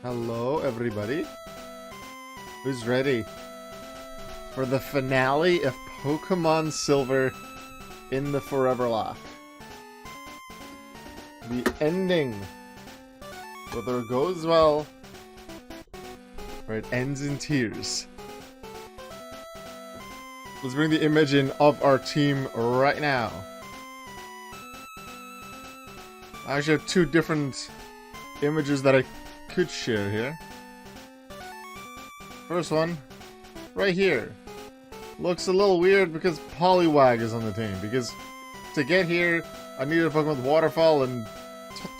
Hello, everybody. Who's ready for the finale of Pokemon Silver in the Foreverlocke? The ending. Whether it goes well, or it ends in tears. Let's bring the image in of our team right now. I actually have two different images that I could share here. First one, right here. Looks a little weird because Poliwag is on the team. Because to get here, I needed a Pokemon with Waterfall, and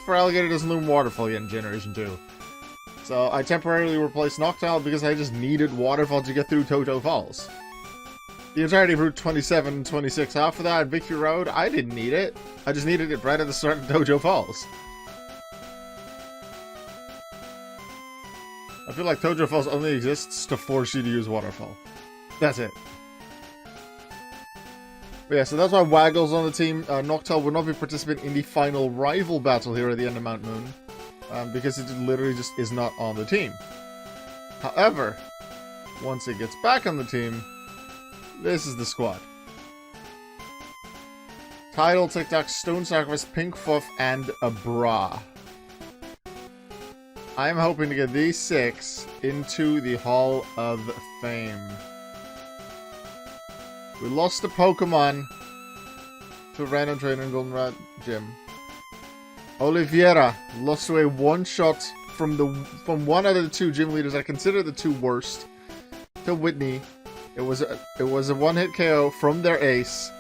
Feraligatr doesn't learn Waterfall yet in Generation 2. So I temporarily replaced Noctowl because I just needed Waterfall to get through Toto Falls. The entirety of Route 27 and 26 after that, Victory Road, I didn't need it. I just needed it right at the start of Dojo Falls. I feel like Tojo Falls only exists to force you to use Waterfall. That's it. But yeah, so that's why Waggle's on the team. Noctowl will not be participating in the final rival battle here at the end of Mount Moon. Because it literally just is not on the team. However, once it gets back on the team, this is the squad. Tidal, Tic Tac, Stone Sacrifice, Pink Fluff, and a Bra. I'm hoping to get these 6 into the Hall of Fame. We lost a Pokemon to a random trainer in Goldenrod Gym. Oliveira lost to a one-shot from one out of the 2 gym leaders I consider the 2 worst. To Whitney. It was a one-hit KO from their ace,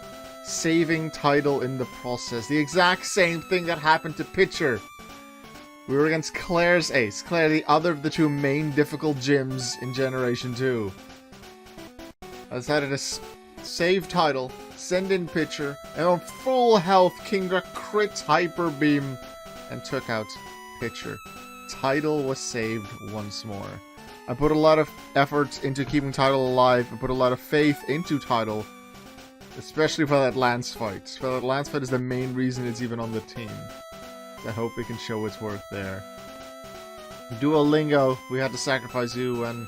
saving Tidal in the process. The exact same thing that happened to Pitcher. We were against Claire's ace. Claire, the other of the 2 main difficult gyms in Generation 2. I decided to save Tidal, send in Pitcher, and on full health, Kingdra crit Hyper Beam and took out Pitcher. Tidal was saved once more. I put a lot of effort into keeping Tidal alive. I put a lot of faith into Tidal, especially for that Lance fight. For that Lance fight is the main reason it's even on the team. I hope it can show its worth there. Duolingo, we had to sacrifice you when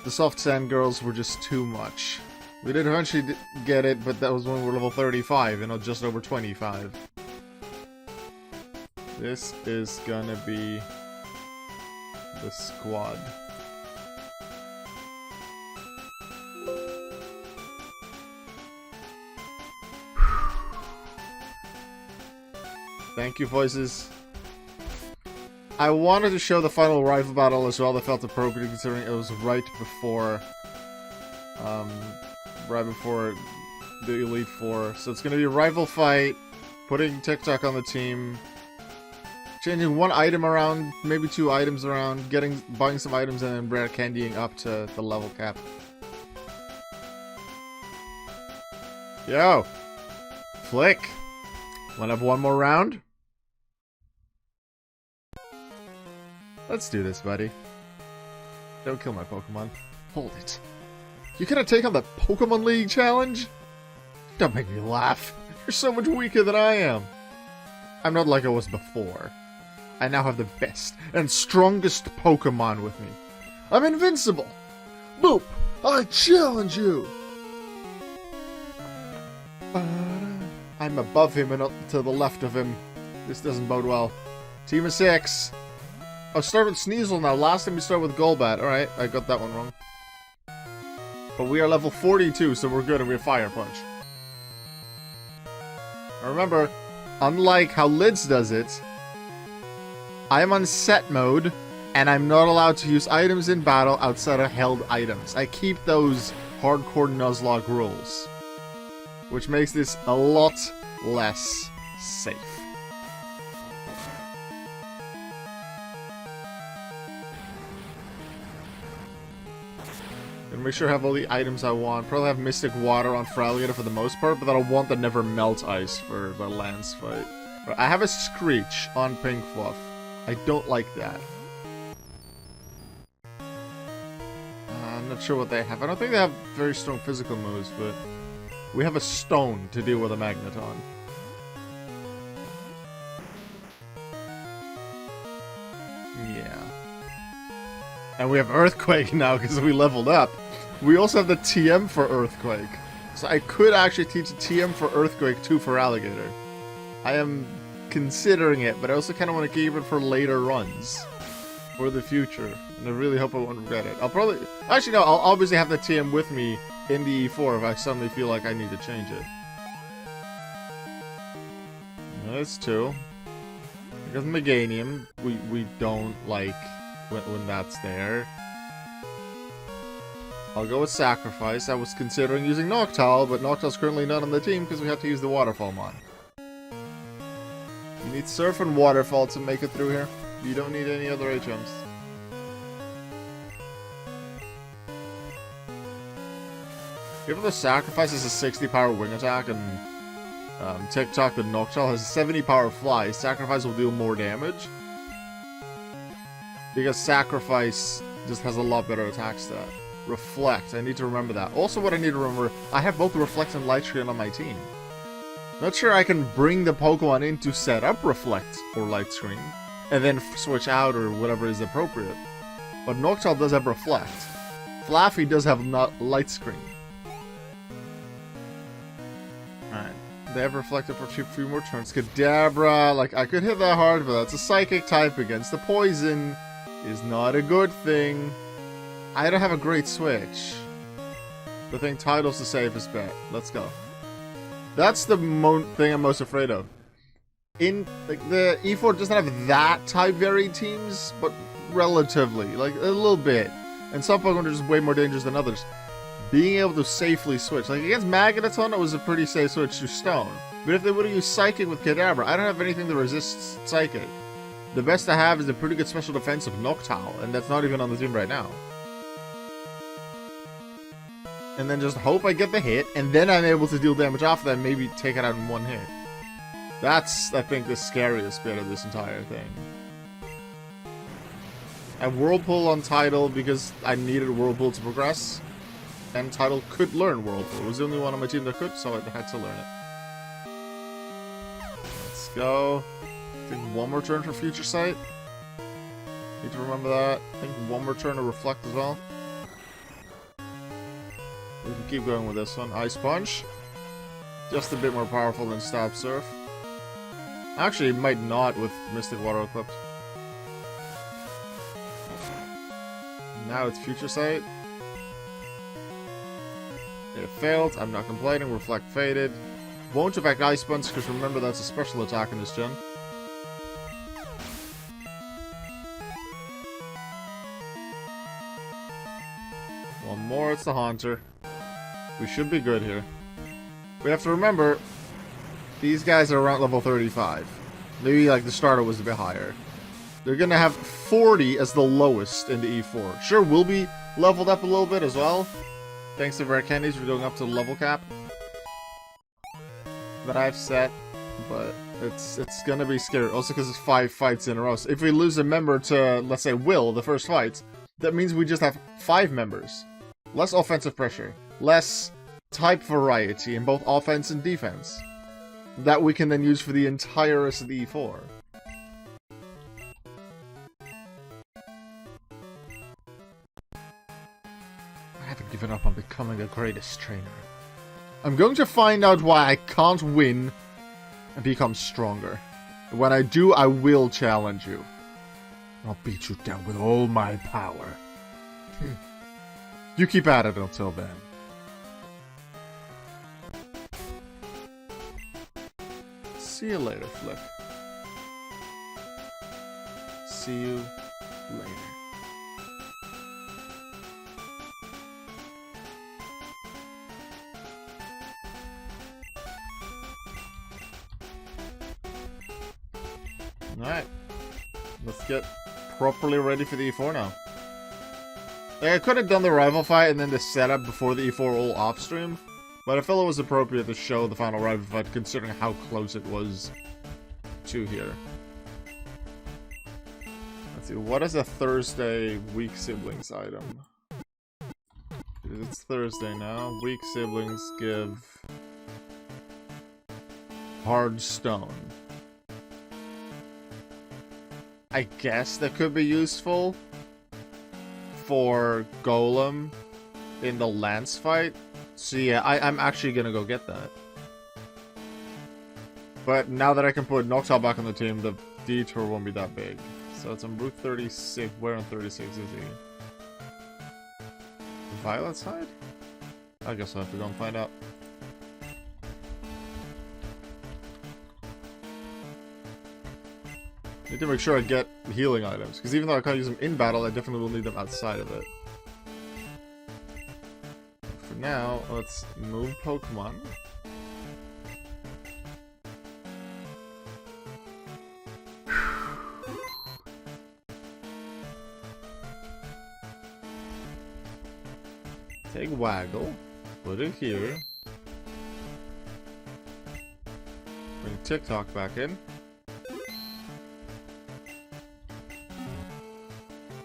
the Soft Sand girls were just too much. We did eventually get it, but that was when we were level 35, and not just over 25. This is gonna be the squad. Thank you, voices. I wanted to show the final rival battle as well. I felt appropriate considering it was right before the Elite Four. So it's going to be a rival fight, putting TikTok on the team, changing one item around, maybe 2 items around, buying some items, and then rare candying up to the level cap. Yo! Flick! Wanna have one more round? Let's do this, buddy. Don't kill my Pokemon. Hold it. You gonna take on the Pokémon League challenge? Don't make me laugh. You're so much weaker than I am. I'm not like I was before. I now have the best and strongest Pokemon with me. I'm invincible! Boop! I challenge you! I'm above him and up to the left of him. This doesn't bode well. Team of 6. I'll start with Sneasel now. Last time we started with Golbat. Alright, I got that one wrong. But we are level 42, so we're good and we have Fire Punch. Now remember, unlike how Lids does it, I'm on set mode, and I'm not allowed to use items in battle outside of held items. I keep those Hardcore Nuzlocke rules, which makes this a lot less safe. Gonna make sure I have all the items I want. Probably have Mystic Water on Feraligatr for the most part, but then I want the Never Melt Ice for the Lance fight. But I have a Screech on Pink Fluff. I don't like that. I'm not sure what they have. I don't think they have very strong physical moves, but we have a Stone to deal with a Magneton. Yeah. And we have Earthquake now because we leveled up. We also have the TM for Earthquake. So I could actually teach a TM for Earthquake too for Alligator. I am considering it, but I also kind of want to keep it for later runs. For the future. And I really hope I won't regret it. I'll probably... Actually, no, I'll obviously have the TM with me in the E4 if I suddenly feel like I need to change it. That's two. Because Meganium, we don't like when that's there. I'll go with Sacrifice. I was considering using Noctowl, but Noctowl's currently not on the team because we have to use the Waterfall mod. You need Surf and Waterfall to make it through here. You don't need any other HMs. Given the Sacrifice is a 60 power wing attack and TikTok the Noctowl has 70 power fly, Sacrifice will deal more damage. Because Sacrifice just has a lot better attack stat. Reflect, I need to remember that. Also what I need to remember, I have both Reflect and Light Screen on my team. Not sure I can bring the Pokemon in to set up Reflect or Light Screen, and then switch out or whatever is appropriate. But Noctowl does have Reflect. Flaffy does have Light Screen. Alright. They have Reflected for a few more turns. Kadabra, like, I could hit that hard, but that's a Psychic type against the Poison. Is not a good thing. I don't have a great switch. I think Tidal's the safest bet. Let's go. That's the thing I'm most afraid of. Like, the E4 doesn't have that type varied teams, but relatively, like, a little bit. And some Pokemon are just way more dangerous than others. Being able to safely switch. Like, against Magneton, it was a pretty safe switch to Stone. But if they would have used Psychic with Kadabra, I don't have anything that resists Psychic. The best I have is a pretty good special defense of Noctowl, and that's not even on the team right now. And then just hope I get the hit, and then I'm able to deal damage off that and maybe take it out in one hit. That's, I think, the scariest bit of this entire thing. I have Whirlpool on Tidal because I needed Whirlpool to progress. And Tidal could learn Whirlpool. It was the only one on my team that could, so I had to learn it. Let's go. I think one more turn for Future Sight. Need to remember that. I think one more turn to Reflect as well. We can keep going with this one. Ice Punch. Just a bit more powerful than Stab Surf. Actually, it might not with Mystic Water Eclipse. Now it's Future Sight. It failed. I'm not complaining. Reflect faded. Won't affect Ice Punch because remember that's a special attack in this gen. One more. It's the Haunter. We should be good here. We have to remember, these guys are around level 35. Maybe like the starter was a bit higher. They're gonna have 40 as the lowest in the E4. Sure, we'll be leveled up a little bit as well. Thanks to Rare Candies, we're going up to the level cap that I've set. But it's gonna be scary. Also because it's 5 fights in a row. So if we lose a member to, let's say, Will, the first fight, that means we just have 5 members. Less offensive pressure. Less type variety in both offense and defense. That we can then use for the entire rest of the E4. I haven't given up on becoming the greatest trainer. I'm going to find out why I can't win and become stronger. When I do, I will challenge you. I'll beat you down with all my power. You keep at it until then. See you later, Flick. See you later. Alright. Let's get properly ready for the E4 now. Like, I could have done the rival fight and then the setup before the E4 all off stream. But I felt it was appropriate to show the final rival fight considering how close it was to here. Let's see, what is a Thursday weak siblings item? It's Thursday now. Weak siblings give hard stone. I guess that could be useful for Golem in the Lance fight. So yeah, I'm actually gonna go get that. But now that I can put Noctowl back on the team, the detour won't be that big. So it's on Route 36. Where on 36 is he? Violet side? I guess I'll have to go and find out. Need to make sure I get healing items, because even though I can't use them in battle, I definitely will need them outside of it. For now, let's move Pokemon. Take Waggle, put it here. Bring TikTok back in.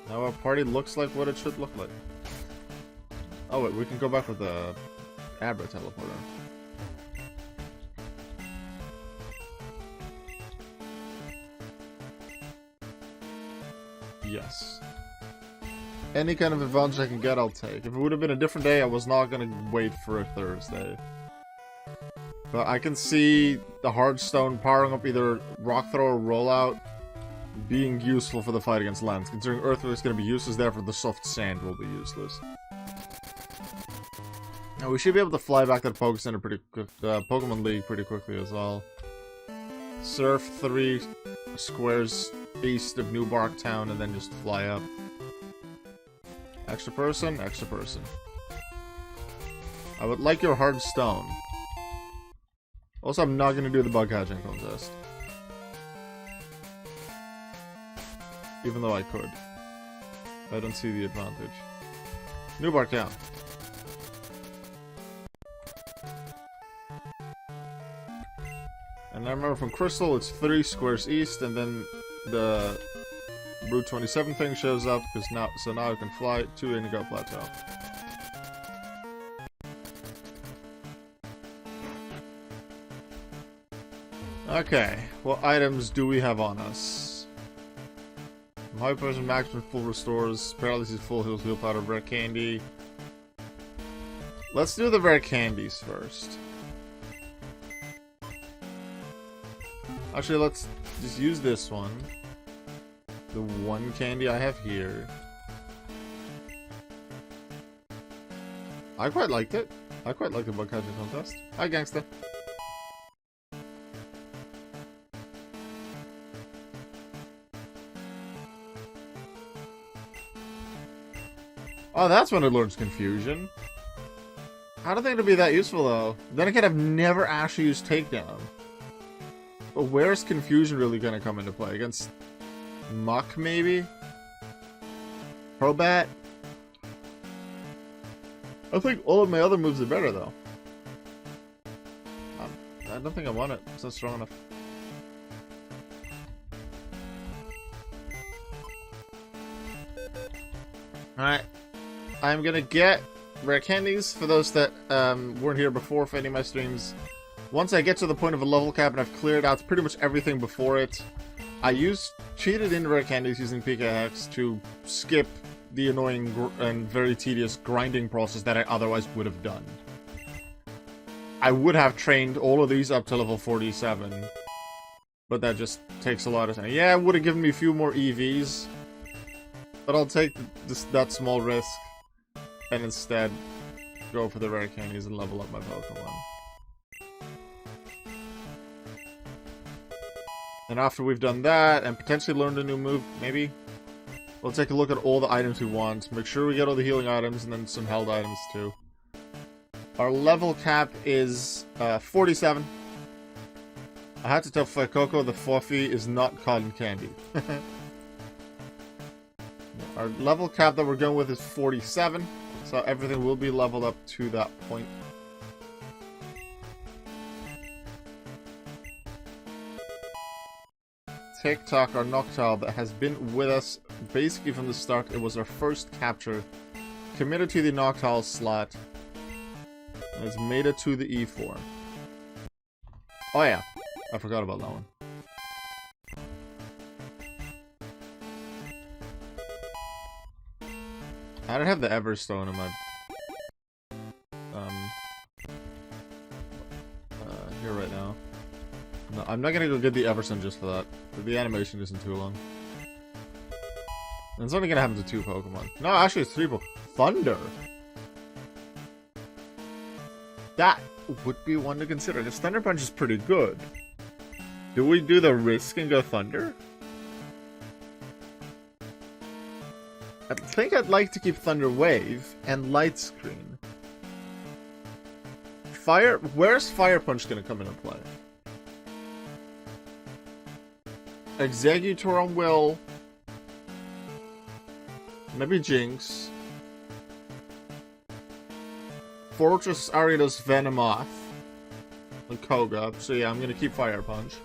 Now our party looks like what it should look like. Oh wait, we can go back with the Abra teleporter. Yes. Any kind of advantage I can get, I'll take. If it would have been a different day, I was not going to wait for a Thursday. But I can see the Hearthstone powering up either Rock Throw or Rollout being useful for the fight against Lance. Considering Earthquake is going to be useless, therefore the Soft Sand will be useless. Now we should be able to fly back to the Poké Center pretty quick, Pokemon League pretty quickly as well. Surf 3 squares east of New Bark Town and then just fly up. Extra person, extra person. I would like your hard stone. Also, I'm not going to do the bug hatching contest. Even though I could. I don't see the advantage. New Bark Town. And I remember from Crystal, it's 3 squares east, and then the Route 27 thing shows up, because now I can fly to Indigo Plateau. Okay, what items do we have on us? My person maximum full restores, paralysis full heals, heal powder, rare candy. Let's do the rare candies first. Actually, let's just use this one. The one candy I have here. I quite liked it. I quite liked the bug catching contest. Hi, gangsta. Oh, that's when it learns confusion. I don't think it'll be that useful though. Then again, I've never actually used takedown. But where's confusion really gonna come into play? Against Muck, maybe? Probat? I think all of my other moves are better, though. I don't think I want it. It's not strong enough. Alright. I'm gonna get rare candies for those that weren't here before for any of my streams. Once I get to the point of a level cap and I've cleared out pretty much everything before it, I cheated in rare candies using PK Hex to skip the annoying and very tedious grinding process that I otherwise would have done. I would have trained all of these up to level 47, but that just takes a lot of time. Yeah, it would have given me a few more EVs, but I'll take that small risk and instead go for the rare candies and level up my Pokemon. And after we've done that, and potentially learned a new move, maybe, we'll take a look at all the items we want. Make sure we get all the healing items, and then some held items, too. Our level cap is 47. I had to tell Fuecoco the Fluffy is not cotton candy. Our level cap that we're going with is 47, so everything will be leveled up to that point. TikTok, our Noctowl that has been with us basically from the start. It was our first capture. Committed to the Noctowl slot. And has made it to the E4. Oh yeah, I forgot about that one. I don't have the Everstone in my here right now. No, I'm not gonna go get the Everstone just for that. The animation isn't too long. And it's only gonna happen to 2 Pokemon. No, actually it's 3 Pokemon. Thunder! That would be one to consider, because Thunder Punch is pretty good. Do we do the risk and go Thunder? I think I'd like to keep Thunder Wave and Light Screen. Fire... Where's Fire Punch gonna come into play? Exeggutor on Will. Maybe Jinx. Fortress Ariados Venomoth. And Koga. So yeah, I'm gonna keep Fire Punch.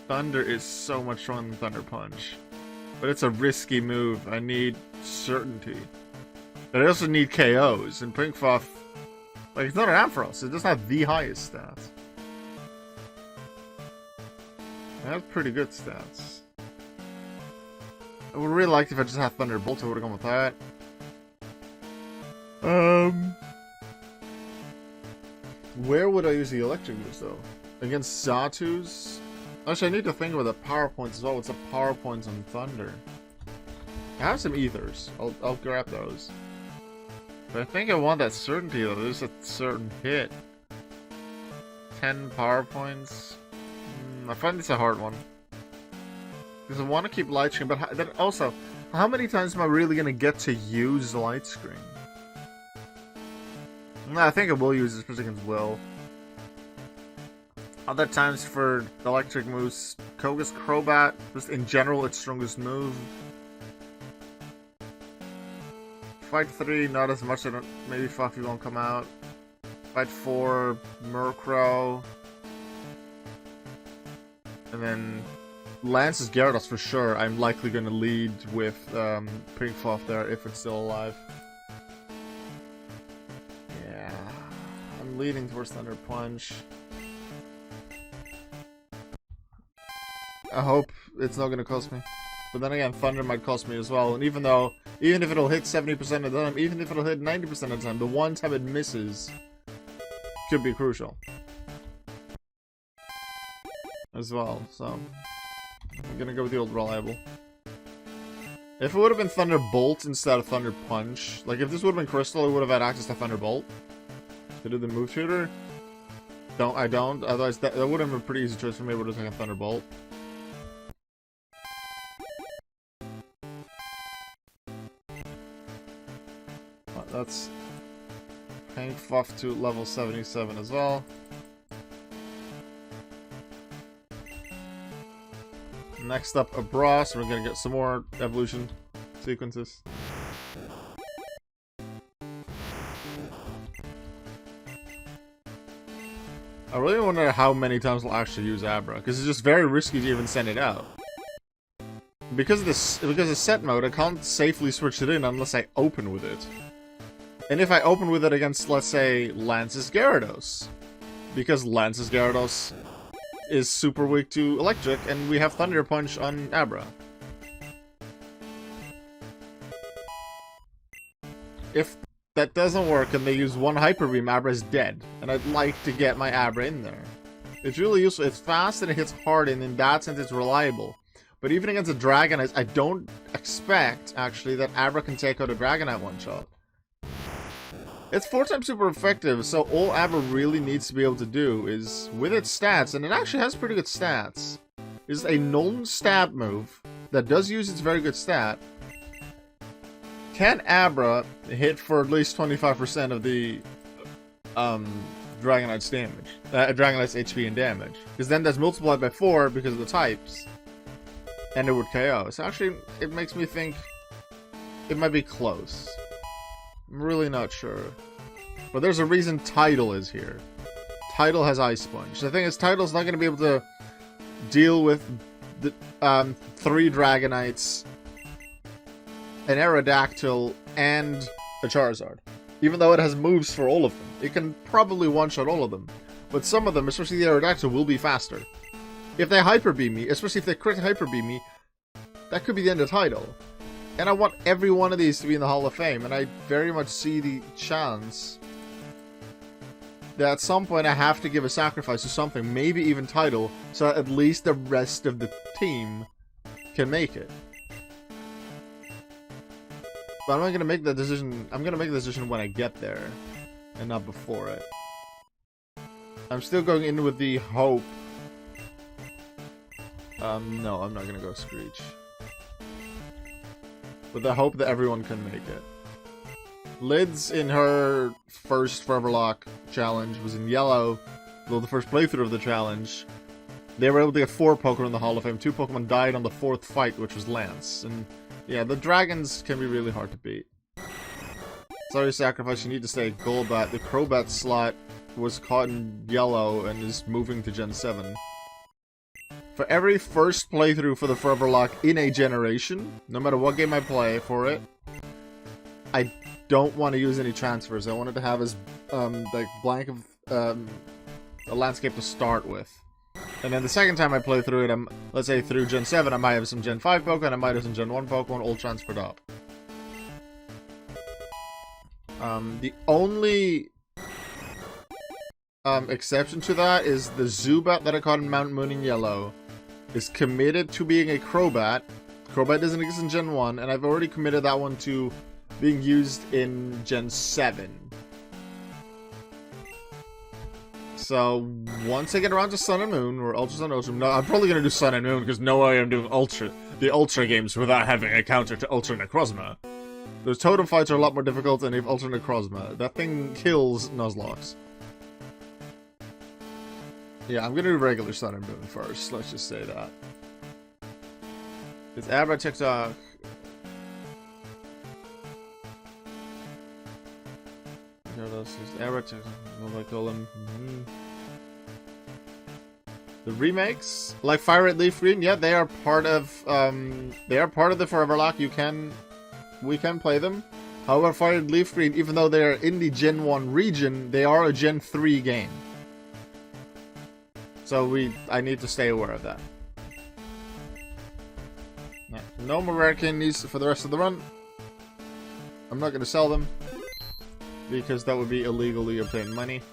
Thunder is so much stronger than Thunder Punch. But it's a risky move. I need certainty. But I also need KOs. And Pinkfuff, like, it's not an Ampharos. It doesn't have the highest stats. It has pretty good stats. I would really like if I just had Thunderbolt. I would have gone with that. Where would I use the electric moves, though? Against Zatu's? Actually, I need to think about the power points as well. What's the power points on Thunder? I have some ethers. I'll grab those. But I think I want that certainty, though. There's a certain hit. 10 power points. I find this a hard one. Because I want to keep Light Screen, but then also, how many times am I really going to get to use Light Screen? No, I think I will use this against Will. Other times for the electric moves, Koga's Crobat, just in general its strongest move. Fight 3, not as much, maybe Fluffy won't come out. Fight 4, Murkrow. And then Lance's Gyarados for sure. I'm likely going to lead with Pinkfluff there if it's still alive. Yeah, I'm leading towards Thunder Punch. I hope it's not going to cost me. But then again, Thunder might cost me as well. And even if it'll hit 70% of the time, even if it'll hit 90% of the time, the one time it misses could be crucial. As well, so I'm going to go with the old reliable. If it would have been Thunderbolt instead of Thunder Punch, like if this would have been Crystal, I would have had access to Thunderbolt to do the move tutor. I don't. Otherwise, that would have been a pretty easy choice for me. Would have taken Thunderbolt. That's Pinkfuff to level 77 as well. Next up, a Bra, so we're gonna get some more evolution sequences. I really wonder how many times we'll actually use Abra, because it's just very risky to even send it out. Because of set mode, I can't safely switch it in unless I open with it. And if I open with it against, let's say, Lance's Gyarados, because Lance's Gyarados is super weak to electric, and we have Thunder Punch on Abra. If that doesn't work and they use one Hyper Beam, Abra's dead. And I'd like to get my Abra in there. It's really useful. It's fast and it hits hard, and in that sense it's reliable. But even against a Dragonite, I don't expect, actually, that Abra can take out a Dragonite one-shot. It's 4 times super effective, so all Abra really needs to be able to do is, with its stats, and it actually has pretty good stats, is a non-stab move that does use its very good stat. Can Abra hit for at least 25% of the Dragonite's damage? Dragonite's HP and damage. Because then that's multiplied by 4 because of the types. And it would KO. So actually, it makes me think it might be close. I'm really not sure. But there's a reason Tidal is here. Tidal has Ice Sponge. The thing is, Tidal's not going to be able to deal with the 3 Dragonites, an Aerodactyl, and a Charizard. Even though it has moves for all of them. It can probably one-shot all of them. but some of them, especially the Aerodactyl, will be faster. If they Hyper Beam me, especially if they crit Hyper Beam me, that could be the end of the title. And I want every one of these to be in the Hall of Fame, and I very much see the chance that at some point I have to give a sacrifice to something, maybe even title, so that at least the rest of the team can make it. But I'm not gonna make the decision. I'm gonna make the decision when I get there, and not before it. I'm still going in with the hope. No, I'm not gonna go Screech. With the hope that everyone can make it. Lids in her first Foreverlocke challenge was in yellow. Though the first playthrough of the challenge, they were able to get 4 Pokemon in the Hall of Fame. 2 Pokemon died on the 4th fight, which was Lance. And yeah, the dragons can be really hard to beat. Sorry, Sacrifice, you need to stay Golbat. The Crobat slot was caught in yellow and is moving to Gen 7. For every first playthrough for the Foreverlocke in a generation, no matter what game I play for it, I don't want to use any transfers. I wanted to have as like blank of a landscape to start with. And then the second time I play through it, let's say through Gen 7, I might have some Gen 5 Pokemon, I might have some Gen 1 Pokemon all transferred up. The only exception to that is the Zubat that I caught in Mount Moon in yellow is committed to being a Crobat. Crobat doesn't exist in Gen 1, and I've already committed that one to being used in Gen 7. So, once I get around to Sun and Moon, or Ultra Sun, Ultra Moon, no, I'm probably going to do Sun and Moon, because no way I'm doing the Ultra games without having a counter to Ultra Necrozma. Those totem fights are a lot more difficult, and they have Ultra Necrozma. That thing kills Nuzlocke. Yeah, I'm gonna do regular Sun and Moon first, let's just say that. It's Abra TikTok. Abra TikTok. What do I call them? The remakes? Like Fire Red Leaf Green, yeah, they are part of the Foreverlocke. We can play them. However, Fire Red Leaf Green, even though they are in the Gen 1 region, they are a Gen 3 game. So I need to stay aware of that. No more rare candies for the rest of the run. I'm not going to sell them, because that would be illegally obtained money.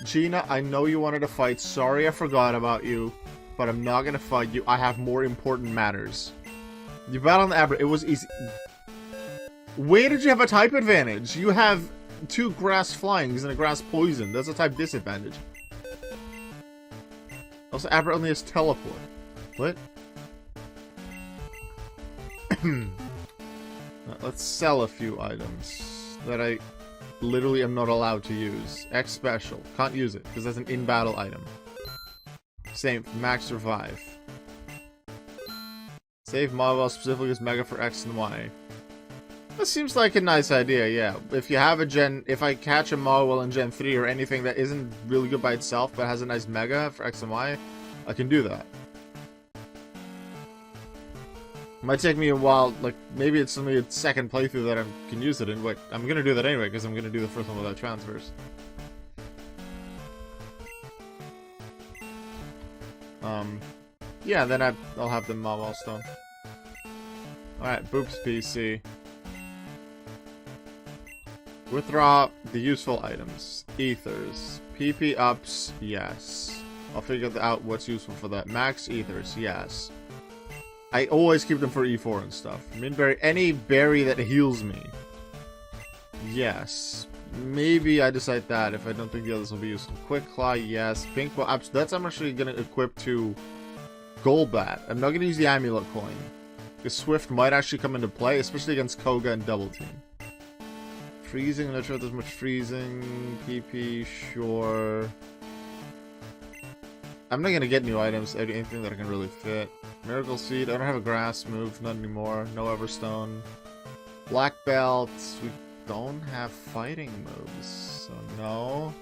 Gina, I know you wanted to fight. Sorry I forgot about you, but I'm not going to fight you. I have more important matters. You battled on Abra. It was easy. Where did you have a type advantage? You have 2 grass flyings and a grass poison. That's a type disadvantage. Also, Abra only has teleport. What? Let's sell a few items that I literally am not allowed to use. X special. Can't use it, because that's an in-battle item. Same, max survive. Save Marvel specifically as Mega for X and Y. That seems like a nice idea, yeah. If you have if I catch a Marvel in Gen 3 or anything that isn't really good by itself, but has a nice Mega for X and Y, I can do that. Might take me a while, like, maybe it's only a second playthrough that I can use it in, but I'm gonna do that anyway, because I'm gonna do the first one without transfers. Yeah, then I'll have the Marvel Stone. Alright, Boops PC. Withdraw the useful items. Ethers. PP ups, yes. I'll figure out what's useful for that. Max ethers, yes. I always keep them for E4 and stuff. Minberry, any berry that heals me. Yes. Maybe I decide that if I don't think the others will be useful. Quick Claw, yes. Pink Ball, that's I'm actually going to equip to Golbat. I'm not going to use the Amulet Coin. Because Swift might actually come into play, especially against Koga and Double Team. Freezing, I'm not sure if there's much freezing. PP, sure. I'm not gonna get new items, anything that I can really fit. Miracle Seed, I don't have a grass move, not anymore. No Everstone. Black Belt, we don't have fighting moves, so no.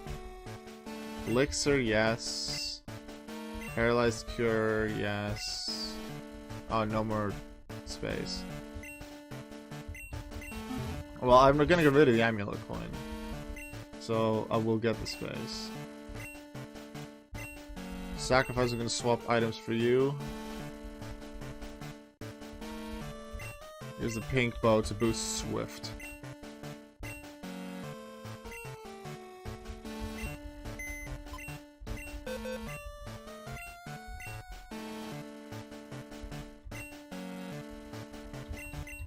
Elixir, yes. Paralyzed Cure, yes. Oh, no more space. Well, I'm gonna get rid of the Amulet Coin, so I will get the space. Sacrifice, I'm gonna swap items for you. Here's the pink bow to boost Swift.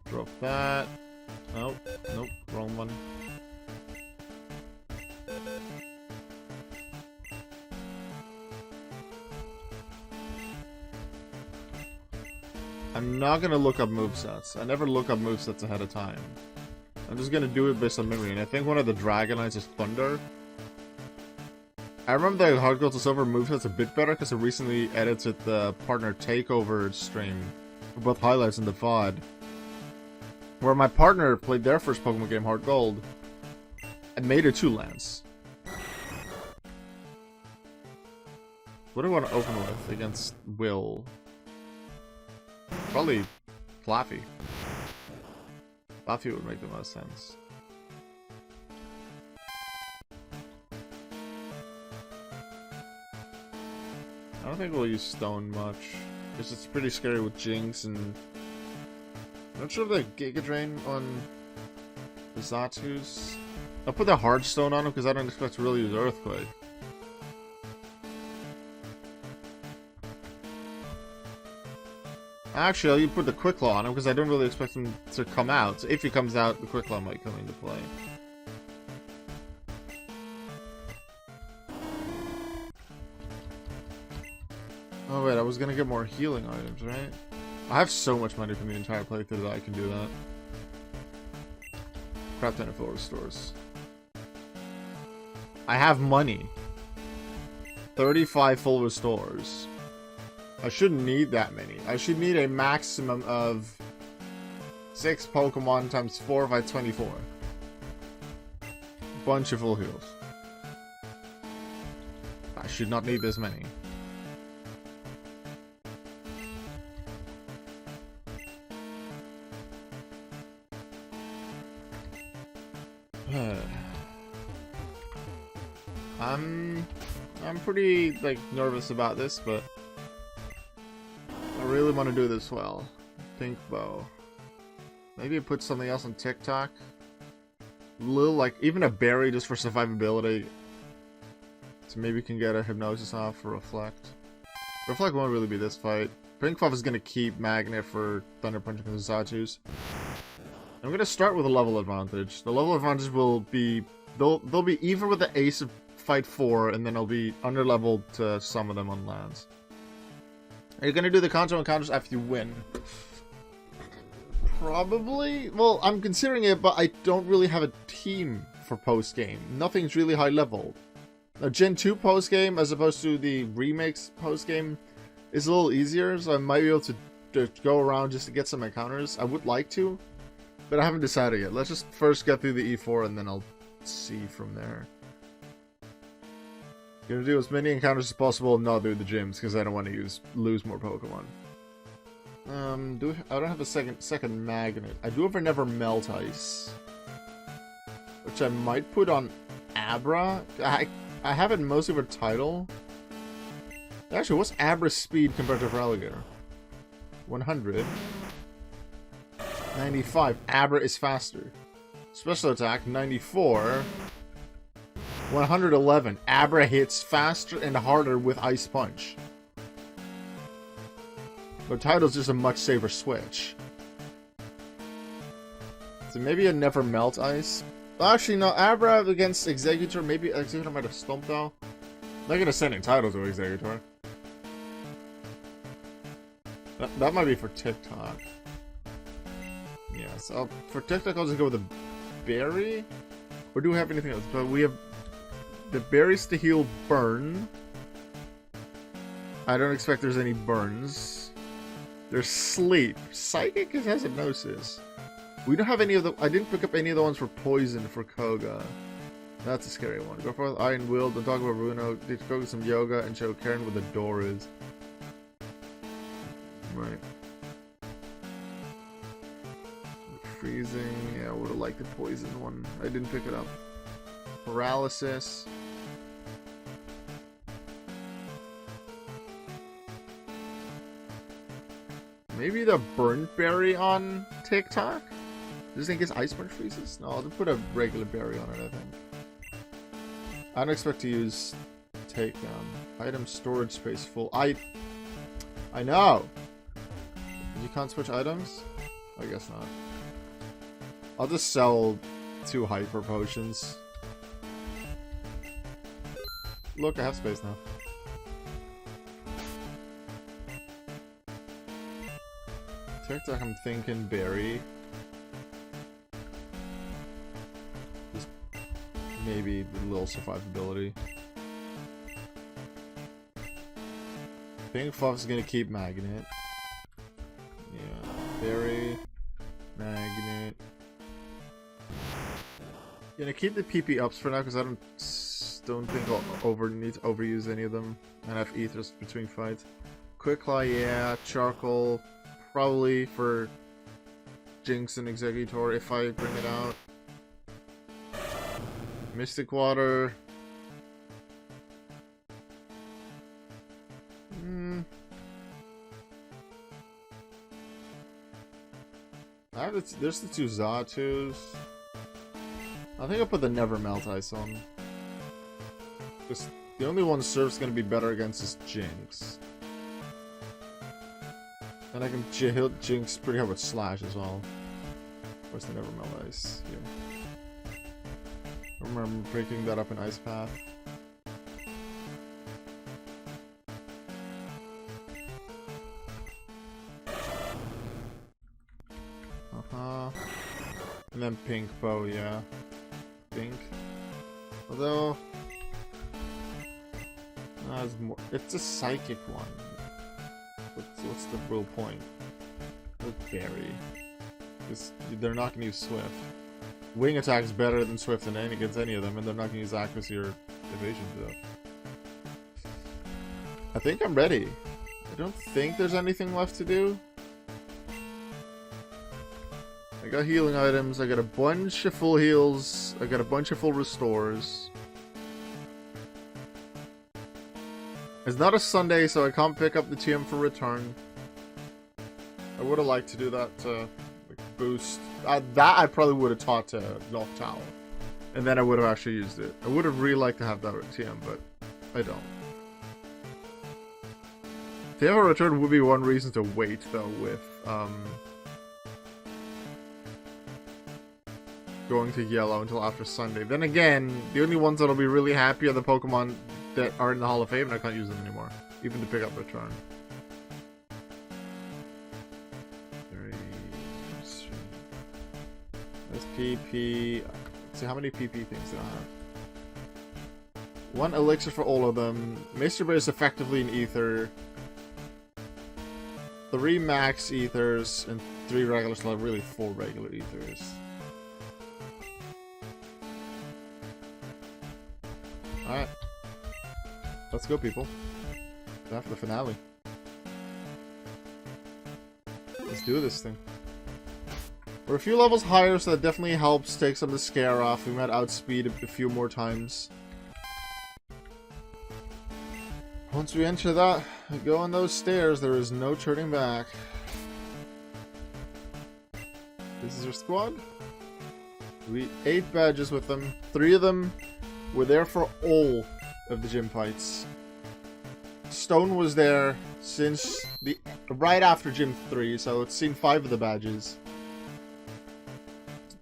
Drop that. Oh, nope, wrong one. I'm not gonna look up movesets. I never look up movesets ahead of time. I'm just gonna do it based on memory, and I think one of the Dragonites is Thunder. I remember the Hardcore to Silver moveset's a bit better because I recently edited the partner takeover stream for both highlights and the VOD, where my partner played their first Pokemon game, Heart Gold, and made it 2 lands. What do I want to open with against Will? Probably Flaffy. Flaffy would make the most sense. I don't think we'll use Stone much, because it's pretty scary with Jinx, and I'm not sure if the Giga Drain on the Zatus. I'll put the Hard Stone on him because I don't expect to really use Earthquake. Actually, I'll put the Quick Claw on him because I don't really expect him to come out. So if he comes out, the Quick Claw might come into play. Oh wait, I was gonna get more healing items, right? I have so much money from the entire playthrough that I can do that. Crap ton of full restores. I have money. 35 full restores. I shouldn't need that many. I should need a maximum of 6 Pokemon times 4 by 24. Bunch of full heals. I should not need this many. I'm pretty like nervous about this, but I really want to do this well. Pink bow. Maybe put something else on TikTok. Little like even a berry just for survivability. So maybe we can get a hypnosis off for Reflect. Reflect won't really be this fight. Pink Puff is gonna keep Magnet for Thunder Punch and Zatus. I'm gonna start with a level advantage. The level advantage will be they'll be even with the Ace of Fight 4, and then I'll be underleveled to some of them on lands. Are you gonna do the control encounters after you win? Probably. Well, I'm considering it, but I don't really have a team for post game. Nothing's really high level. Now, Gen 2 post game, as opposed to the remakes post game, is a little easier, so I might be able to go around just to get some encounters. I would like to, but I haven't decided yet. Let's just first get through the E4, and then I'll see from there. Gonna do as many encounters as possible and not do the gyms because I don't want to lose more Pokemon. I don't have a second magnet. I do have a Never Melt Ice, which I might put on Abra. I have it mostly for title. Actually, what's Abra's speed compared to Feraligatr? 100. 95. Abra is faster. Special attack 94. 111. Abra hits faster and harder with Ice Punch. But title's just a much safer switch. So maybe a Never Melt Ice. Actually, no. Abra against Executor. Maybe Executor might have stumped though. They're gonna send in title to Executor. That might be for TikTok. Yeah, so for TikTok I'll just go with a berry. Or do we have anything else? But we have the berries to heal burn. I don't expect there's any burns. There's sleep. Psychic has hypnosis. We don't have any of the. I didn't pick up any of the ones for poison for Koga. That's a scary one. Go for Iron Will. Don't talk about Bruno. Did Koga some yoga and show Karen where the door is. Right. Freezing. Yeah, I would have liked the poison one. I didn't pick it up. Paralysis. Maybe the burnt berry on TikTok? Does it think it's ice punch freezes? No, I'll just put a regular berry on it, I think. I don't expect to use item storage space full. I know! You can't switch items? I guess not. I'll just sell 2 hyper potions. Look, I have space now. TikTok, I'm thinking berry. Just maybe a little survivability. Pink Fluff is gonna keep magnet. Yeah, berry, magnet. Gonna keep the PP ups for now because I don't think I'll need to overuse any of them and have ethers between fights. Quick Claw, yeah. Charcoal, probably for Jinx and Executor if I bring it out. Mystic Water. There's the 2 Zatus. I think I'll put the Never Melt Ice on. Because the only one Surf's gonna be better against is Jinx. And I can hit Jinx pretty hard with Slash as well. Where's the Never Melt Ice? Here. I remember picking that up in Ice Path. And then Pink Bow, yeah. Pink. Although... it's a psychic one. What's the real point? With Berry. Because they're not going to use Swift. Wing attack is better than Swift against any of them, and they're not going to use accuracy or evasion for that. I think I'm ready. I don't think there's anything left to do. I got healing items, I got a bunch of full heals, I got a bunch of full restores. It's not a Sunday, so I can't pick up the TM for return. I would have liked to do that to like, boost. That I probably would have taught to Noctowl. And then I would have actually used it. I would have really liked to have that TM, but I don't. TM for return would be one reason to wait, though, with going to yellow until after Sunday. Then again, the only ones that'll be really happy are the Pokemon that are in the Hall of Fame, and I can't use them anymore, even to pick up return. There's PP. Let's see, how many PP things do I have? 1 elixir for all of them. Mr. Bear is effectively an ether. 3 max ethers and 3 regular slot, really 4 regular ethers. Alright. Let's go, people. Time for the finale. Let's do this thing. We're a few levels higher, so that definitely helps take some of the scare off. We might outspeed a few more times. Once we enter that, go on those stairs, there is no turning back. This is our squad. We 8 badges with them. 3 of them were there for all of the gym fights. Stone was there since right after Gym 3, so it's seen 5 of the badges.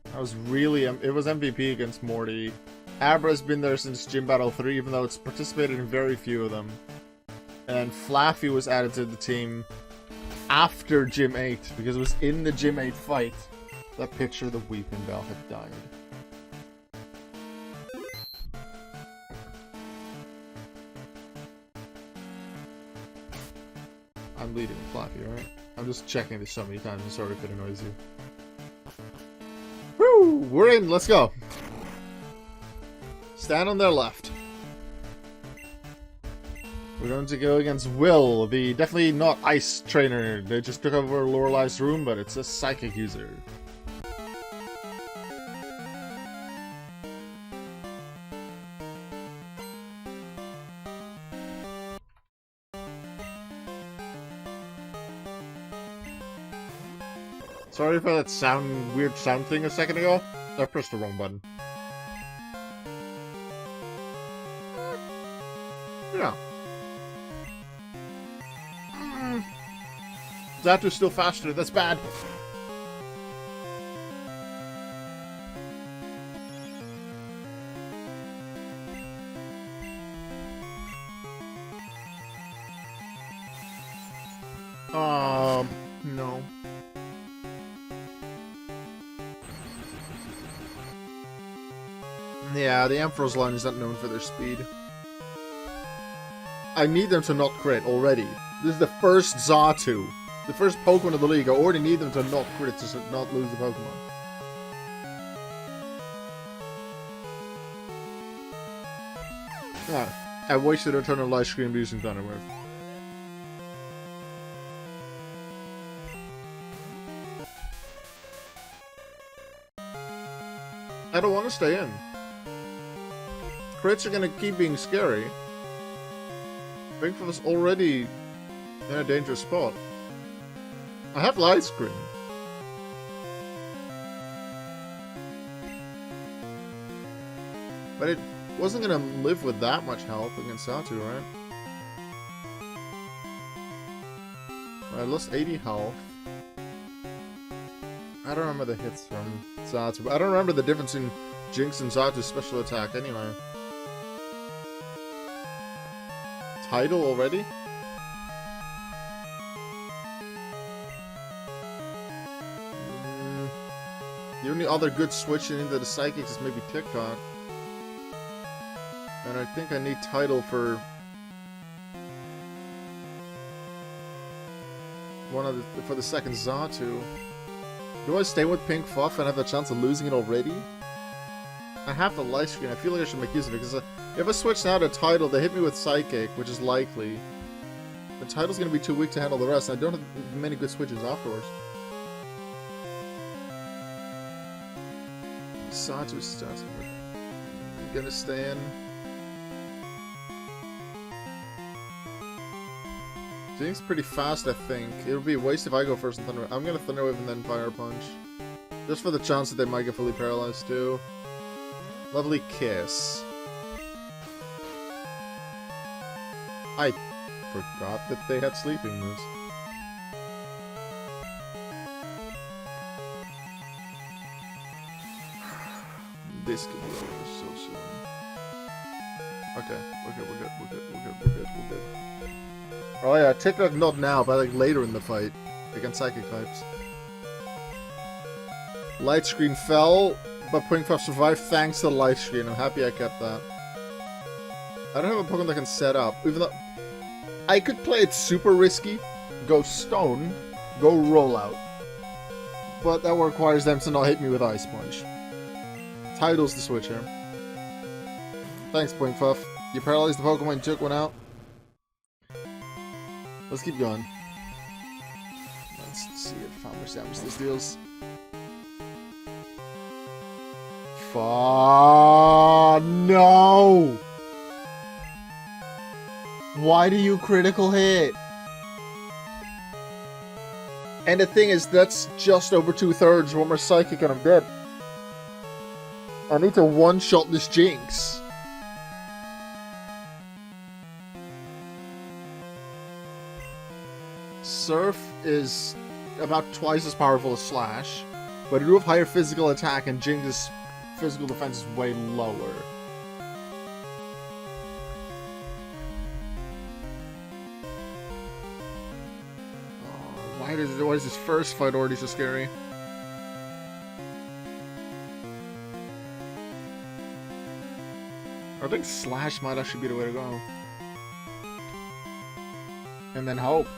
That was really it was MVP against Morty. Abra's been there since Gym Battle 3, even though it's participated in very few of them. And Flaffy was added to the team after Gym 8 because it was in the Gym 8 fight that picture the Weeping Bell had died. I'm leading with Flaffy, alright? I'm just checking this so many times, I'm sorry if it annoys you. Woo! We're in, let's go! Stand on their left. We're going to go against Will, the definitely not ice trainer. They just took over Lorelai's room, but it's a psychic user. Sorry for that weird sound thing a second ago. I pressed the wrong button. Yeah. Zatu's still faster. That's bad. No. Yeah, the Emperor's line is not known for their speed. I need them to not crit already. This is the first Zatu. The first Pokemon of the league. I already need them to not crit to not lose the Pokemon. Ah, I wasted a turn on light screen using Thunderwave. I don't want to stay in. Crits are gonna keep being scary. Wingfoot is already in a dangerous spot. I have light screen. But it wasn't gonna live with that much health against Zatu, right? I lost 80 health. I don't remember the hits from Zatu, but I don't remember the difference in Jinx and Zatu's special attack anyway. Tidal already? The only other good switching into the Psychics is maybe TikTok. And I think I need Tidal for for the second Zatu. Do I stay with Pink Fluff and have the chance of losing it already? I have the light screen. I feel like I should make use of it, because if I switch now to Tidal, they hit me with Psychic, which is likely. The Tidal's going to be too weak to handle the rest, and I don't have many good switches afterwards. Zatu's stats. I'm going to stay in. Jinx pretty fast, I think. It would be a waste if I go first and Thunder. I'm gonna Thunder Wave and then Fire Punch. Just for the chance that they might get fully paralyzed too. Lovely Kiss. I forgot that they had sleeping moves. This could be over so soon. Okay, we're good. Oh yeah, TikTok not now, but like later in the fight. Against Psychic types. Light screen fell, but Pwingpuff survived thanks to the light screen. I'm happy I kept that. I don't have a Pokemon that can set up, even though I could play it super risky, go Stone, go Rollout. But that requires them to not hit me with Ice Punch. Tidal's the switch here. Thanks, Pwingpuff. You paralyzed the Pokemon and took one out. Let's keep going. Let's see how much damage this deals. No! Why do you critical hit? And the thing is, that's just over 2/3. One more Psychic and I'm dead. I need to one-shot this Jinx. Surf is about twice as powerful as Slash, but it do have higher physical attack, and Jinx's physical defense is way lower. Oh, why is this first fight already so scary? I think Slash might actually be the way to go. And then hope.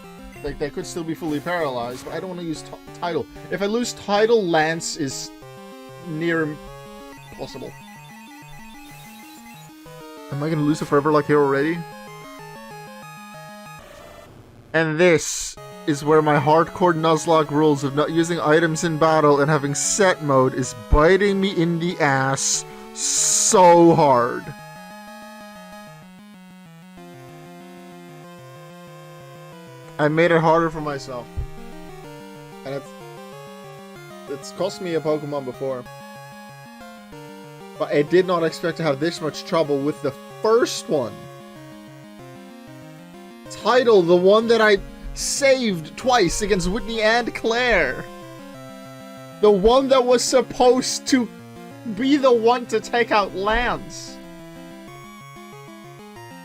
Like, they could still be fully paralyzed, but I don't want to use Tidal. If I lose Tidal, Lance is near impossible. Am I going to lose a Foreverlocke here already? And this is where my Hardcore Nuzlocke rules of not using items in battle and having set mode is biting me in the ass so hard. I made it harder for myself. And it's cost me a Pokemon before. But I did not expect to have this much trouble with the first one. Title, the one that I saved twice against Whitney and Claire. The one that was supposed to be the one to take out Lance.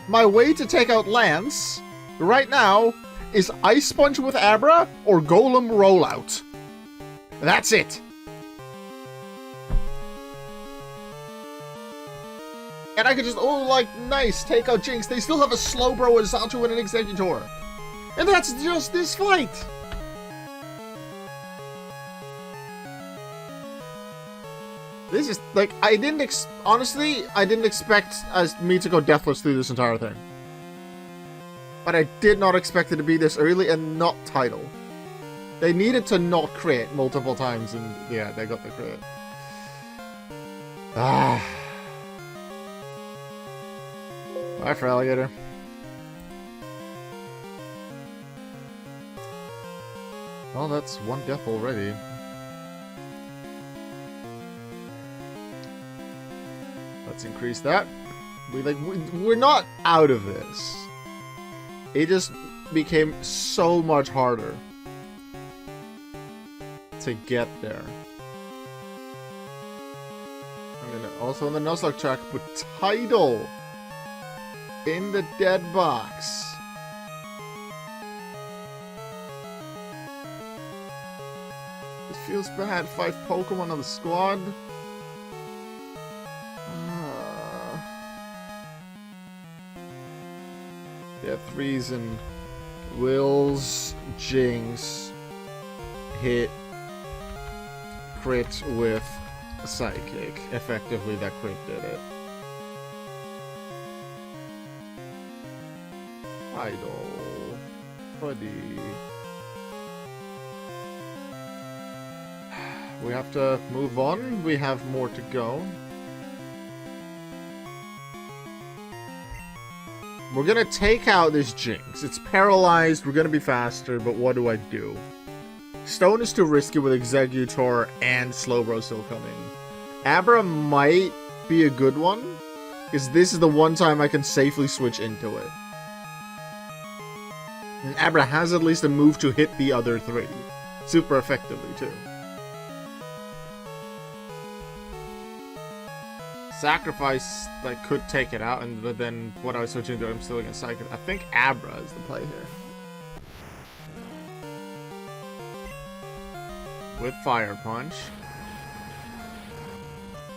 My way to take out Lance, right now, is Ice Sponge with Abra or Golem Rollout. That's it. And I could just, oh, like, nice, take out Jinx. They still have a Slowbro, a Zato, and an Exeggutor. And that's just this fight. This is, like, honestly, I didn't expect me to go deathless through this entire thing. But I did not expect it to be this early and not title. They needed to not crit multiple times, and yeah, they got the crit. Ah. Bye for alligator. Well, that's one death already. Let's increase that. We're not out of this. It just became so much harder to get there. I'm gonna also on the Nuzlocke track put title in the dead box. It feels bad. 5 Pokemon on the squad. Death Reason, Will's Jinx hit crit with Psychic. Effectively, that crit did it. Idol. Buddy. We have to move on. We have more to go. We're gonna take out this Jinx. It's paralyzed. We're gonna be faster, but what do I do? Stone is too risky with Exeggutor and Slowbro still coming. Abra might be a good one, because this is the one time I can safely switch into it. And Abra has at least a move to hit the other 3. Super effectively, too. Sacrifice, like, could take it out, but then what I was switching to, I'm still against Psychic. I think Abra is the play here. With Fire Punch.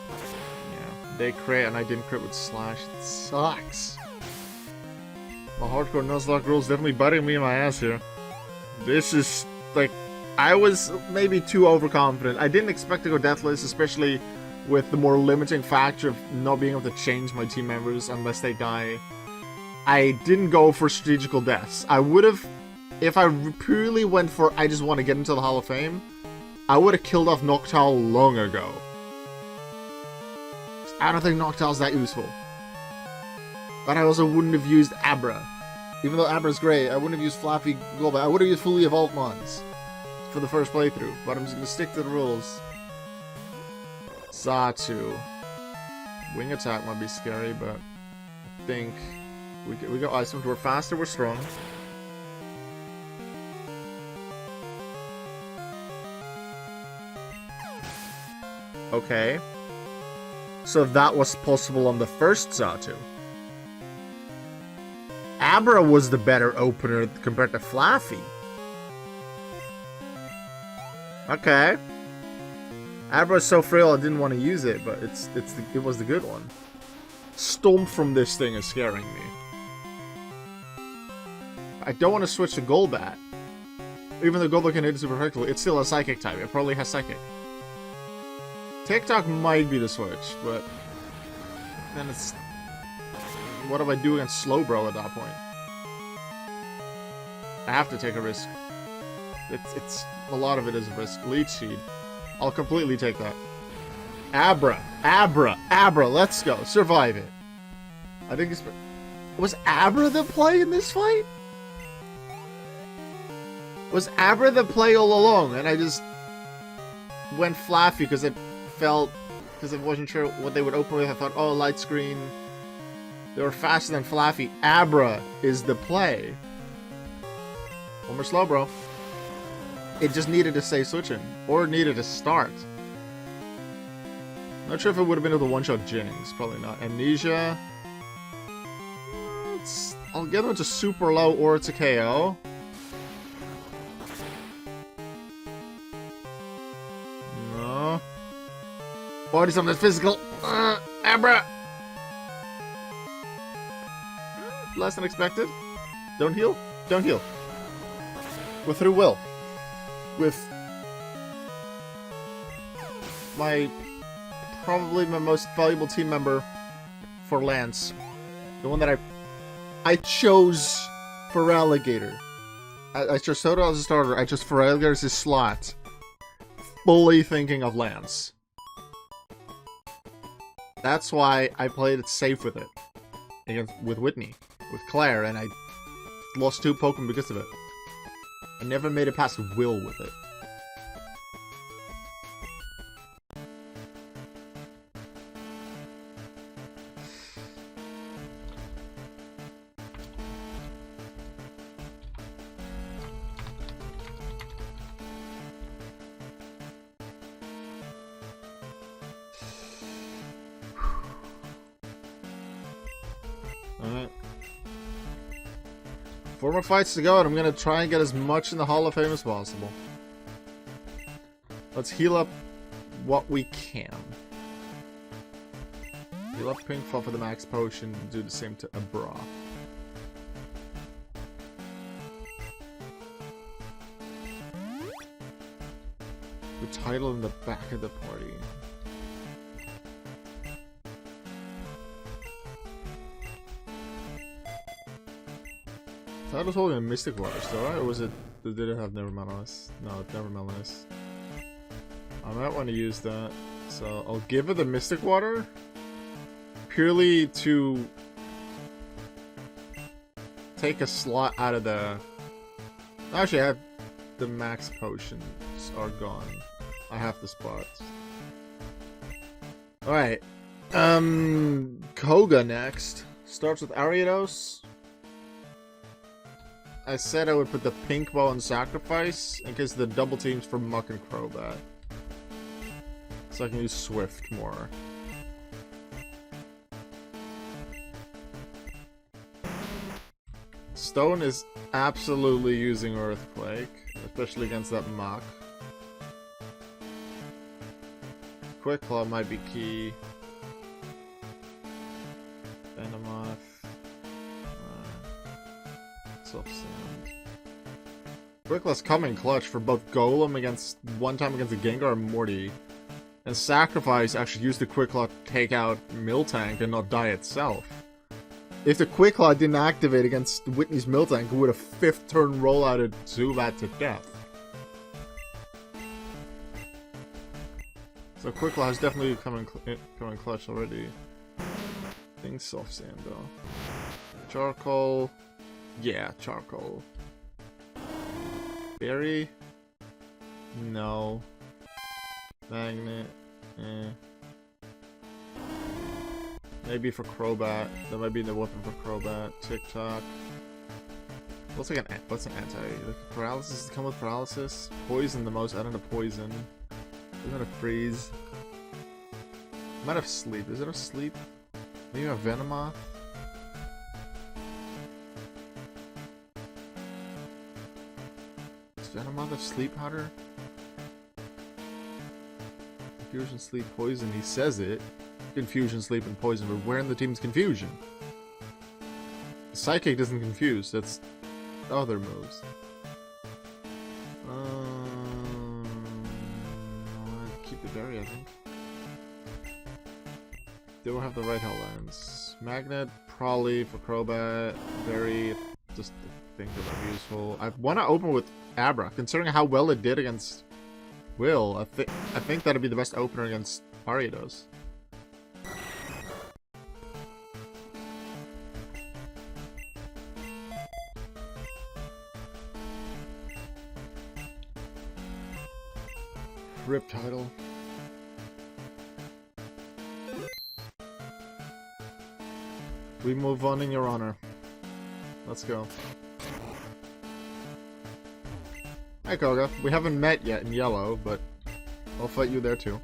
Yeah, they crit and I didn't crit with Slash. It sucks. My Hardcore Nuzlocke rule's definitely biting me in my ass here. This is, like, I was maybe too overconfident. I didn't expect to go deathless, especially with the more limiting factor of not being able to change my team members unless they die. I didn't go for strategical deaths. I would have, if I purely went for I just want to get into the Hall of Fame, I would have killed off Noctowl long ago. I don't think Noctowl's that useful. But I also wouldn't have used Abra. Even though Abra's great, I wouldn't have used Flappy Golbat. I would have used fully evolved mons for the first playthrough. But I'm just going to stick to the rules. Xatu. Wing attack might be scary, but I think we go Ice Punch. We're faster, we're strong. Okay. So that was possible on the first Xatu. Abra was the better opener compared to Flaffy. Okay. Abra's so frail I didn't want to use it, but it was the good one. Stomp from this thing is scaring me. I don't want to switch to Golbat. Even though Golbat can hit super effectively, it's still a Psychic type. It probably has Psychic. TikTok might be the switch, but then it's... What do I do against Slowbro at that point? I have to take a risk. It's a lot of it is a risk. Leech Seed. I'll completely take that. Abra, Abra, Abra. Let's go. Survive it. I think it's... Was Abra the play in this fight? Was Abra the play all along? And I just... went Flaffy because it felt... Because I wasn't sure what they would open with. I thought, oh, light screen. They were faster than Flaffy. Abra is the play. One more slow, bro. It just needed to stay switching. Or it needed to start. Not sure if it would have been able to one-shot Jinx. Probably not. Amnesia. I'll get them to super low or it's a KO. No. Body something physical. Abra! Less than expected. Don't heal. Don't heal. We're through Will. With probably my most valuable team member for Lance. The one that I chose for Alligator. I chose Soto as a starter. I chose for Alligator as his slot. Fully thinking of Lance. That's why I played it safe with it. With Whitney. With Claire. And I lost 2 Pokemon because of it. I never made it past Will with it. Alright. 4 more fights to go, and I'm gonna try and get as much in the Hall of Fame as possible. Let's heal up what we can. Heal up Pink Fall for the max potion, and do the same to Abra. The title in the back of the party. I was holding a Mystic Water still, right? Or was it... Did it have Never Melonous? No, it Never Melonous. I might want to use that. So, I'll give it the Mystic Water. Purely to... take a slot out of the... Actually, I have... The max potions are gone. I have the spots. Alright. Koga next. Starts with Ariados. I said I would put the pink ball in Sacrifice in case of the double teams for Muck and Crobat. So I can use Swift more. Stone is absolutely using Earthquake, especially against that Muck. Quick Claw might be key. Venomoth. Soft Sand. Quick Claw's coming clutch for both Golem against one time against the Gengar and Morty. And Sacrifice actually used the Quick Claw to take out Miltank and not die itself. If the Quick Claw didn't activate against Whitney's Miltank, it would have 5th turn rollouted Zubat to death. So Quick Claw is definitely coming clutch already. I think Soft Sand though. Charcoal. Yeah, Charcoal. Berry? No. Magnet? Eh. Maybe for Crobat. That might be the weapon for Crobat. TikTok. What's like what's an anti? Like paralysis? Does it come with paralysis? Poison the most out of poison. Isn't it a freeze? Might have sleep. Is it a sleep? Maybe a Venomoth? Is Venomoth a sleep powder? Confusion, sleep, poison. He says it. Confusion, sleep, and poison. But where in the team's confusion? Psychic doesn't confuse. That's other moves. I'd keep the berry, I think. They don't have the right Helllands. Magnet, probably for Crobat. Berry, just think that might be useful. I want to open with Abra, considering how well it did against Will. I think that'd be the best opener against Ariados. Rip title. We move on in your honor. Let's go. Hi, Koga. We haven't met yet in yellow, but I'll fight you there too.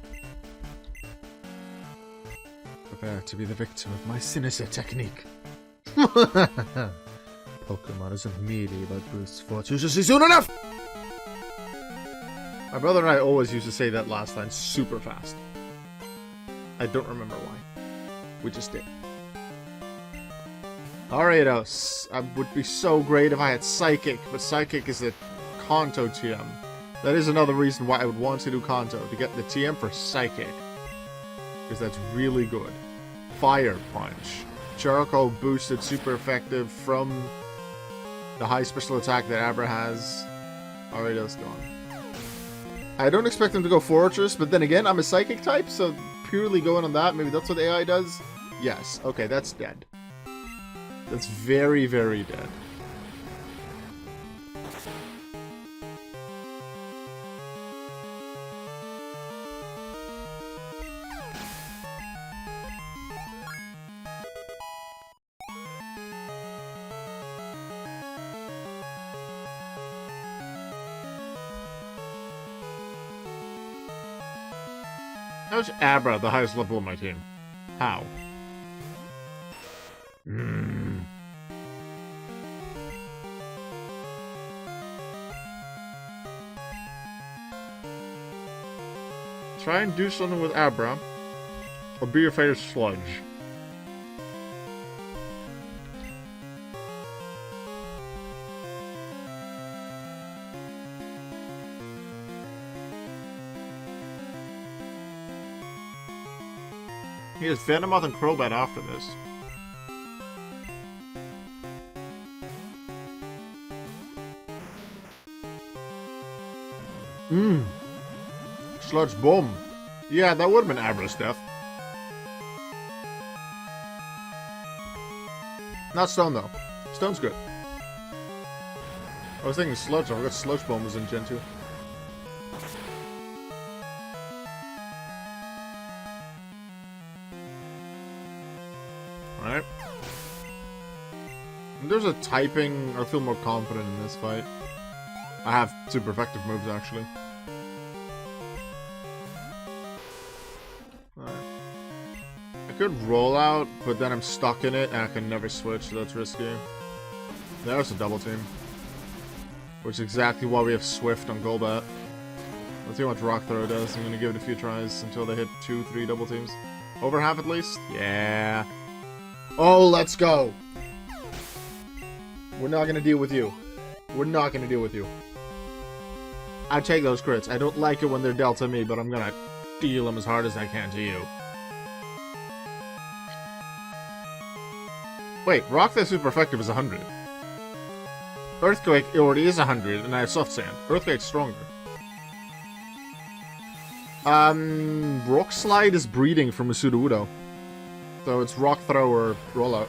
Prepare to be the victim of my sinister technique. Pokemon isn't meaty, but Bruce fortune just soon enough! My brother and I always used to say that last line super fast. I don't remember why. We just did. Ariados. I would be so great if I had Psychic, but Psychic is a Kanto TM. That is another reason why I would want to do Kanto, to get the TM for Psychic. Because that's really good. Fire Punch. Charcoal boosted, super effective from the high special attack that Abra has. Ariados gone. I don't expect him to go Fortress, but then again, I'm a Psychic type, so purely going on that, maybe that's what the AI does? Yes. Okay, that's dead. That's very, very dead. How's Abra the highest level of my team? How? Try and do something with Abra, or be afraid of Sludge. He has Venomoth and Crobat after this. Sludge Bomb. Yeah, that would have been Abra stuff. Not Stone, though. Stone's good. I was thinking Sludge. I forgot Sludge Bomb was in Gen 2. Alright. If there's a typing, I feel more confident in this fight. I have super effective moves, actually. I could roll out, but then I'm stuck in it, and I can never switch, so that's risky. There's a double team. Which is exactly why we have Swift on Golbat. Let's see how much Rock Throw does. I'm gonna give it a few tries until they hit 2-3 double teams. Over half at least? Yeah. Oh, let's go! We're not gonna deal with you. We're not gonna deal with you. I take those crits. I don't like it when they're dealt to me, but I'm gonna deal them as hard as I can to you. Wait, Rock that's super effective is 100. Earthquake already is 100, and I have Soft Sand. Earthquake's stronger. Rock Slide is breeding from a Sudowoodo. So it's Rock Throw or Rollout.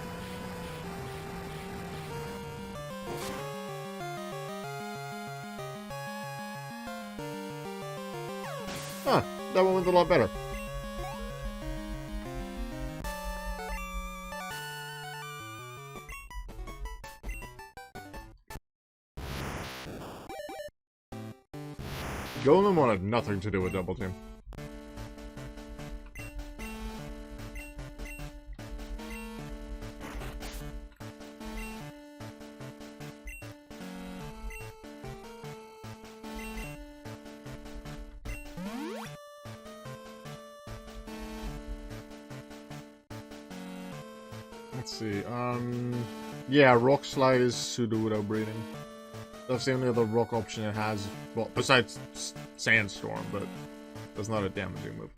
Huh, that one went a lot better. Golem wanted nothing to do with Double Team. Let's see, yeah, Rock Slide is Sudowoodo breeding. That's the only other rock option it has, well, besides Sandstorm, but that's not a damaging move.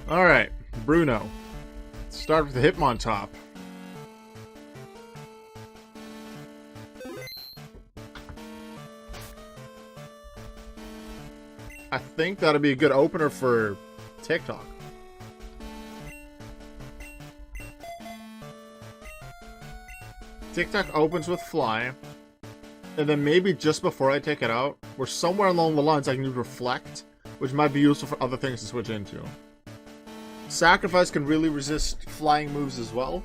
Alright, Bruno. Let's start with the Hitmontop. I think that'll be a good opener for TikTok. TikTok opens with Fly. And then maybe just before I take it out, or somewhere along the lines I can use Reflect, which might be useful for other things to switch into. Sacrifice can really resist flying moves as well.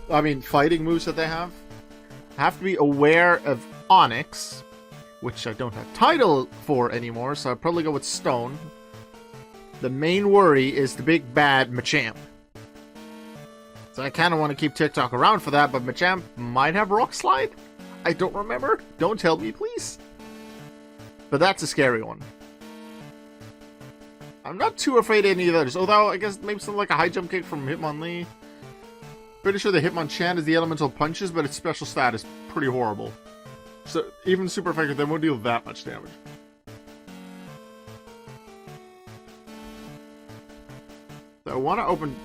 I mean, fighting moves that they have. Have to be aware of Onyx, which I don't have title for anymore, so I'd probably go with Stone. The main worry is the big bad Machamp. So I kind of want to keep TikTok around for that, but Machamp might have Rock Slide? I don't remember. Don't tell me, please. But that's a scary one. I'm not too afraid of any of others, although I guess maybe something like a high jump kick from Hitmonlee. Pretty sure the Hitmonchan is the elemental punches, but its special stat is pretty horrible. So even super effective, they won't deal that much damage. So I want to open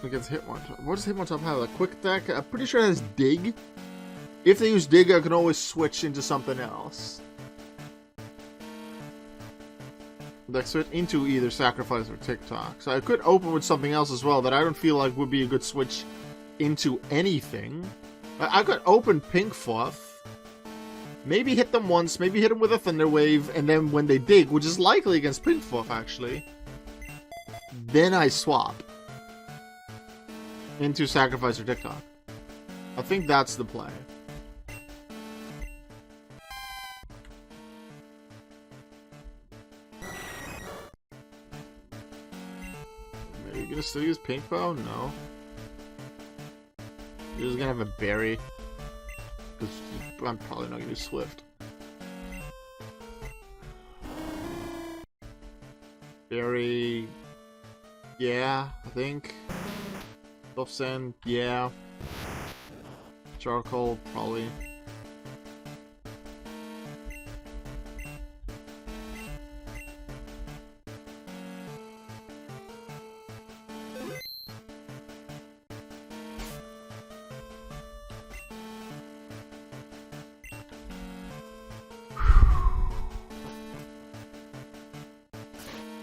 against Hitmonchan. What does Hitmonchan have? A quick attack? I'm pretty sure it has Dig. If they use Dig, I can always switch into something else. Like switch into either Sacrifice or TikTok. So I could open with something else as well that I don't feel like would be a good switch into anything. I could open Pinkfuff. Maybe hit them once, maybe hit them with a Thunder Wave, and then when they dig, which is likely against Pinkfuff actually, then I swap into Sacrifice or TikTok. I think that's the play. Are you gonna still use Pink Bow? No. You're just gonna have a berry. Because I'm probably not gonna use Swift. Berry. Yeah, I think. Buff Sand, yeah. Charcoal, probably.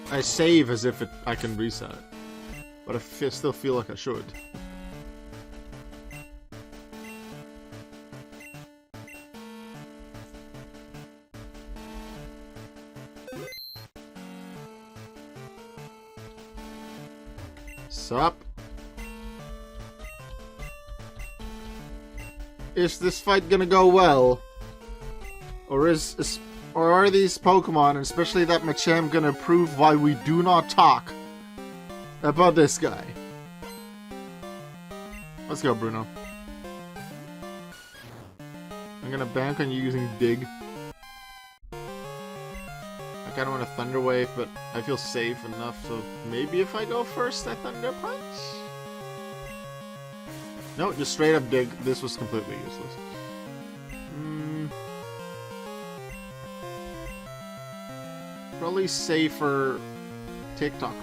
I save as if I can reset it, but I still feel like I should. Sup? Is this fight gonna go well? Or or are these Pokemon, and especially that Machamp, gonna prove why we do not talk about this guy? Let's go, Bruno. I'm gonna bank on you using Dig. I kinda want a Thunder Wave, but I feel safe enough, so maybe if I go first, I Thunder Punch? No, just straight up Dig. This was completely useless. Probably safer TikTok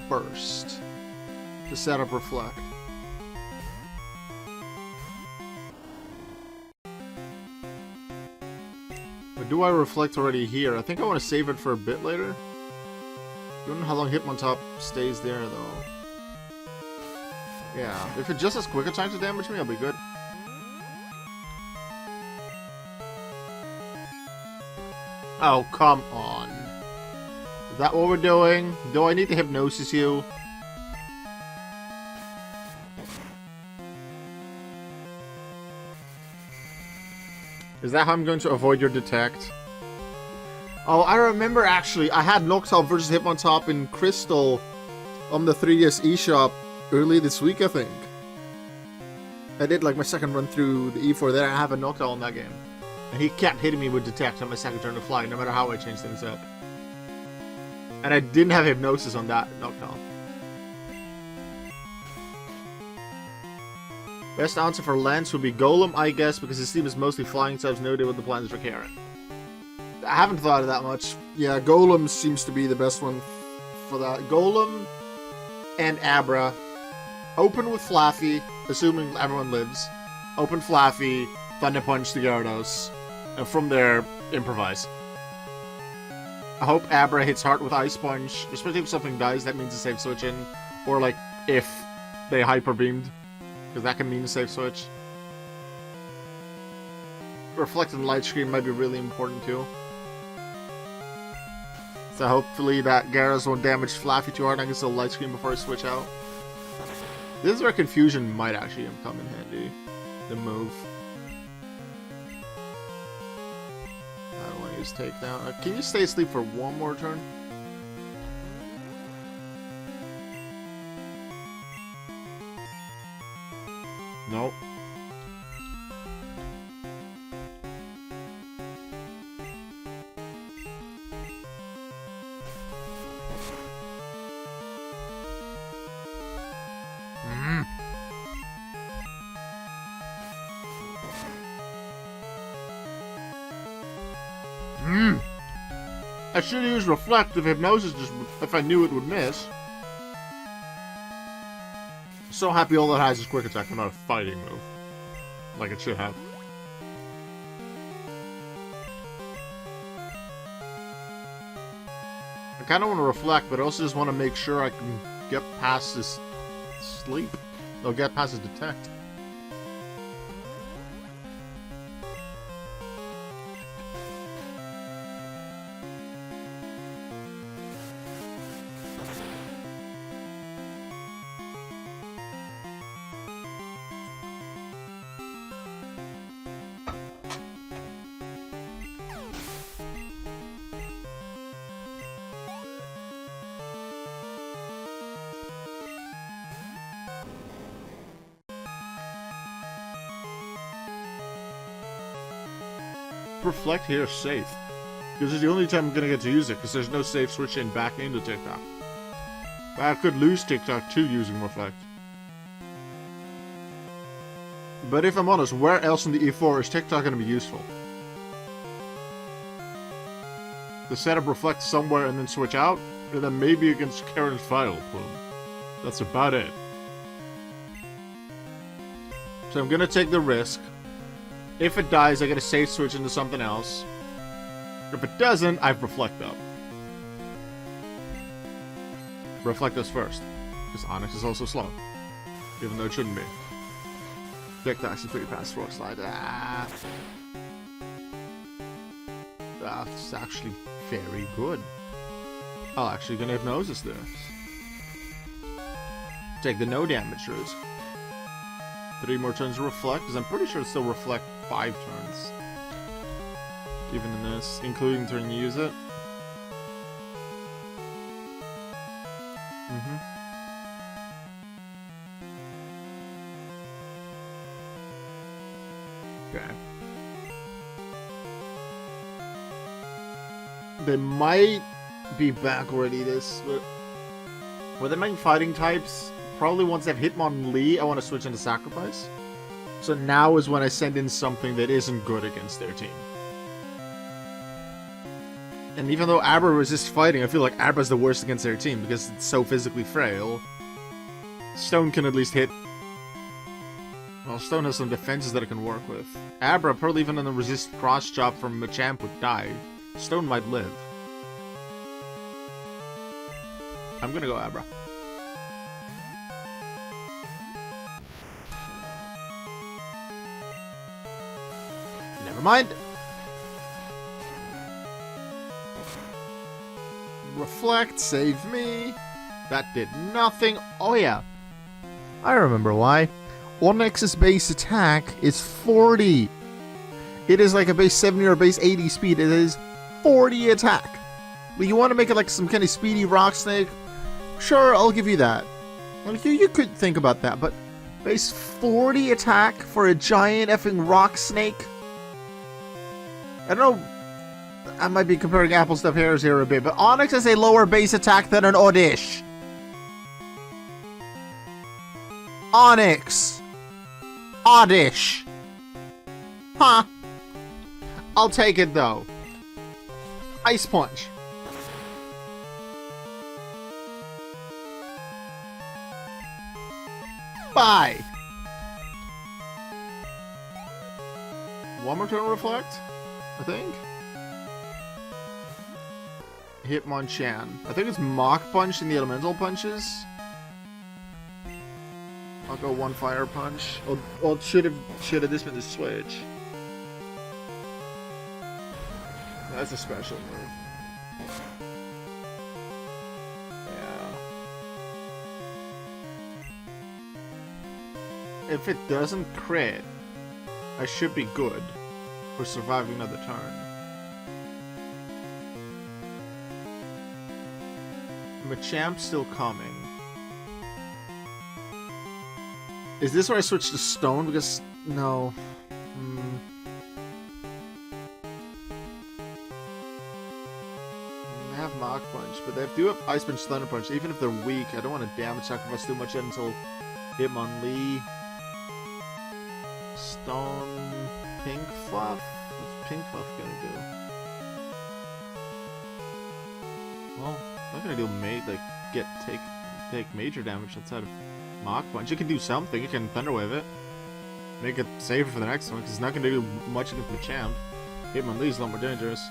first to set up Reflect. But do I Reflect already here? I think I want to save it for a bit later. I don't know how long Hitmontop stays there though. Yeah, if it just has quick attack to damage me, I'll be good. Oh, come on. Is that what we're doing? Do I need to hypnosis you? Is that how I'm going to avoid your detect? Oh, I remember actually, I had Noctowl versus Hitmontop in Crystal on the 3DS eShop early this week, I think. I did like my second run through the E4, then I have a Noctowl in that game. And he kept hitting me with detect on my second turn to fly, no matter how I changed things up. And I didn't have hypnosis on that Noctowl. Best answer for Lance would be Golem, I guess, because his team is mostly flying types, no idea what the plans for Karen. I haven't thought of that much. Yeah, Golem seems to be the best one for that. Golem and Abra. Open with Flaffy, assuming everyone lives. Open Flaffy, Thunder Punch the Gyarados, and from there, improvise. I hope Abra hits hard with Ice Punch, especially if something dies, that means a safe switch in. Or like, if they Hyper Beamed, because that can mean a safe switch. Reflect and Light Screen might be really important too. So hopefully that Gyarados won't damage Flaffy too hard and I can still Light Screen before I switch out. This is where Confusion might actually come in handy. The move. I don't want to use Takedown. Can you stay asleep for one more turn? Nope. I should have used Reflect if Hypnosis just if I knew it would miss. So happy all that has is Quick Attack and not a fighting move. Like it should have. I kind of want to Reflect, but I also just want to make sure I can get past this sleep. Or get past his Detect. Reflect here is safe. Because it's the only time I'm going to get to use it, because there's no safe switch in back into TikTok. But I could lose TikTok too using Reflect. But if I'm honest, where else in the E4 is TikTok going to be useful? To set up Reflect somewhere and then switch out, and then maybe against Karen's Vital Plume. That's about it. So I'm going to take the risk. If it dies, I get a safe switch into something else. If it doesn't, I Reflect up. Reflect us first. Because Onyx is also slow. Even though it shouldn't be. TikTok's a pretty fast Rock Slide. That's actually very good. I'm actually gonna Hypnosis this. Take the no damage route. 3 more turns of Reflect, because I'm pretty sure it's still Reflect 5 turns. Even in this, including the turn you use it. Okay. They might be back already this, but with the main fighting types, probably once I've Hitmonlee, I want to switch into Sacrifice. So now is when I send in something that isn't good against their team. And even though Abra resists fighting, I feel like Abra's the worst against their team because it's so physically frail. Stone can at least hit. Well, Stone has some defenses that it can work with. Abra, probably even on the resist cross chop from Machamp would die. Stone might live. I'm gonna go Abra. Never mind. Reflect, save me. That did nothing. Oh yeah. I remember why. Onyx's base attack is 40. It is like a base 70 or a base 80 speed. It is 40 attack. But you want to make it like some kind of speedy rock snake? Sure, I'll give you that. Like you could think about that, but base 40 attack for a giant effing rock snake? I don't know. I might be comparing apples to pears here a bit, but Onyx has a lower base attack than an Oddish. Onyx. Oddish. Huh. I'll take it though. Ice Punch. Bye. One more turn Reflect, I think. Hitmonchan. I think it's Mach Punch in the Elemental Punches. I'll go one Fire Punch. Oh, well, should have this been the switch. That's a special move. Yeah. If it doesn't crit, I should be good for surviving another turn. Machamp's still coming. Is this where I switch to Stone? Because, no. They have Mach Punch, but they do have Ice Punch, Thunder Punch. Even if they're weak, I don't want to damage sacrifice too much yet until Hitmonlee. Stone... Pink Fluff? What's Pink Fluff gonna do? Well, I'm not gonna do take major damage outside of Mach Punch. It can do something. It can Thunder Wave it. Make it safer for the next one, because it's not gonna do much against Machamp. Hitmonlee's a lot more dangerous.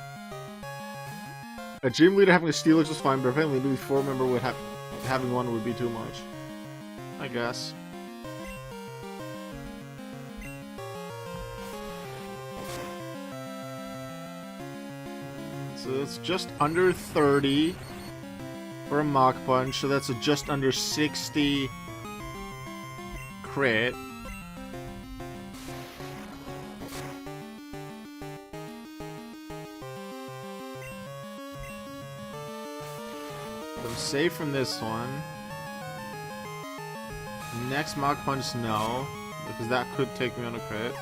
A gym leader having a Steelix was fine, but apparently maybe 4 member would having one would be too much. I guess. So it's just under 30 for a Mach Punch, so that's a just under 60 crit. I'm safe from this one. Next Mach Punch, no, because that could take me on a crit.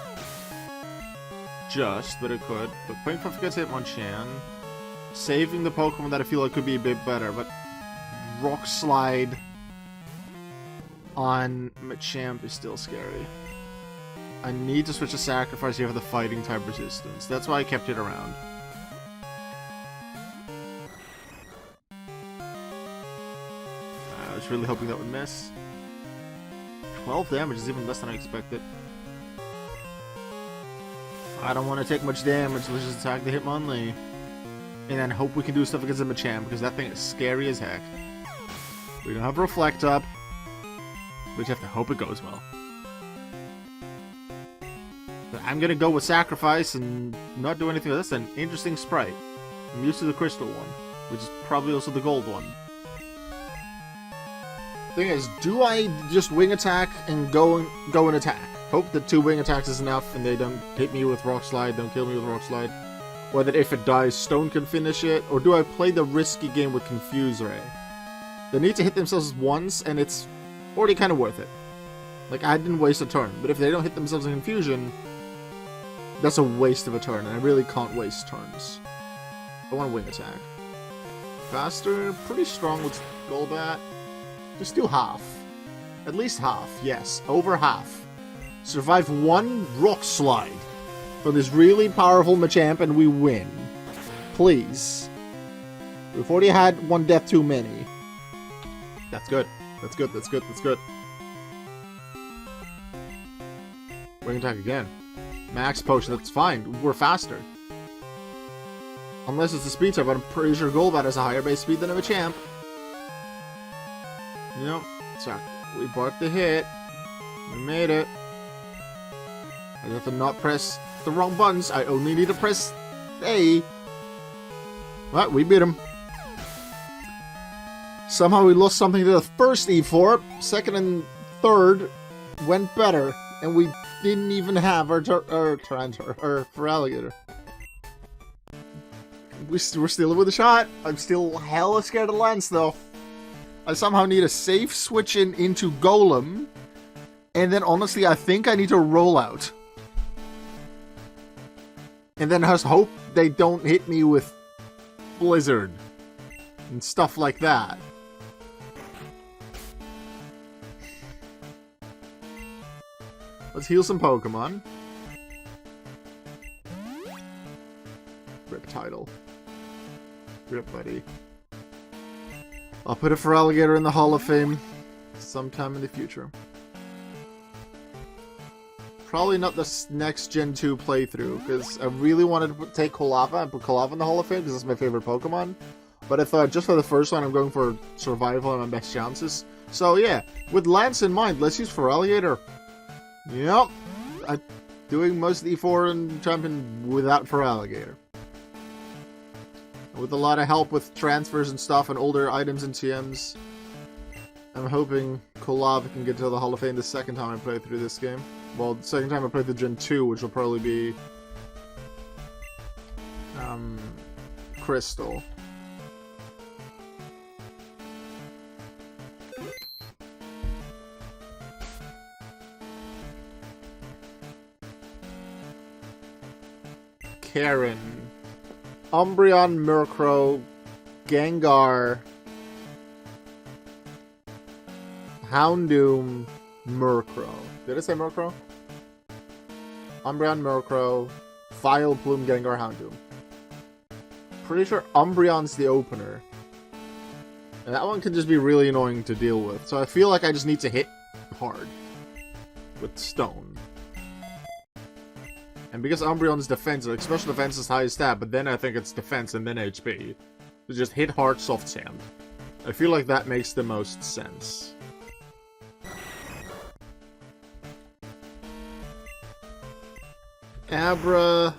Just, but it could. But Pink Fluff gets Hitmonchan. Saving the Pokemon that I feel like could be a bit better, but Rock Slide on Machamp is still scary. I need to switch to Sacrifice here for the Fighting type resistance. That's why I kept it around. I was really hoping that would miss. 12 damage is even less than I expected. I don't want to take much damage, let's just attack the Hitmonlee. And then hope we can do stuff against the Machamp, because that thing is scary as heck. We don't have Reflect Up. We just have to hope it goes well. But I'm gonna go with Sacrifice and not do anything. That's an interesting sprite. I'm used to the Crystal one, which is probably also the Gold one. Thing is, do I just Wing Attack and go and attack? Hope that 2 Wing Attacks is enough and they don't hit me with Rock Slide, don't kill me with Rock Slide. Or that if it dies, Stone can finish it. Or do I play the risky game with Confuse Ray? They need to hit themselves once, and it's already kind of worth it. Like, I didn't waste a turn. But if they don't hit themselves in Confusion, that's a waste of a turn, and I really can't waste turns. I want to Wing Attack. Faster, pretty strong with Golbat. Just do half. At least half, yes. Over half. Survive 1 Rock Slide from this really powerful Machamp and we win. Please. We've already had 1 death too many. That's good. That's good, that's good, that's good. Wing Attack again. Max Potion, that's fine. We're faster. Unless it's a speed type, but I'm pretty sure Golbat has a higher base speed than a Machamp. Yep. So we bought the hit. We made it. I have to not press the wrong buttons. I only need to press A. What? We beat him. Somehow we lost something to the first E4. Second and third went better. And we didn't even have our Feraligatr. We're still with a shot. I'm still hella scared of Lance though. I somehow need a safe switch into Golem. And then honestly, I think I need to roll out. And then just hope they don't hit me with Blizzard. And stuff like that. Let's heal some Pokemon. Rip title. Rip, buddy. I'll put a Feraligatr in the Hall of Fame sometime in the future. Probably not the next Gen 2 playthrough, because I really wanted to take Kolava and put Kolava in the Hall of Fame, because that's my favorite Pokemon. But I thought, just for the first one, I'm going for survival and my best chances. So yeah, with Lance in mind, let's use Feraligatr. Yep. I'm doing most of the E4 and champion without Feraligatr. With a lot of help with transfers and stuff and older items and TMs, I'm hoping Kolav can get to the Hall of Fame the second time I play through this game. Well, the second time I play through Gen 2, which will probably be Crystal. Karen, Umbreon, Murkrow, Gengar, Houndoom, Murkrow. Did I say Murkrow? Umbreon, Murkrow, Vileplume, Gengar, Houndoom. Pretty sure Umbreon's the opener. And that one can just be really annoying to deal with. So I feel like I just need to hit hard with Stone. And because Umbreon's defense, like special defense is high stat, but then I think it's defense and then HP. So just hit hard, soft sand. I feel like that makes the most sense. Abra.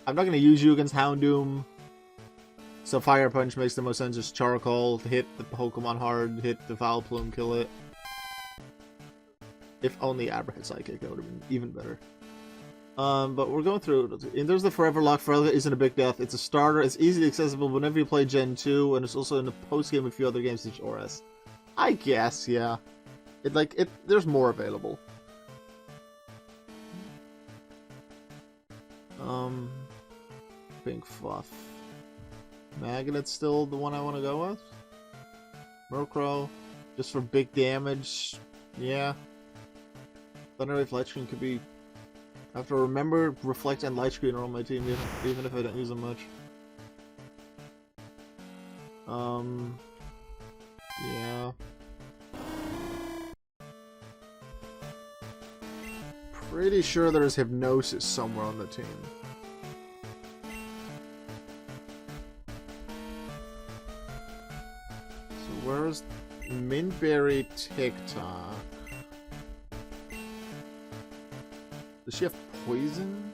I'm not going to use you against Houndoom. So Fire Punch makes the most sense. Just Charcoal, hit the Pokemon hard, hit the Vileplume, kill it. If only Abra had Psychic, that would have been even better. But we're going through. And there's the Foreverlocke. Forever isn't a big death. It's a starter. It's easily accessible whenever you play Gen 2, and it's also in the post game a few other games such as ORS. I guess, yeah. There's more available. Pink Fluff. Magnet's still the one I want to go with. Murkrow, just for big damage. Yeah. Thunderwave Light Screen could be. I have to remember Reflect and Light Screen are on my team, even if I don't use them much. Yeah. Pretty sure there's Hypnosis somewhere on the team. So where's Mintberry TikTok? Does she have poison?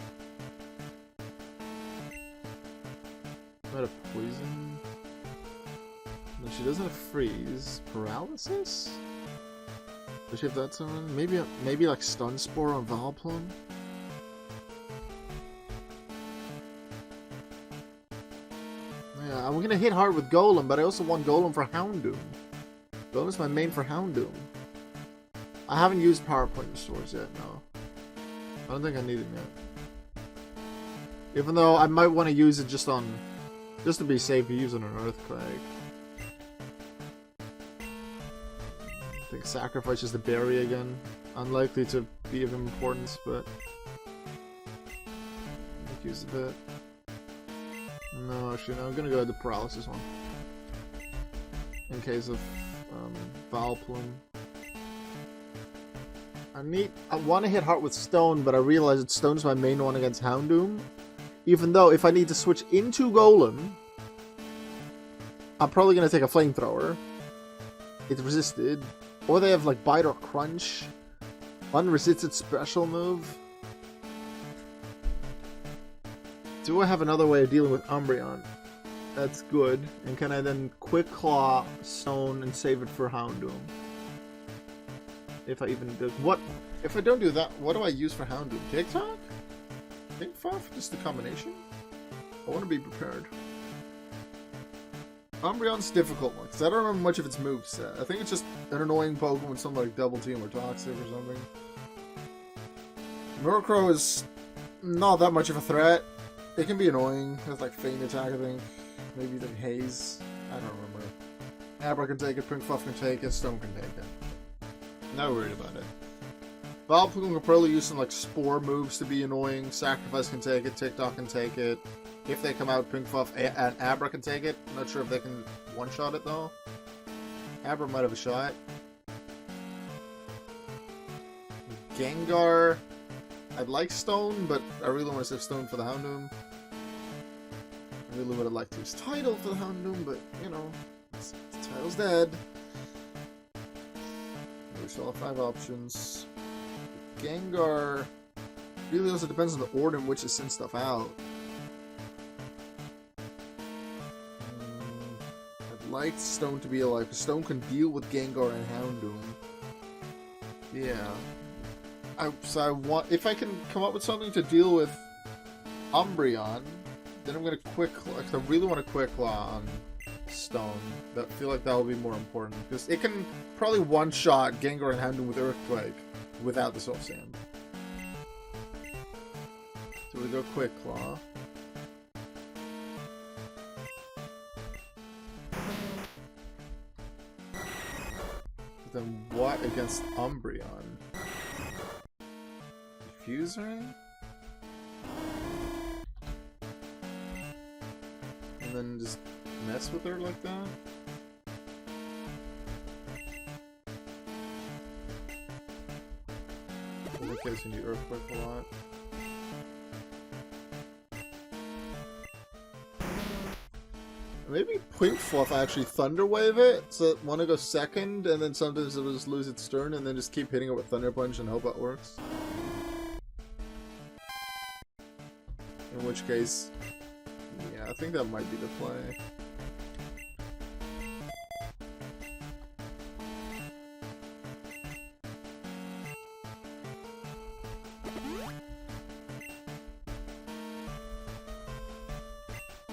Might have poison. No, she doesn't have freeze. Paralysis? Does she have that someone? Maybe like Stun Spore on Vileplume? Yeah, I'm gonna hit hard with Golem, but I also want Golem for Houndoom. Golem's my main for Houndoom. I haven't used Power Point Restores yet, no. I don't think I need it yet. Even though I might want to use it just to be safe, to use it on Earthquake. I think sacrifices the berry again. Unlikely to be of importance, but I'll use a bit. No, actually, no. I'm gonna go with the paralysis one in case of Vileplume. I want to hit hard with Stone, but I realize that Stone's my main one against Houndoom. Even though if I need to switch into Golem, I'm probably gonna take a Flamethrower. It's resisted. Or they have like Bite or Crunch. Unresisted special move. Do I have another way of dealing with Umbreon? That's good. And can I then Quick Claw Stone and save it for Houndoom? If I even do. What? If I don't do that, what do I use for Houndoom? TikTok? Think Fuff? Just the combination? I want to be prepared. Umbreon's difficult one, because I don't remember much of its moveset. I think it's just an annoying Pokemon with something like Double Team or Toxic or something. Murkrow is not that much of a threat. It can be annoying. It has like Feint Attack, I think. Maybe like Haze. I don't remember. Abra can take it, Pink Fluff can take it, Stone can take it. Not worried about it. Vileplume can probably use some like Spore moves to be annoying. Sacrifice can take it, TikTok can take it. If they come out, Pink Fluff and Abra can take it. I'm not sure if they can one-shot it though. Abra might have a shot. Gengar. I'd like Stone, but I really want to save Stone for the Houndoom. I really would have liked to use Tidal for the Houndoom, but you know, Tidal's dead. We still have 5 options. Gengar really also depends on the order in which it sends stuff out. like Stone to be alive, because Stone can deal with Gengar and Houndoom. Yeah. So I want, if I can come up with something to deal with Umbreon, then I'm gonna Quick Claw, because I really want to Quick Claw on Stone. I feel like that will be more important, because it can probably one-shot Gengar and Houndoom with Earthquake without the Soul Sand. So we go Quick Claw. Then what against Umbreon? Diffuser? And then just mess with her like that? In that case, we need Earthquake a lot. Maybe Point Fluff actually Thunder Wave it, so that one goes second, and then sometimes it'll just lose its turn, and then just keep hitting it with Thunder Punch and hope that works. In which case, yeah, I think that might be the play.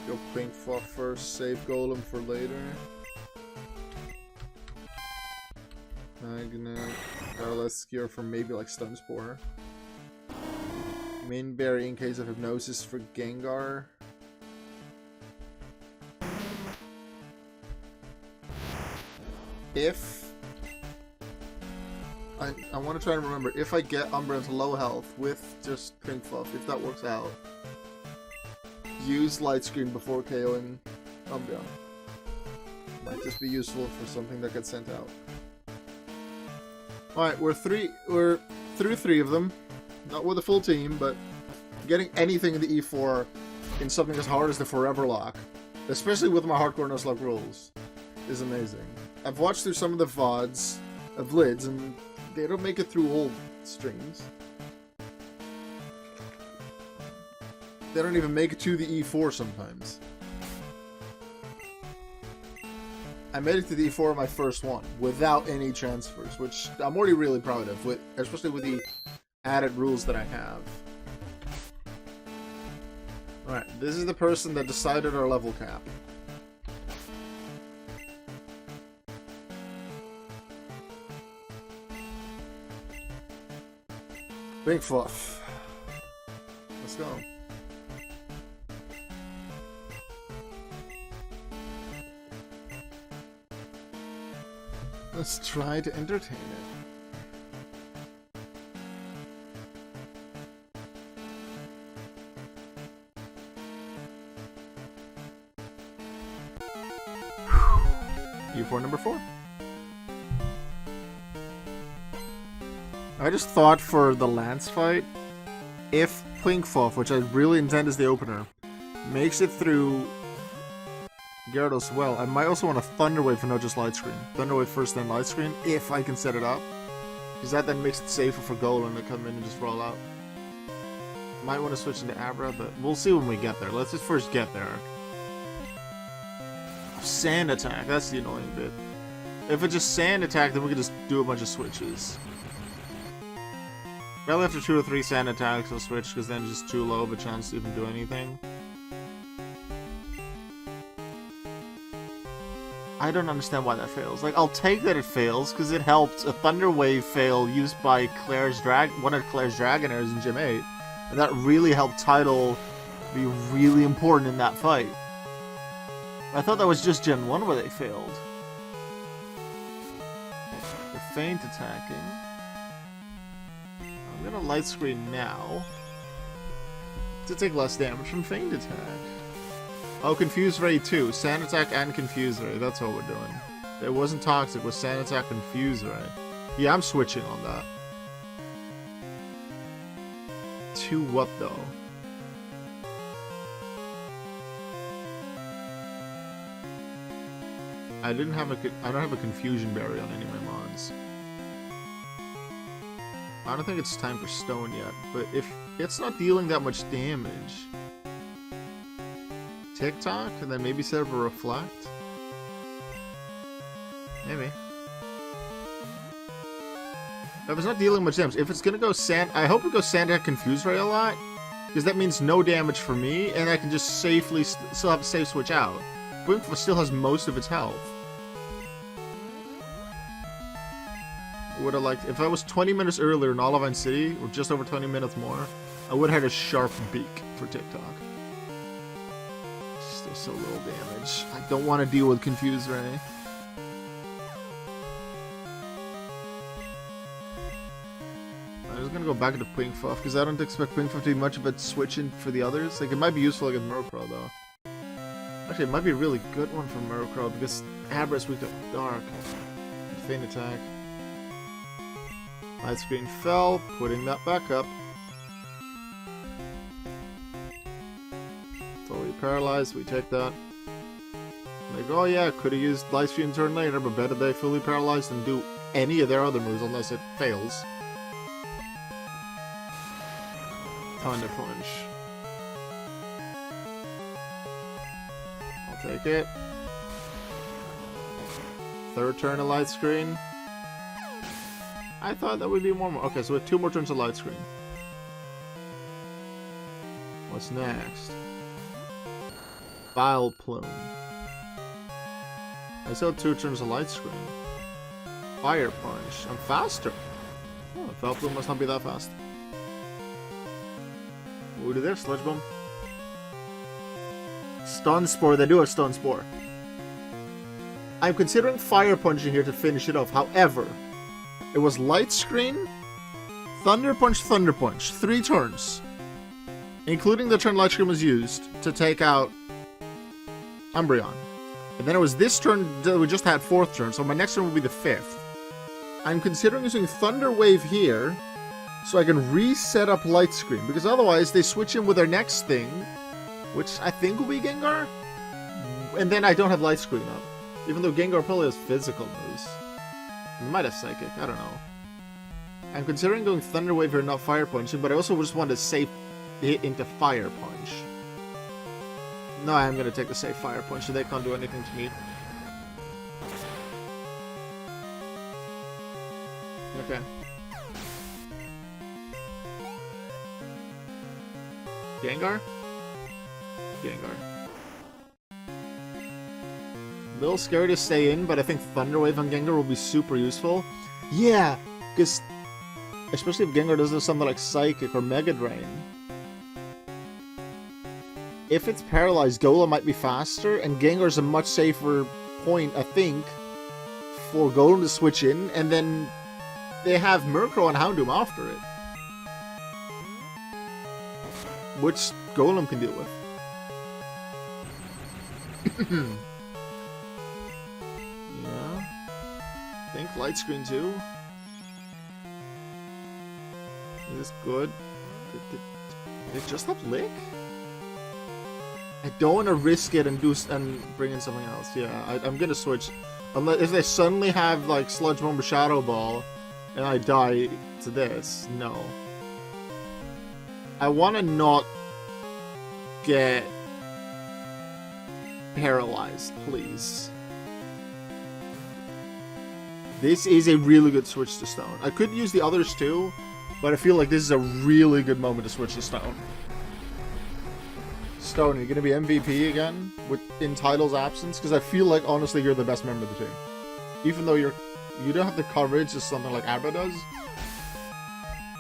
Go Pink Fluff first, save Golem for later. Magnet, Paralysis Cure for maybe like Stun Spore. Main Berry in case of Hypnosis for Gengar. If I want to try and remember, if I get Umbreon to low health with just Pink Fluff, if that works out, use Light Screen before KOing Umbreon. Might just be useful for something that gets sent out. Alright, we're through 3 of them. Not with a full team, but getting anything in the E4 in something as hard as the Foreverlocke, especially with my Hardcore Nuzlocke rules, is amazing. I've watched through some of the VODs of Lids, and they don't make it through all streams. They don't even make it to the E4 sometimes. I made it to the E4 on my first one, without any transfers, which I'm already really proud of, especially with the added rules that I have. Alright, this is the person that decided our level cap. Big Fluff. Let's go. Let's try to entertain it. U4 number 4. I just thought for the Lance fight, if Plinkfluff, which I really intend as the opener, makes it through Gyarados well, I might also want a Thunder Wave for not just Light Screen. Thunder Wave first, then Light Screen, if I can set it up. Because that then makes it safer for Golem to come in and just roll out. Might want to switch into Abra, but we'll see when we get there. Let's just first get there. Sand Attack, that's the annoying bit. If it's just Sand Attack, then we can just do a bunch of switches. Probably after 2 or 3 Sand Attacks, I'll switch, because then it's just too low of a chance to even do anything. I don't understand why that fails. Like, I'll take that it fails, because it helped a Thunder Wave fail used by one of Claire's Dragonairs in Gym 8. And that really helped Tidal be really important in that fight. I thought that was just Gen 1 where they failed. They're feint attacking. I'm gonna Light Screen now to take less damage from feint attack. Oh, Confuse Ray too. Sand Attack and Confuse Ray. That's what we're doing. It wasn't Toxic, it was Sand Attack, Confuse Ray. Yeah, I'm switching on that. To what though? I don't have a Confusion Berry on any of my mods. I don't think it's time for Stone yet, but if it's not dealing that much damage, TikTok, and then maybe set up a Reflect. Maybe. If it's not dealing much damage, if it's gonna go sand, I hope it goes Sand Confuse Ray a lot, because that means no damage for me, and I can just safely still have a safe switch out. Blinkful still has most of its health. Would have liked, if I was 20 minutes earlier in Olivine City, or just over 20 minutes more, I would have had a sharp beak for TikTok. Still so little damage. I don't want to deal with Confuse Ray. I'm just gonna go back into Pinkfuff, because I don't expect Pinkfuff to be much of a switch-in for the others. Like, it might be useful against Murkrow, though. Actually, it might be a really good one for Murkrow, because Abra is weak to Dark. Feint attack. Light Screen fell, putting that back up. Totally paralyzed, we take that. Like, oh yeah, could have used Light Screen turn later, but better they fully paralyzed and do any of their other moves unless it fails. Thunder Punch. I'll take it. Third turn of Light Screen. I thought that would be one more. Okay, so we have 2 more turns of Light Screen. What's next? Bile Plume. I still have 2 turns of Light Screen. Fire Punch. I'm faster. Oh, Bile Plume must not be that fast. What do this? Sludge Bomb. Stun Spore. They do have Stun Spore. I'm considering Fire Punching here to finish it off. However, it was Light Screen, Thunder Punch, 3 turns. Including the turn Light Screen was used to take out Umbreon. And then it was this turn that we just had 4th turn, so my next turn will be the 5th. I'm considering using Thunder Wave here, so I can reset up Light Screen, because otherwise they switch in with their next thing, which I think will be Gengar, and then I don't have Light Screen up. Even though Gengar probably has physical moves. It might have Psychic, I don't know. I'm considering going Thunder Wave here, not Fire Punching, but I also just want to safe hit into Fire Punch. No, I'm going to take the safe Fire Punch, so they can't do anything to me. Okay. Gengar? Gengar. A little scary to stay in, but I think Thunder Wave on Gengar will be super useful. Yeah, because especially if Gengar does something like Psychic or Mega Drain. If it's paralyzed, Golem might be faster, and Gengar's a much safer point, I think, for Golem to switch in, and then they have Murkrow and Houndoom after it. Which Golem can deal with. Yeah. I think Light Screen too. Is this good? Did it just have Lick? I don't want to risk it and bring in something else. Yeah, I'm gonna switch. Unless if they suddenly have like Sludge Bomb or Shadow Ball, and I die to this, no. I want to not get paralyzed, please. This is a really good switch to Stone. I could use the others too, but I feel like this is a really good moment to switch to Stone. Stone, are you going to be MVP again in Tidal's absence? Because I feel like, honestly, you're the best member of the team. Even though you don't have the coverage as something like Abra does.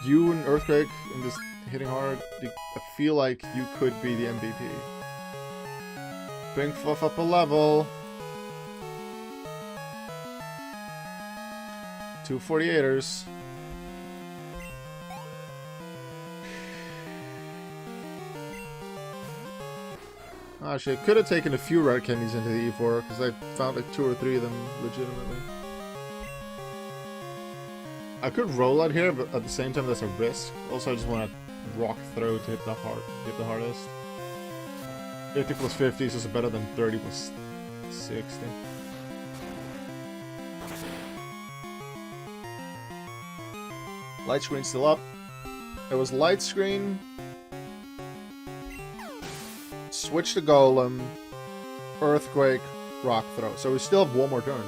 You and Earthquake and just hitting hard, I feel like you could be the MVP. Bring Fluff up a level. 2 48ers. Actually, I could have taken a few rare candies into the E4, because I found like 2 or 3 of them legitimately. I could roll out here, but at the same time that's a risk. Also, I just want to rock throw to hit the hardest. 50 plus 50 is just better than 30 plus 60. Light Screen still up. It was Light Screen. Switch to Golem. Earthquake. Rock Throw. So we still have one more turn.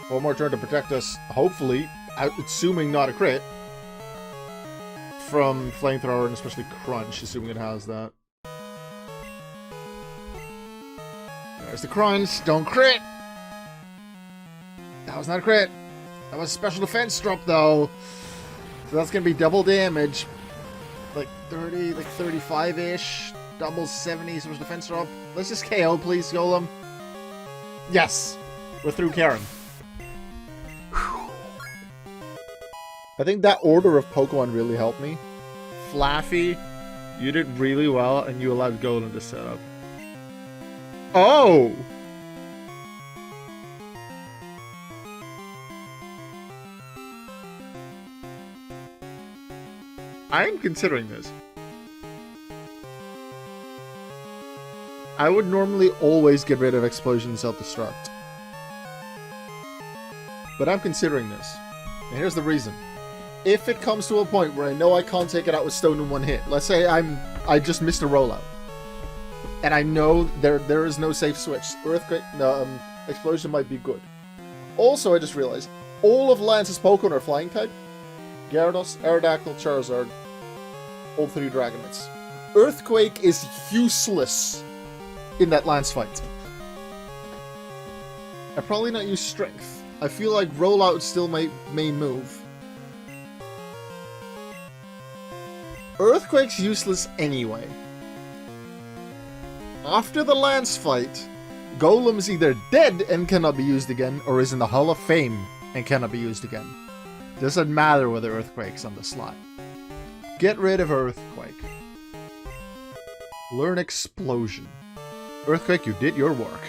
One more turn to protect us, hopefully, assuming not a crit, from Flamethrower and especially Crunch, assuming it has that. There's the Crunch, don't crit! That was not a crit. That was a special defense drop, though. So that's gonna be double damage. Like 30, like 35-ish. Double 70 special defense drop. Let's just KO, please, Golem. Yes! We're through Karen. I think that order of Pokemon really helped me. Flaffy, you did really well, and you allowed Golem to set up. Oh! I'm considering this. I would normally always get rid of Explosion and Self-Destruct. But I'm considering this. And here's the reason. If it comes to a point where I know I can't take it out with Stone in one hit, let's say I just missed a rollout, and I know there is no safe switch, Earthquake, Explosion might be good. Also, I just realized, all of Lance's Pokemon are Flying type. Gyarados, Aerodactyl, Charizard, all 3 Dragonites. Earthquake is useless in that Lance fight. I'd probably not use Strength. I feel like Rollout still may move. Earthquake's useless anyway. After the Lance fight, Golem's either dead and cannot be used again, or is in the Hall of Fame and cannot be used again. Doesn't matter whether Earthquake's on the slot. Get rid of Earthquake. Learn Explosion. Earthquake, you did your work.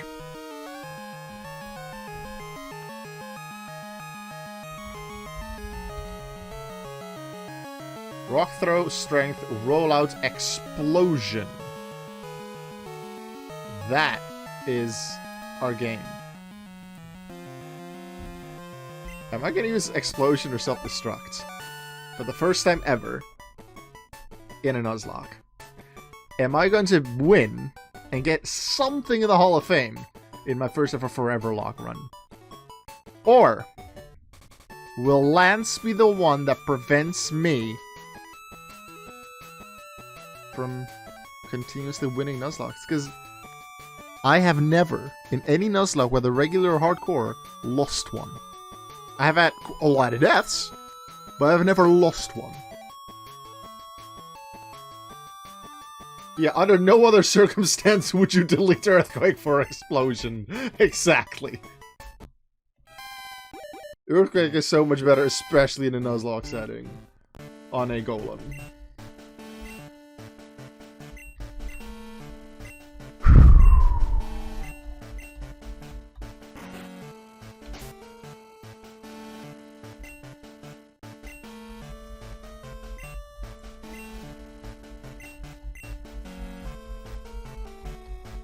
Rock Throw, Strength, Rollout, Explosion. That is our game. Am I going to use Explosion or Self-Destruct? For the first time ever in a Nuzlocke. Am I going to win and get something in the Hall of Fame in my first ever Foreverlocke run? Or will Lance be the one that prevents me from continuously winning Nuzlocke? Because I have never, in any Nuzlocke, whether regular or hardcore, lost one. I have had a lot of deaths, but I've never lost one. Yeah, under no other circumstance would you delete Earthquake for Explosion. Exactly. Earthquake is so much better, especially in a Nuzlocke setting. On a Golem.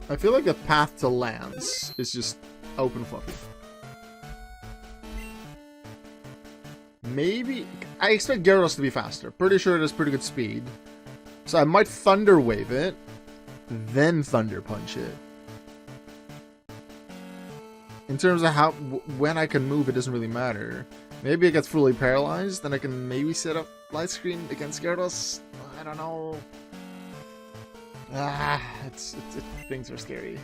I feel like the path to Lance is just open fluffy. Maybe... I expect Gyarados to be faster. Pretty sure it has pretty good speed. So I might Thunder Wave it, then Thunder Punch it. In terms of how... when I can move, it doesn't really matter. Maybe it gets fully paralyzed, then I can maybe set up Light Screen against Gyarados. I don't know. Things are scary.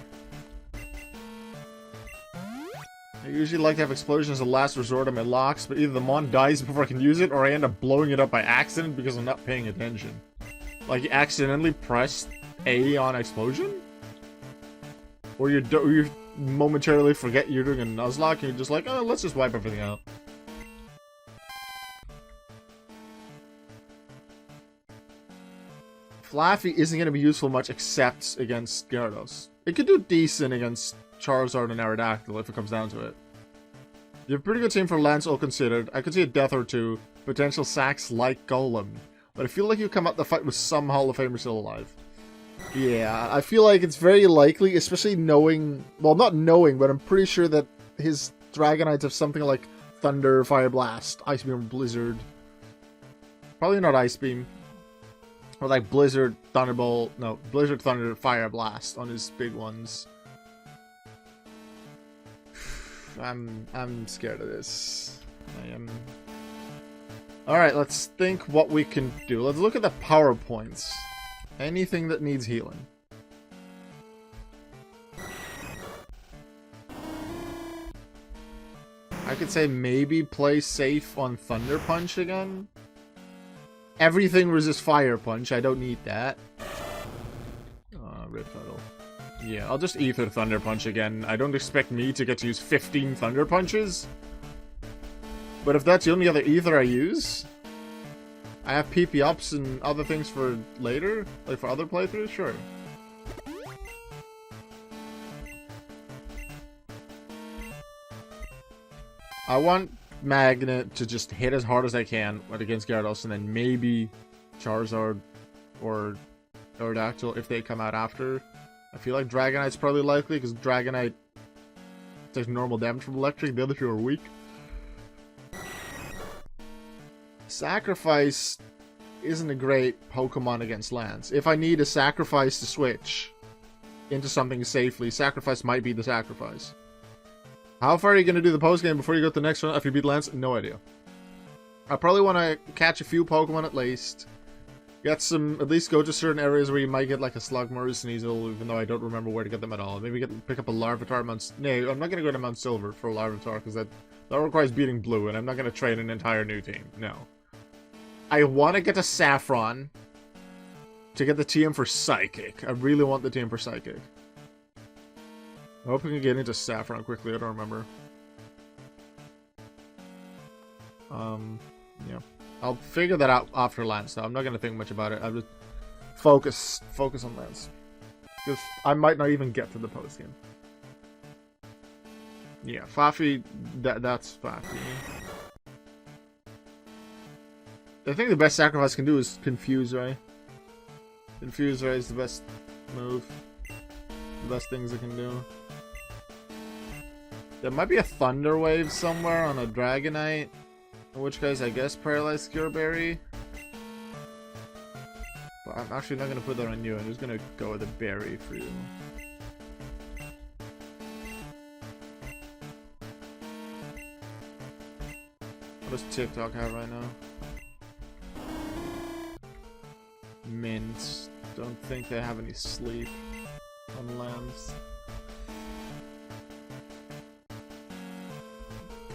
I usually like to have Explosion as a last resort on my locks, but either the Mon dies before I can use it, or I end up blowing it up by accident because I'm not paying attention. Like, you accidentally pressed A on Explosion? Or you momentarily forget you're doing a Nuzlocke, and you're just like, oh, let's just wipe everything out. Flaffy isn't going to be useful much except against Gyarados. It could do decent against Charizard and Aerodactyl if it comes down to it. You have a pretty good team for Lance, all considered. I could see a death or two. Potential sacks like Golem. But I feel like you come out the fight with some Hall of Famer still alive. Yeah, I feel like it's very likely, especially knowing... Well, not knowing, but I'm pretty sure that his Dragonites have something like Thunder, Fire Blast, Ice Beam, Blizzard. Probably not Ice Beam. Or like Blizzard, Thunderbolt, no, Blizzard, Thunder, Fire Blast on his big ones. I'm scared of this. I am. Alright, let's think what we can do. Let's look at the power points. Anything that needs healing. I could say maybe play safe on Thunder Punch again. Everything resists Fire Punch. I don't need that. Rip Puddle. Yeah, I'll just Ether Thunder Punch again. I don't expect me to get to use 15 Thunder Punches. But if that's the only other Ether I use, I have PP ups and other things for later, like for other playthroughs, sure. I want Magnet to just hit as hard as I can against Gyarados, and then maybe Charizard or Aerodactyl if they come out after. I feel like Dragonite's probably likely, because Dragonite takes normal damage from Electric, the other two are weak. Sacrifice isn't a great Pokemon against Lance. If I need a Sacrifice to switch into something safely, Sacrifice might be the Sacrifice. How far are you going to do the postgame before you go to the next one? After you beat Lance? No idea. I probably want to catch a few Pokemon at least. Get some, at least go to certain areas where you might get like a Slugma or a Sneasel, even though I don't remember where to get them at all. Maybe pick up a Larvitar at Mount... No, I'm not going to go to Mount Silver for a Larvitar, because that requires beating Blue, and I'm not going to train an entire new team. No. I want to get a Saffron to get the TM for Psychic. I really want the TM for Psychic. I hope we can get into Saffron quickly, I don't remember. Yeah. I'll figure that out after Lance, though. I'm not going to think much about it. I'll just focus on Lance. Because I might not even get to the postgame. Yeah, Fafi, that's Fafi. I think the best Sacrifice can do is Confuse Ray. Confuse Ray is the best move. The best things it can do. There might be a Thunder Wave somewhere on a Dragonite. In which case, I guess Paralyzed Cure Berry. But I'm actually not going to put that on you. I'm just going to go with a Berry for you. What does TikTok have right now? Mint. Don't think they have any sleep on Lambs.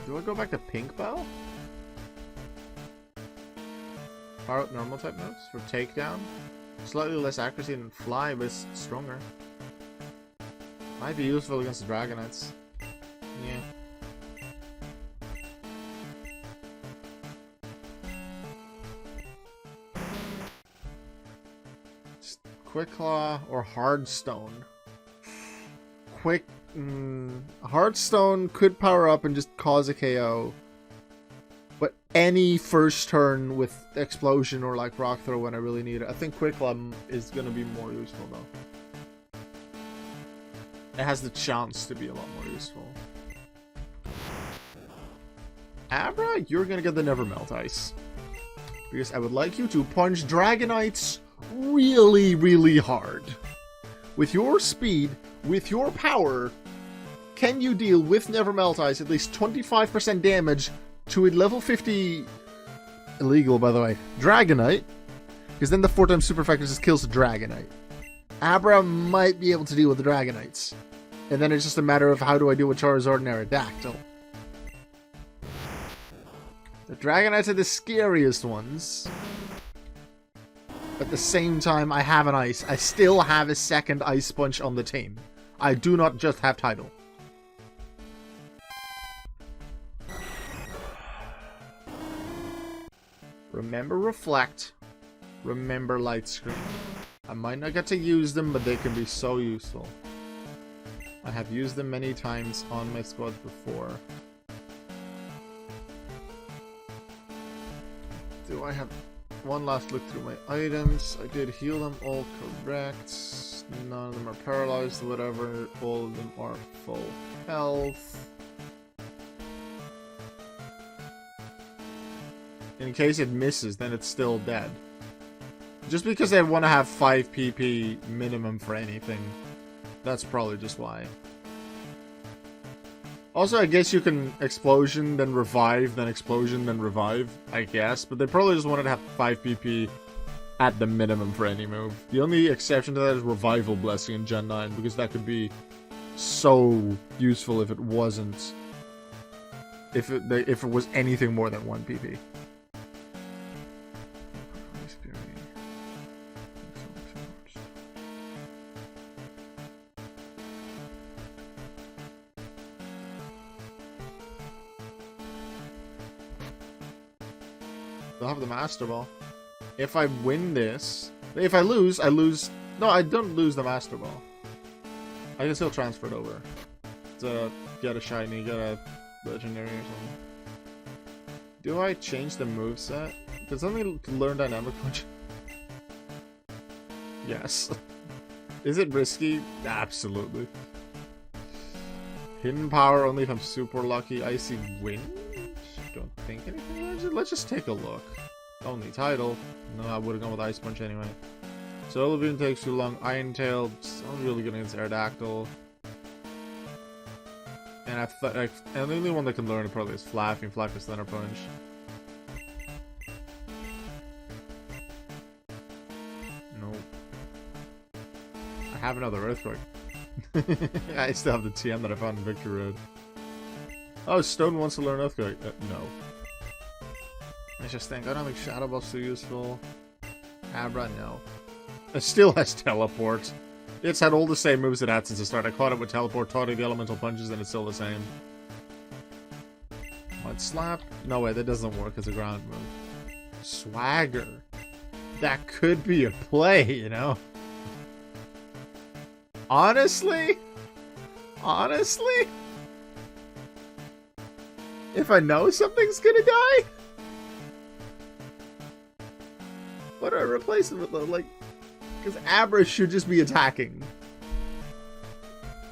Do I go back to Pink Bell? Fire out normal type moves for takedown. Slightly less accuracy than Fly, but it's stronger. Might be useful against the Dragonites. Yeah. Just Quick Claw or Hard Stone. Hard Stone could power up and just cause a KO. But any first turn with Explosion or like Rock Throw when I really need it. I think Quick Claw is going to be more useful though. It has the chance to be a lot more useful. Abra, you're going to get the Never Melt Ice. Because I would like you to punch Dragonites really, really hard. With your speed, with your power, can you deal with Never Melt Ice at least 25% damage to a level 50, illegal by the way, Dragonite? Because then the 4x super effective just kills the Dragonite. Abra might be able to deal with the Dragonites. And then it's just a matter of how do I deal with Charizard and Aerodactyl. The Dragonites are the scariest ones. At the same time, I have an Ice. I still have a second Ice Punch on the team. I do not just have Tidal. Remember Reflect. Remember Light Screen. I might not get to use them, but they can be so useful. I have used them many times on my squads before. Do I have one last look through my items? I did heal them all correct. None of them are paralyzed or whatever. All of them are full health. In case it misses, then it's still dead. Just because they want to have 5 PP minimum for anything. That's probably just why. Also, I guess you can explosion, then revive, then explosion, then revive, I guess. But they probably just wanted to have 5 PP at the minimum for any move. The only exception to that is Revival Blessing in Gen 9, because that could be so useful if it wasn't... If it was anything more than 1 PP. They'll have the Master Ball. If I win this... If I lose, I lose... No, I don't lose the Master Ball. I can still transfer it over. To get a shiny, get a legendary or something. Do I change the moveset? Did something learn Dynamic Punch? Yes. Is it risky? Absolutely. Hidden Power only if I'm super lucky. Icy Wind? Don't think anything. Let's just take a look. Only title. No, I would have gone with Ice Punch anyway. Solar Beam takes too long. Iron Tail. I'm really good against Aerodactyl. And and the only one that can learn it probably is Flappy. Flappy Slender Punch. Nope. I have another Earthquake. I still have the TM that I found in Victory Road. Oh, Stone wants to learn Earthquake. No. I just think, I don't think Shadow Ball's too useful. Abra, no. It still has Teleport. It's had all the same moves it had since the start. I caught it with Teleport, taught it the Elemental Punches, and it's still the same. Mud Slap? No way, that doesn't work as a ground move. Swagger. That could be a play, you know? Honestly? Honestly? If I know something's gonna die? What do I replace it with though? Like, because Abra should just be attacking.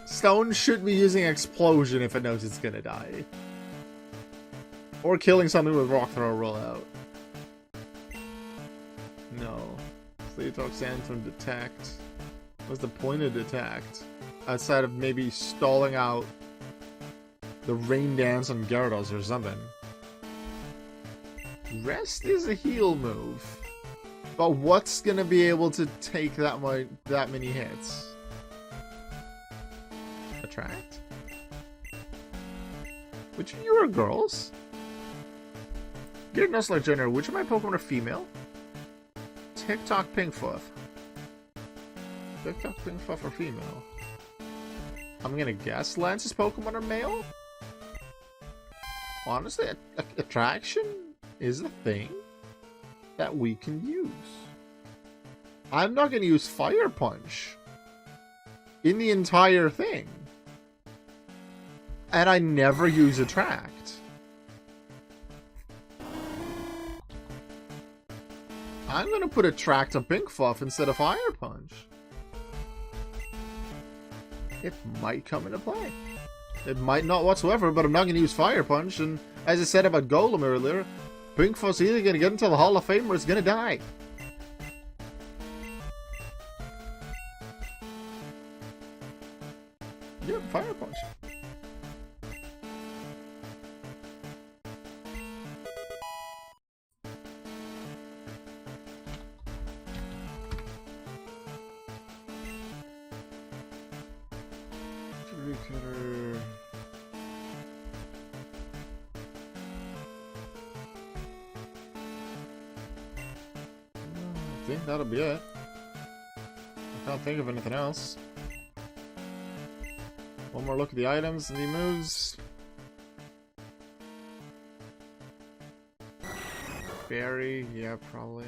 Stone should be using Explosion if it knows it's gonna die. Or killing something with Rock Throw Roll Out. No. Sleep Talk Sandstorm Detect. What's the point of Detect? Outside of maybe stalling out the Rain Dance on Gyarados or something. Rest is a heal move. But what's gonna be able to take that many hits? Attract? Which of you are girls? Get a Nuzlocke Generator. Which of my Pokemon are female? TikTok Pinkfluff. TikTok Pinkfluff are female. I'm gonna guess Lance's Pokemon are male? Honestly, attraction is a thing that we can use. I'm not gonna use Fire Punch in the entire thing. And I never use Attract. I'm gonna put Attract on Pinkfluff instead of Fire Punch. It might come into play. It might not whatsoever, but I'm not going to use Fire Punch, and as I said about Golem earlier, Pinkfluff's either going to get into the Hall of Fame or it's going to die. Yeah, Fire Punch. Cutter. I think that'll be it. I can't think of anything else. One more look at the items and the moves. Berry, yeah, probably.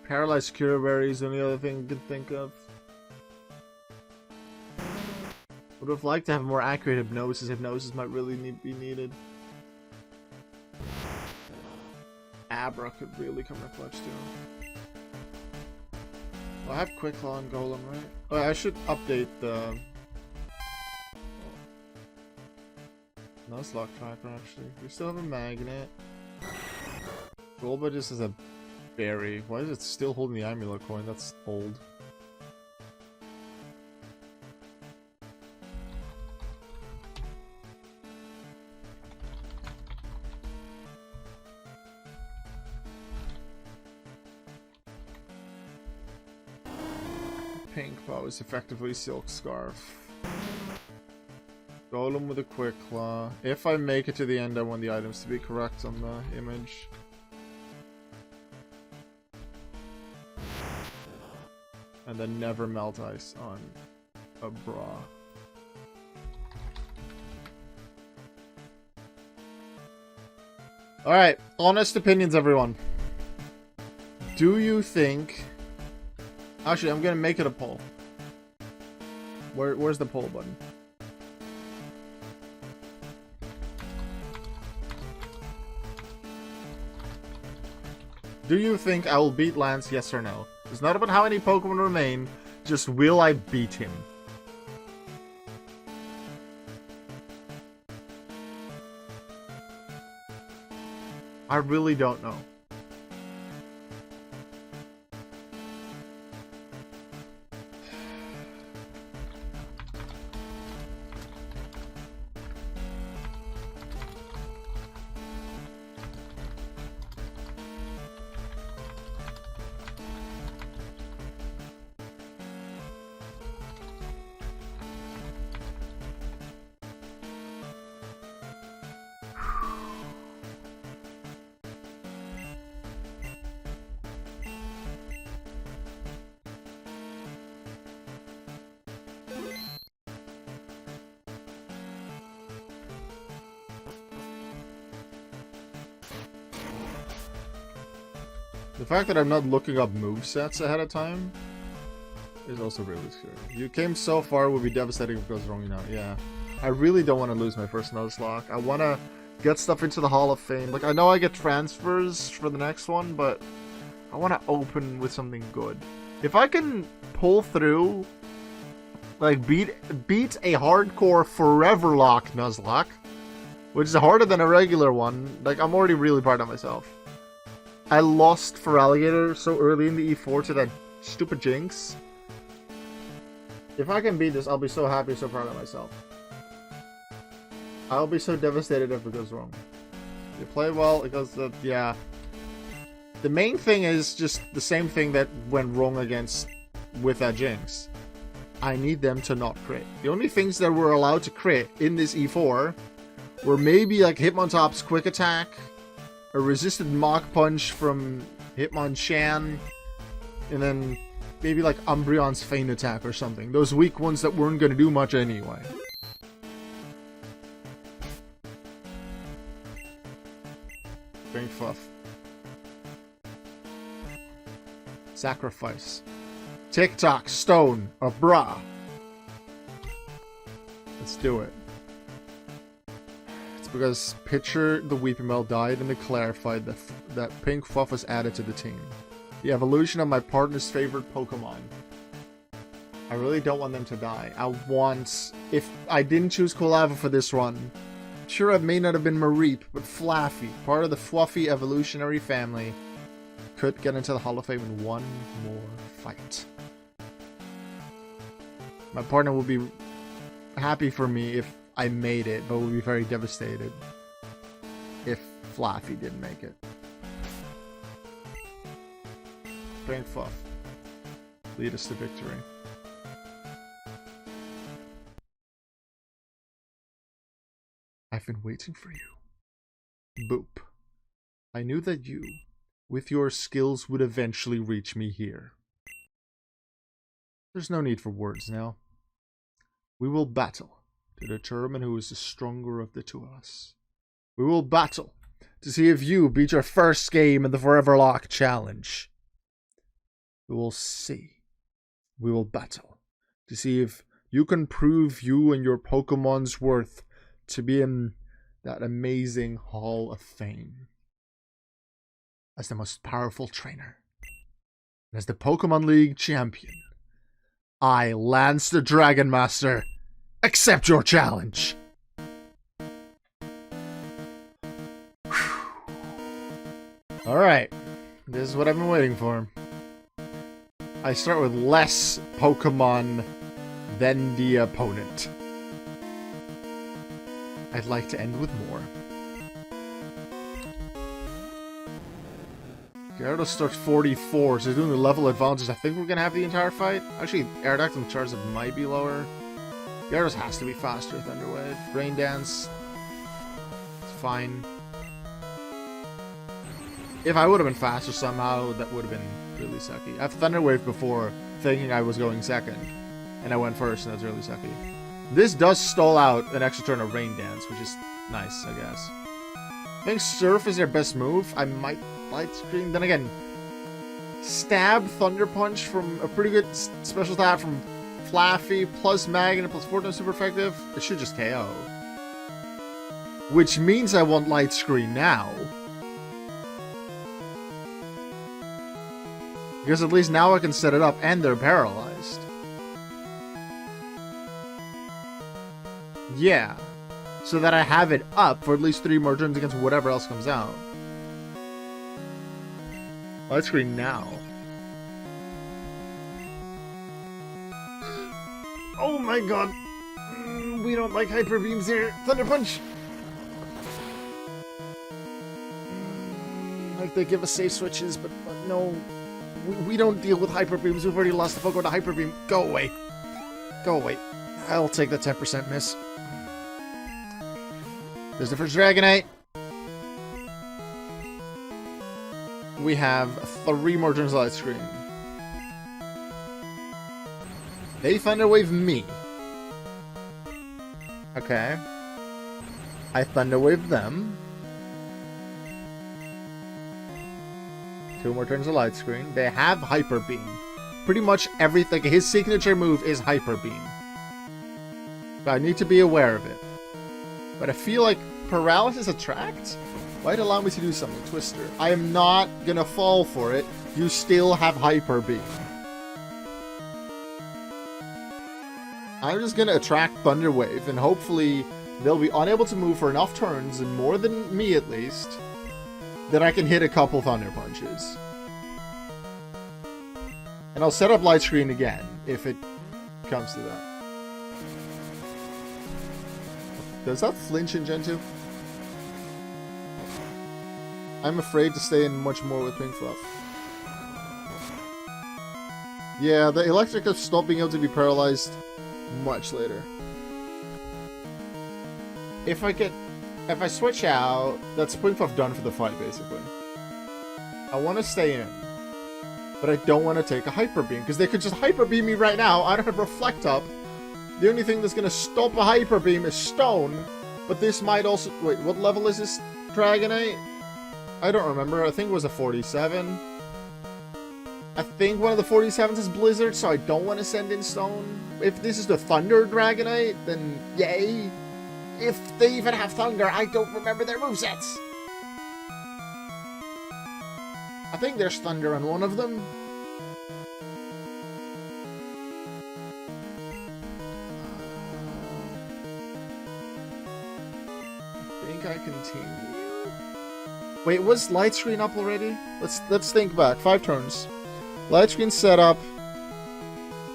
Paralyzed Cure Berry is the only other thing I could think of. Would have liked to have more accurate Hypnosis. Hypnosis might really be needed. Abra could really come to clutch too. Well, I have Quick Claw and Golem, right? Oh, I should update the Nuzlocke tracker, actually. We still have a Magnet. Golba just has a Berry. Why is it still holding the Amulet coin? That's old. Pink Paw is effectively Silk Scarf. Golem with a Quick Claw. If I make it to the end, I want the items to be correct on the image. And then never melt ice on a bra. Alright, honest opinions, everyone. Do you think... Actually, I'm gonna make it a poll. Where's the poll button? Do you think I will beat Lance, yes or no? It's not about how many Pokemon remain, just will I beat him? I really don't know. The fact that I'm not looking up movesets ahead of time is also really scary. You came so far, it would be devastating if it goes wrong, you know. Yeah. I really don't want to lose my first Nuzlocke. I want to get stuff into the Hall of Fame. Like, I know I get transfers for the next one, but I want to open with something good. If I can pull through, like, beat a hardcore Foreverlocke Nuzlocke, which is harder than a regular one, like, I'm already really proud of myself. I lost Feraligatr so early in the E4 to that stupid Jinx. If I can beat this, I'll be so happy, so proud of myself. I'll be so devastated if it goes wrong. You play well, it goes up, yeah. The main thing is just the same thing that went wrong with that Jinx. I need them to not crit. The only things that were allowed to crit in this E4 were maybe like Hitmontop's Quick Attack, a resisted Mach Punch from Hitmonchan, and then maybe like Umbreon's Feint Attack or something. Those weak ones that weren't going to do much anyway. Bring Fluff. Sacrifice. TikTok, Stone, or Bra. Let's do it. Because Pitcher the Weepinbell died and it clarified that Pink Fluff was added to the team. The evolution of my partner's favorite Pokemon. I really don't want them to die. I want... If I didn't choose Quilava for this run, sure it may not have been Mareep, but Flaffy, part of the Fluffy evolutionary family, could get into the Hall of Fame in one more fight. My partner will be happy for me if I made it, but would be very devastated if Flaffy didn't make it. Pink Fluff. Lead us to victory. I've been waiting for you. Boop. I knew that you, with your skills, would eventually reach me here. There's no need for words now. We will battle to determine who is the stronger of the two of us. We will battle to see if you beat your first game in the Foreverlocke challenge. We will see. We will battle to see if you can prove you and your Pokemon's worth to be in that amazing Hall of Fame. As the most powerful trainer, and as the Pokemon League champion, I, Lance the Dragon Master, accept your challenge. Alright, this is what I've been waiting for. I start with less Pokemon than the opponent. I'd like to end with more. Gyarados starts 44, so doing the level advantage. I think we're gonna have the entire fight. Actually, Aerodactyl and Charizard might be lower. Gyarados has to be faster, Thunder Wave. Rain Dance. It's fine. If I would have been faster somehow, that would have been really sucky. I've Thunder Wave before, thinking I was going second. And I went first, and that's really sucky. This does stall out an extra turn of Rain Dance, which is nice, I guess. I think Surf is their best move. I might Light Screen. Then again, Stab, Thunder Punch from a pretty good special attack from Flaffy, plus Magnet, plus Fortnite super effective. It should just KO. Which means I want Light Screen now. Because at least now I can set it up and they're paralyzed. Yeah. So that I have it up for at least 3 more turns against whatever else comes out. Light Screen now. Oh my god. We don't like Hyper Beams here. Thunder Punch. Like they give us safe switches, but no. We don't deal with Hyper Beams. We've already lost the Pokemon to Hyper Beam. Go away. Go away. I'll take the 10% miss. There's the first Dragonite. We have 3 more turns of Light Screen. They Thunder Wave me. Okay. I Thunder Wave them. 2 more turns of Light Screen. They have Hyper Beam. Pretty much everything. His signature move is Hyper Beam. But I need to be aware of it. But I feel like Paralysis Attract might allow me to do something. Twister. I am not gonna fall for it. You still have Hyper Beam. I'm just gonna attract Thunder Wave, and hopefully they'll be unable to move for enough turns, and more than me at least, that I can hit a couple Thunder Punches. And I'll set up Light Screen again, if it comes to that. Does that flinch in Gen 2? I'm afraid to stay in much more with Pink Fluff. Yeah, the Electric has stopped being able to be paralyzed much later. If I switch out, that's Pink Fluff done for the fight, basically. I want to stay in. But I don't want to take a Hyper Beam, because they could just Hyper Beam me right now. I don't have Reflect up. The only thing that's going to stop a Hyper Beam is Stone. But this might also... Wait, what level is this Dragonite? I don't remember. I think it was a 47. I think one of the 47s is Blizzard, so I don't want to send in Stone. If this is the Thunder Dragonite, then yay. If they even have Thunder, I don't remember their movesets. I think there's Thunder on one of them. I think I continue. Wait, was Light Screen up already? Let's think back. 5 turns. Light Screen set up.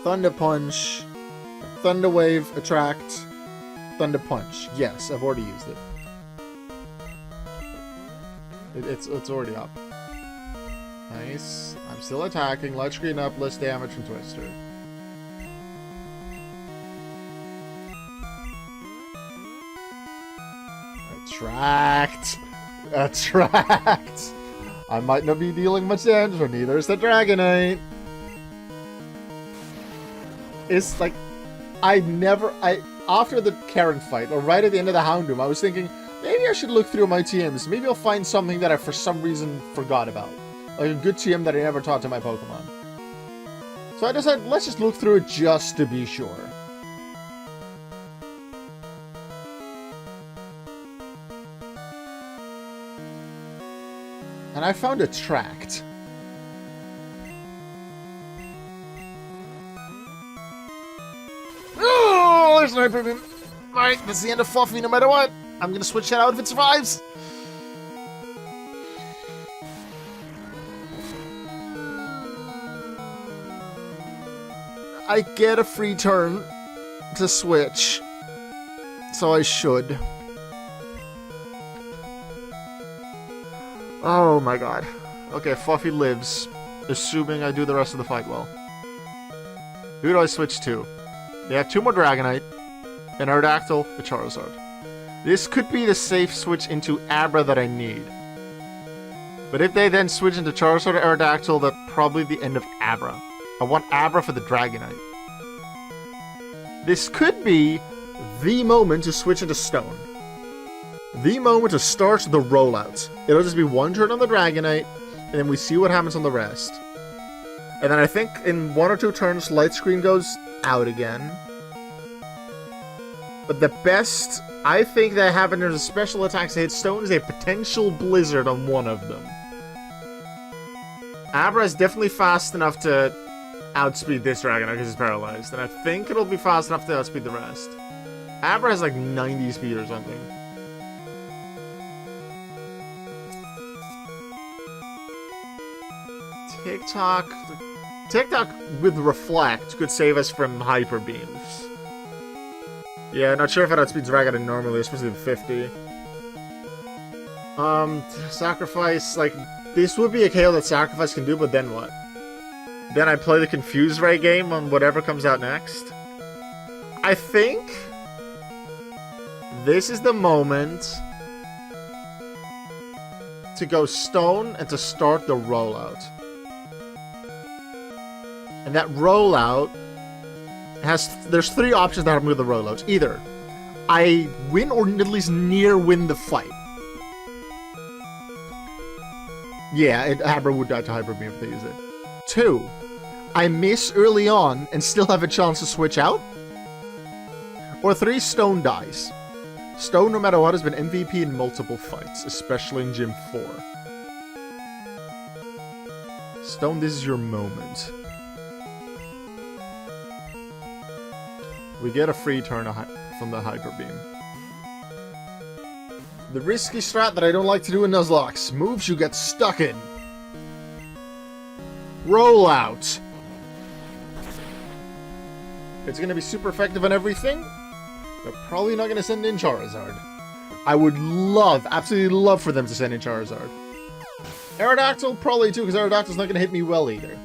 Thunder Punch. Thunder Wave, Attract. Thunder Punch. Yes, I've already used it. It's already up. Nice. I'm still attacking. Light Screen up. Less damage from Twister. Attract. Attract. I might not be dealing much damage, but neither is the Dragonite. It's like, after the Karen fight, or right at the end of the Houndoom, I was thinking, maybe I should look through my TMs. Maybe I'll find something that I, for some reason, forgot about. Like a good TM that I never taught to my Pokemon. So I decided, let's just look through it just to be sure. And I found Attract. Oh, there's no Hyper Beam. Alright, that's the end of Fluffy no matter what. I'm gonna switch that out if it survives. I get a free turn to switch. So I should. Oh my god. Okay, Fluffy lives, assuming I do the rest of the fight well. Who do I switch to? They have 2 more Dragonite, an Aerodactyl, a Charizard. This could be the safe switch into Abra that I need. But if they then switch into Charizard or Aerodactyl, that's probably the end of Abra. I want Abra for the Dragonite. This could be the moment to switch into Stone. The moment to start the rollout. It'll just be 1 turn on the Dragonite, and then we see what happens on the rest. And then I think in 1 or 2 turns, Light Screen goes out again. But the best I think that happen in terms of special attacks to hit Stone is a potential Blizzard on one of them. Abra is definitely fast enough to outspeed this Dragonite because it's paralyzed, and I think it'll be fast enough to outspeed the rest. Abra has like 90 speed or something. TikTok with Reflect could save us from Hyper Beams. Yeah, not sure if it outspeeds Dragonite normally, especially with 50. Sacrifice, like, this would be a KO that Sacrifice can do, but then what? Then I play the Confuse Ray game on whatever comes out next. I think this is the moment to go Stone and to start the rollout. And that rollout there's 3 options that happen with the rollouts. Either I win or at least near win the fight. Yeah, Abra would die to Hyper Beam if they use it. 2, I miss early on and still have a chance to switch out. Or 3, Stone dies. Stone, no matter what, has been MVP in multiple fights, especially in Gym 4. Stone, this is your moment. We get a free turn from the Hyper Beam. The risky strat that I don't like to do in Nuzlocke. Moves you get stuck in. Rollout. It's going to be super effective on everything. They're probably not going to send in Charizard. I would love, absolutely love for them to send in Charizard. Aerodactyl probably too, because Aerodactyl's not going to hit me well either.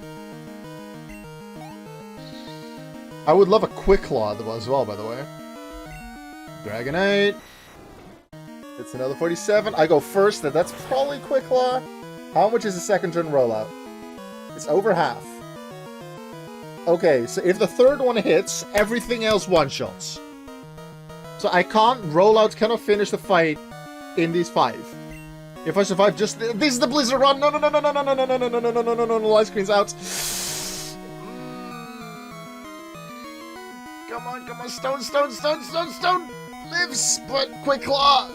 I would love a Quick Claw as well, by the way. Dragonite. It's another 47. I go first. That's probably Quick Claw. How much is the second turn rollout? It's over half. Okay, so if the third one hits, everything else one-shots. So I can't, rollouts cannot finish the fight in these 5. If I survive just, this is the Blizzard run! No, no, no, no, no, no, no, no, no, no, no, no, no, no, no, no, light screen's out. Come on, come on, Stone, Stone, Stone, Stone, Stone! Lives, but Quick Claw!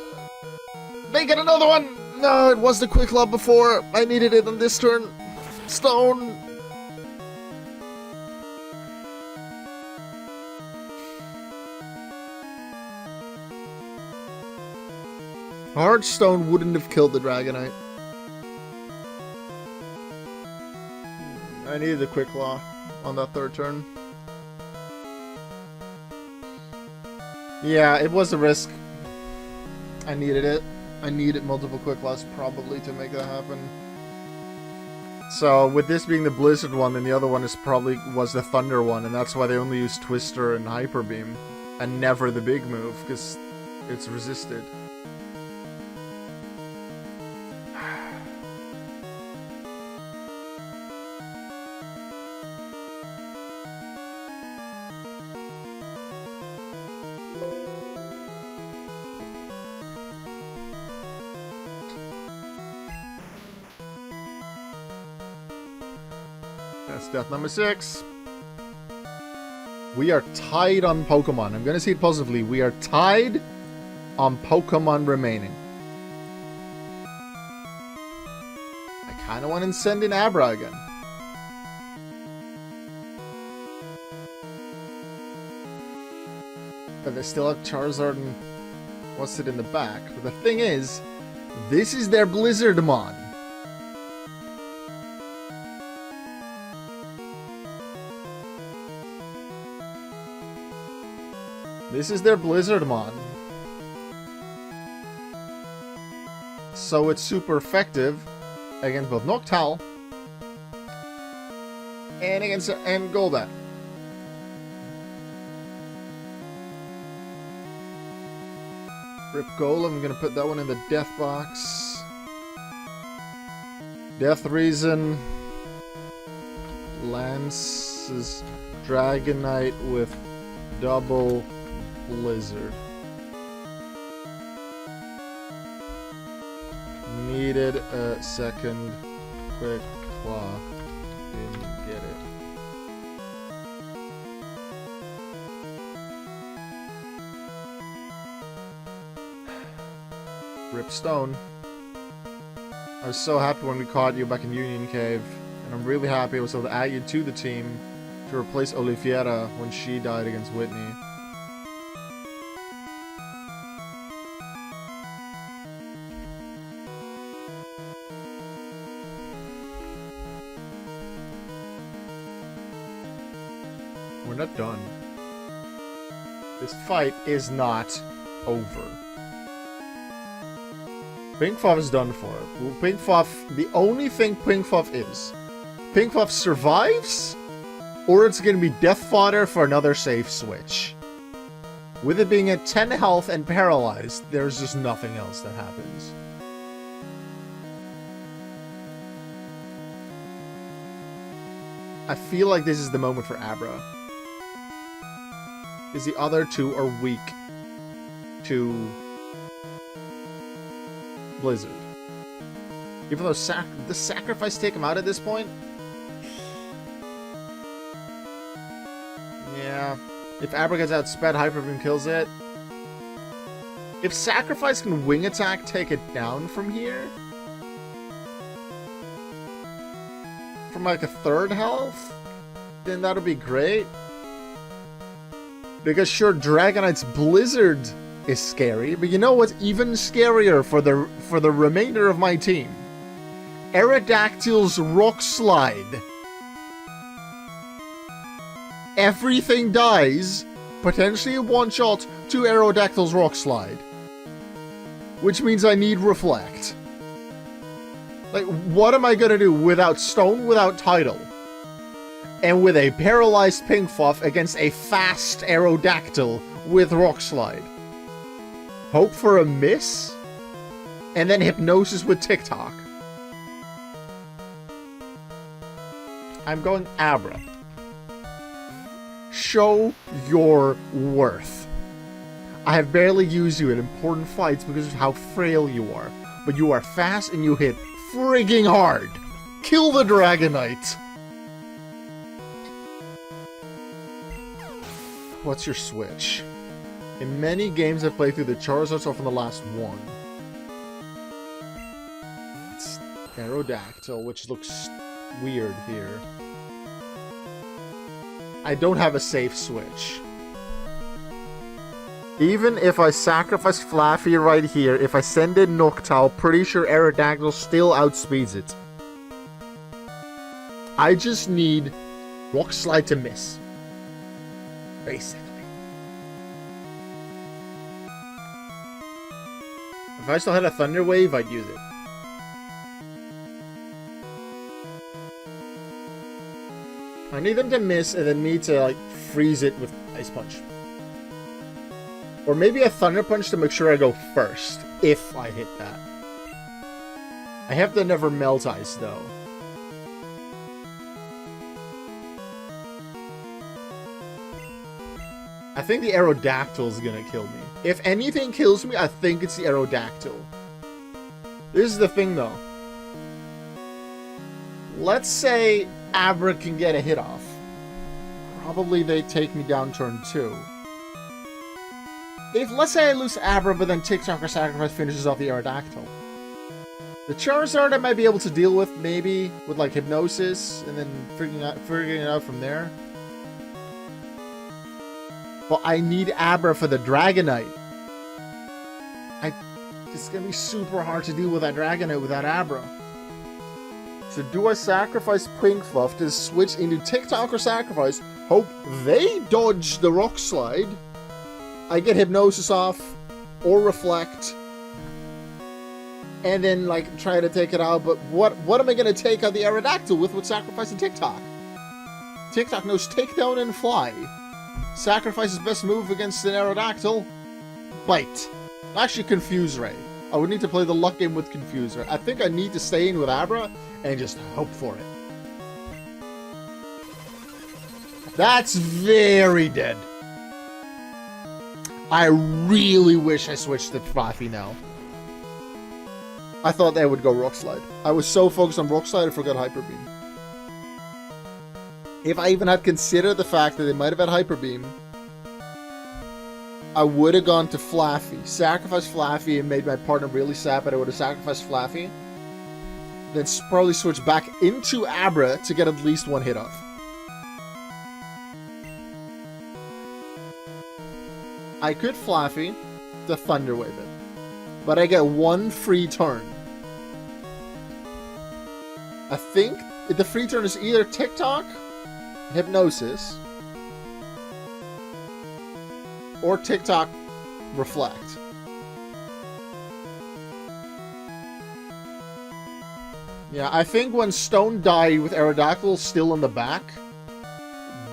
They get another one! No, it was the Quick Claw before. I needed it on this turn. Stone! Hard Stone wouldn't have killed the Dragonite. I needed the Quick Claw on that third turn. Yeah, it was a risk. I needed it. I needed multiple Quick Claws probably to make that happen. So, with this being the Blizzard one, then the other one was the Thunder one, and that's why they only used Twister and Hyper Beam, and never the big move, because it's resisted. That's death number 6. We are tied on Pokemon. I'm going to see it positively. We are tied on Pokemon remaining. I kind of want to send in Abra again. But they still have Charizard and what's it in the back. But the thing is, this is their Blizzardmon. This is their Blizzardmon. So it's super effective. against both Noctowl and against Golbat. Rip Golem, I'm gonna put that one in the death box. Death Reason. Lance's Dragonite with double Blizzard. Needed a second Quick Claw. Didn't get it. Rip Stone. I was so happy when we caught you back in Union Cave, and I'm really happy I was able to add you to the team to replace Oliviera when she died against Whitney. We're not done. This fight is not over. Pinkfuff is done for. Pinkfuff, the only thing Pinkfuff is, Pinkfuff survives, or it's going to be death fodder for another safe switch. With it being at 10 health and paralyzed, there's just nothing else that happens. I feel like this is the moment for Abra. Because the other two are weak to Blizzard. Even though the sacrifice take him out at this point? Yeah. If Abra gets outsped, Hyper Beam kills it. If sacrifice can wing attack take it down from here? From like a third health? Then that'll be great. Because sure, Dragonite's Blizzard is scary, but you know what's even scarier for the remainder of my team? Aerodactyl's Rock Slide. Everything dies, potentially a one-shot to Aerodactyl's Rock Slide. Which means I need Reflect. Like, what am I gonna do without Stone, without Tidal? And with a paralyzed Pinkfuff against a fast Aerodactyl with Rock Slide? Hope for a miss? And then Hypnosis with TikTok. I'm going Abra. Show your worth. I have barely used you in important fights because of how frail you are. But you are fast and you hit frigging hard. Kill the Dragonite. What's your switch? In many games I've played through, the Charizard's off in the last one. It's Aerodactyl, which looks weird here. I don't have a safe switch. Even if I sacrifice Flaffy right here, if I send in Noctowl, pretty sure Aerodactyl still outspeeds it. I just need Rock Slide to miss. Basically. If I still had a Thunder Wave, I'd use it. I need them to miss and then me to, like, freeze it with Ice Punch. Or maybe a Thunder Punch to make sure I go first, if I hit that. I have to never Melt Ice, though. I think the Aerodactyl is gonna kill me. If anything kills me, I think it's the Aerodactyl. This is the thing, though. Let's say Abra can get a hit off. Probably they take me down turn 2. If, let's say I lose Abra, but then TikTok or Sacrifice finishes off the Aerodactyl. The Charizard I might be able to deal with, maybe, with like Hypnosis, and then figuring it out from there. But I need Abra for the Dragonite. It's gonna be super hard to deal with that Dragonite without Abra. So do I sacrifice Pinkfuff to switch into TikTok or Sacrifice, hope they dodge the Rock Slide, I get Hypnosis off, or Reflect, and then like try to take it out. But what am I gonna take out the Aerodactyl with sacrificing TikTok? TikTok knows takedown and fly. Sacrifice's best move against an Aerodactyl, bite. Actually, Confuse Ray. I would need to play the luck game with Confuse Ray. I think I need to stay in with Abra and just hope for it. That's very dead. I really wish I switched to Fluffy now. I thought they would go Rock Slide. I was so focused on Rock Slide I forgot Hyper Beam. If I even had considered the fact that they might have had Hyper Beam, I would have gone to Flaffy. Sacrificed Flaffy and made my partner really sad, but I would have sacrificed Flaffy. Then probably switched back into Abra to get at least one hit off. I could Flaffy to Thunder Wave it, but I get one free turn. I think the free turn is either TikTok, Hypnosis, or TikTok Reflect. Yeah, I think when Stone died with Aerodactyl still in the back,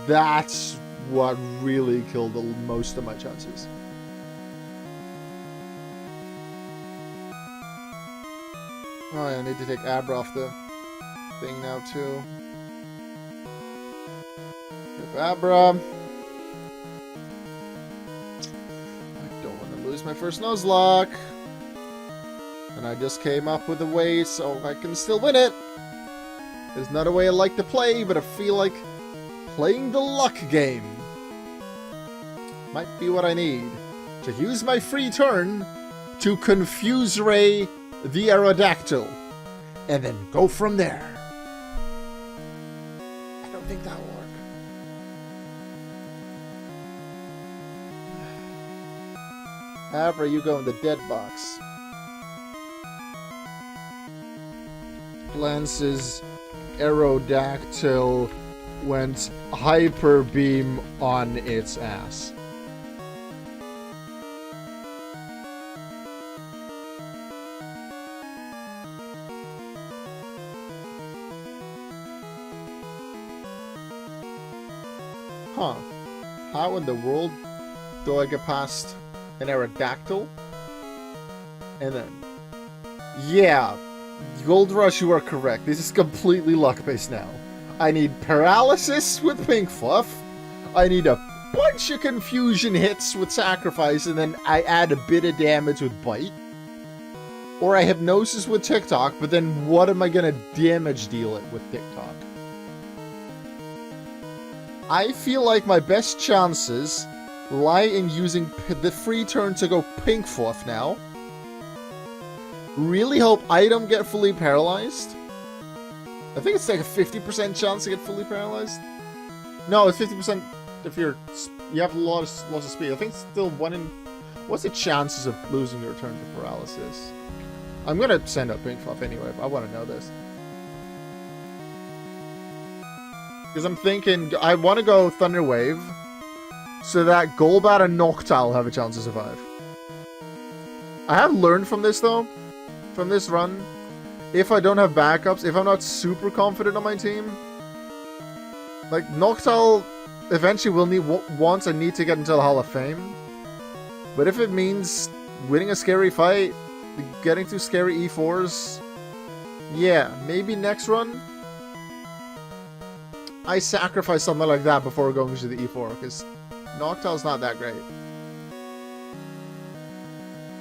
that's what really killed most of my chances. Oh yeah, I need to take Abra off the thing now too. Yep, Abra. I don't want to lose my first Nuzlocke. And I just came up with a way so I can still win it. There's not a way I like to play, but I feel like playing the luck game might be what I need. To use my free turn to Confuse Ray the Aerodactyl. And then go from there. I don't think that'll work. Abra, you go in the dead box. Glance's Aerodactyl went Hyper Beam on its ass. Huh. How in the world do I get past an Aerodactyl? And then... yeah. Gold Rush, you are correct. This is completely luck-based now. I need Paralysis with Pink Fluff. I need a bunch of Confusion hits with Sacrifice, and then I add a bit of damage with Bite. Or I Hypnosis with TikTok, but then what am I gonna damage deal it with TikTok? I feel like my best chances lie in using the free turn to go Pink Fluff now. Really hope I don't get fully paralyzed. I think it's like a 50% chance to get fully paralyzed. No, it's 50% if you have a lot of loss of speed. I think it's still 1 in... what's the chances of losing your turn to paralysis? I'm gonna send out Pink Fluff anyway, but I want to know this. Because I'm thinking, I want to go Thunder Wave, so that Golbat and Noctowl have a chance to survive. I have learned from this though, from this run, if I don't have backups, if I'm not super confident on my team, like Noctowl eventually will need, once I need to get into the Hall of Fame, but if it means winning a scary fight, getting through scary E4s, yeah, maybe next run, I sacrifice something like that before going to the E4, because Noctowl's not that great.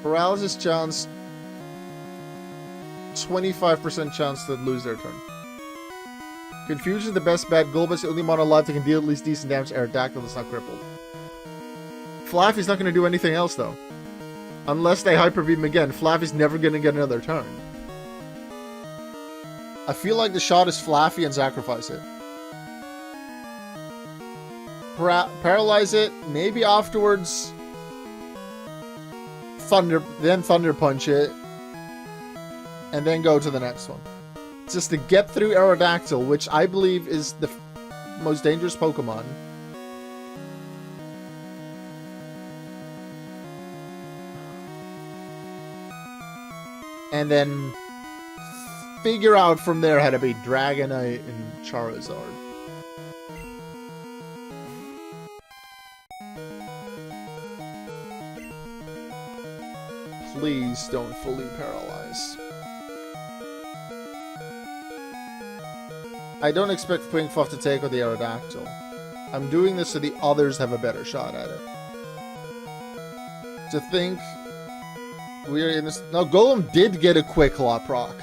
Paralysis chance, 25% chance to lose their turn. Confusion the best bet. Golbat's the only mono alive that can deal at least decent damage to Aerodactyl that's not crippled. Flaffy's not going to do anything else though. Unless they Hyper Beam again, Flaffy's never going to get another turn. I feel like the shot is Flaffy and sacrifice it. Paralyze it, maybe afterwards Thunder Punch it, and then go to the next one. Just to get through Aerodactyl, which I believe is the most dangerous Pokemon. and then figure out from there how to beat Dragonite and Charizard. Please don't fully paralyze. I don't expect Pinkfluff to take on the Aerodactyl. I'm doing this so the others have a better shot at it. To think we are in this... Now, Golem did get a quick Lot proc.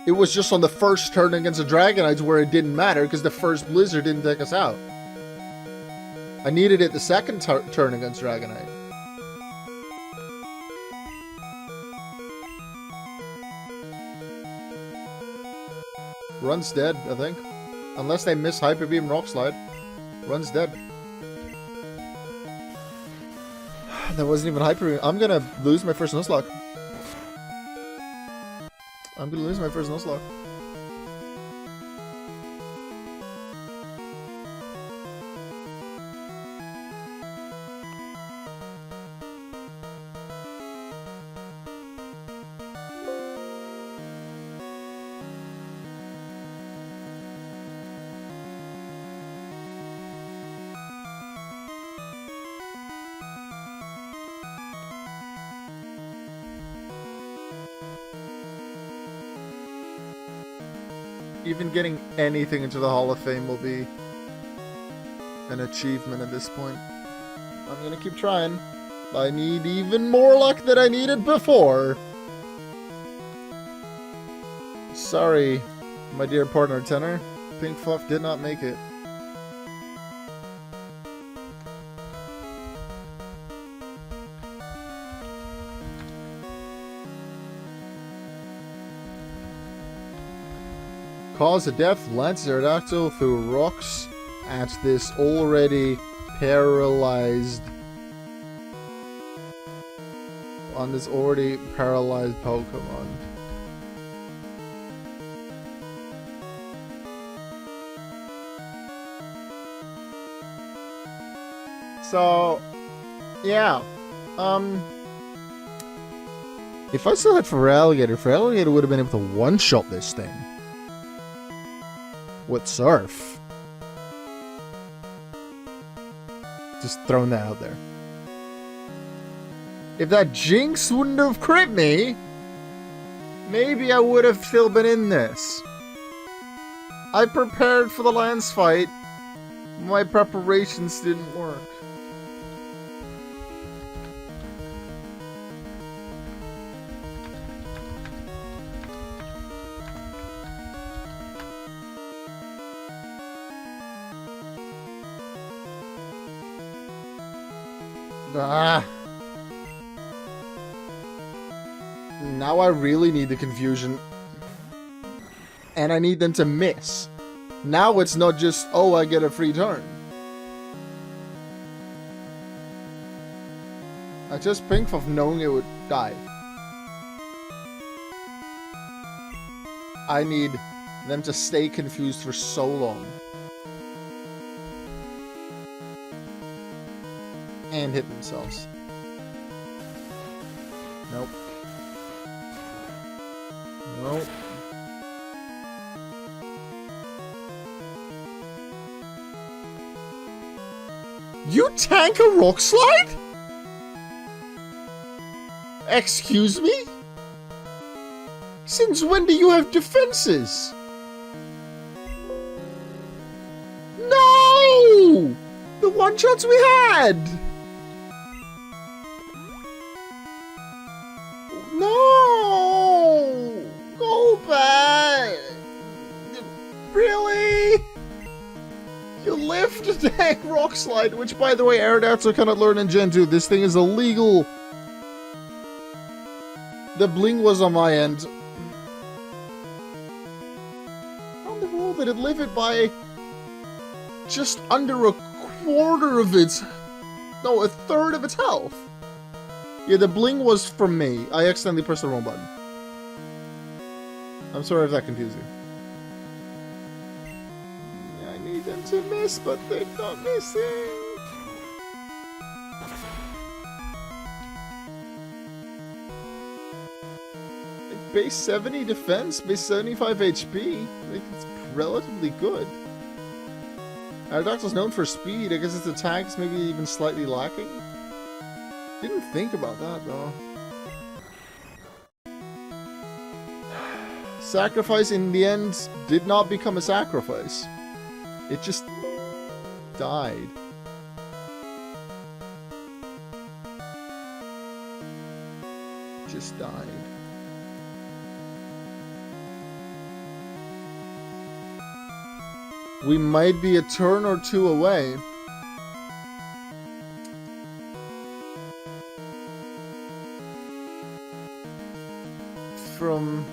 It was just on the first turn against the Dragonites where it didn't matter because the first Blizzard didn't take us out. I needed it the second turn against Dragonite. Run's dead, I think. Unless they miss Hyper Beam Rock Slide. Run's dead. That wasn't even Hyper Beam. I'm gonna lose my first Nuzlocke. I'm gonna lose my first Nuzlocke. Even getting anything into the Hall of Fame will be an achievement at this point. I'm gonna keep trying. I need even more luck than I needed before. Sorry, my dear partner Tenor. Pinkfluff did not make it. Cause of death, Lance Aerodactyl through rocks at this already paralyzed... on this already paralyzed Pokemon. So, yeah. If I still had Foreverlocke would have been able to one-shot this thing. With Surf. Just throwing that out there. If that Jinx wouldn't have crit me, maybe I would have still been in this. I prepared for the Lance fight. My preparations didn't work. Now I really need the confusion. And I need them to miss. Now it's not just, oh, I get a free turn. I just Pinkfluff knowing it would die. I need them to stay confused for so long. And hit themselves. Nope. Nope. You tank a rock slide? Excuse me? Since when do you have defenses? No! The one-shots we had! No! Go back! Really? You lift a tank rock slide, which by the way, Aerodactyl cannot learn in Gen 2. This thing is illegal. The bling was on my end. How in the world did it live it by just under a quarter of its... No, a third of its health? Yeah, the bling was from me. I accidentally pressed the wrong button. I'm sorry if that confused you. I need them to miss, but they're not missing. They base 70 defense, base 75 HP. Like, it's relatively good. Aerodactyl's known for speed. I guess its attacks maybe even slightly lacking. Didn't think about that, though. Sacrifice in the end did not become a sacrifice. It just died. Just died. We might be a turn or two away from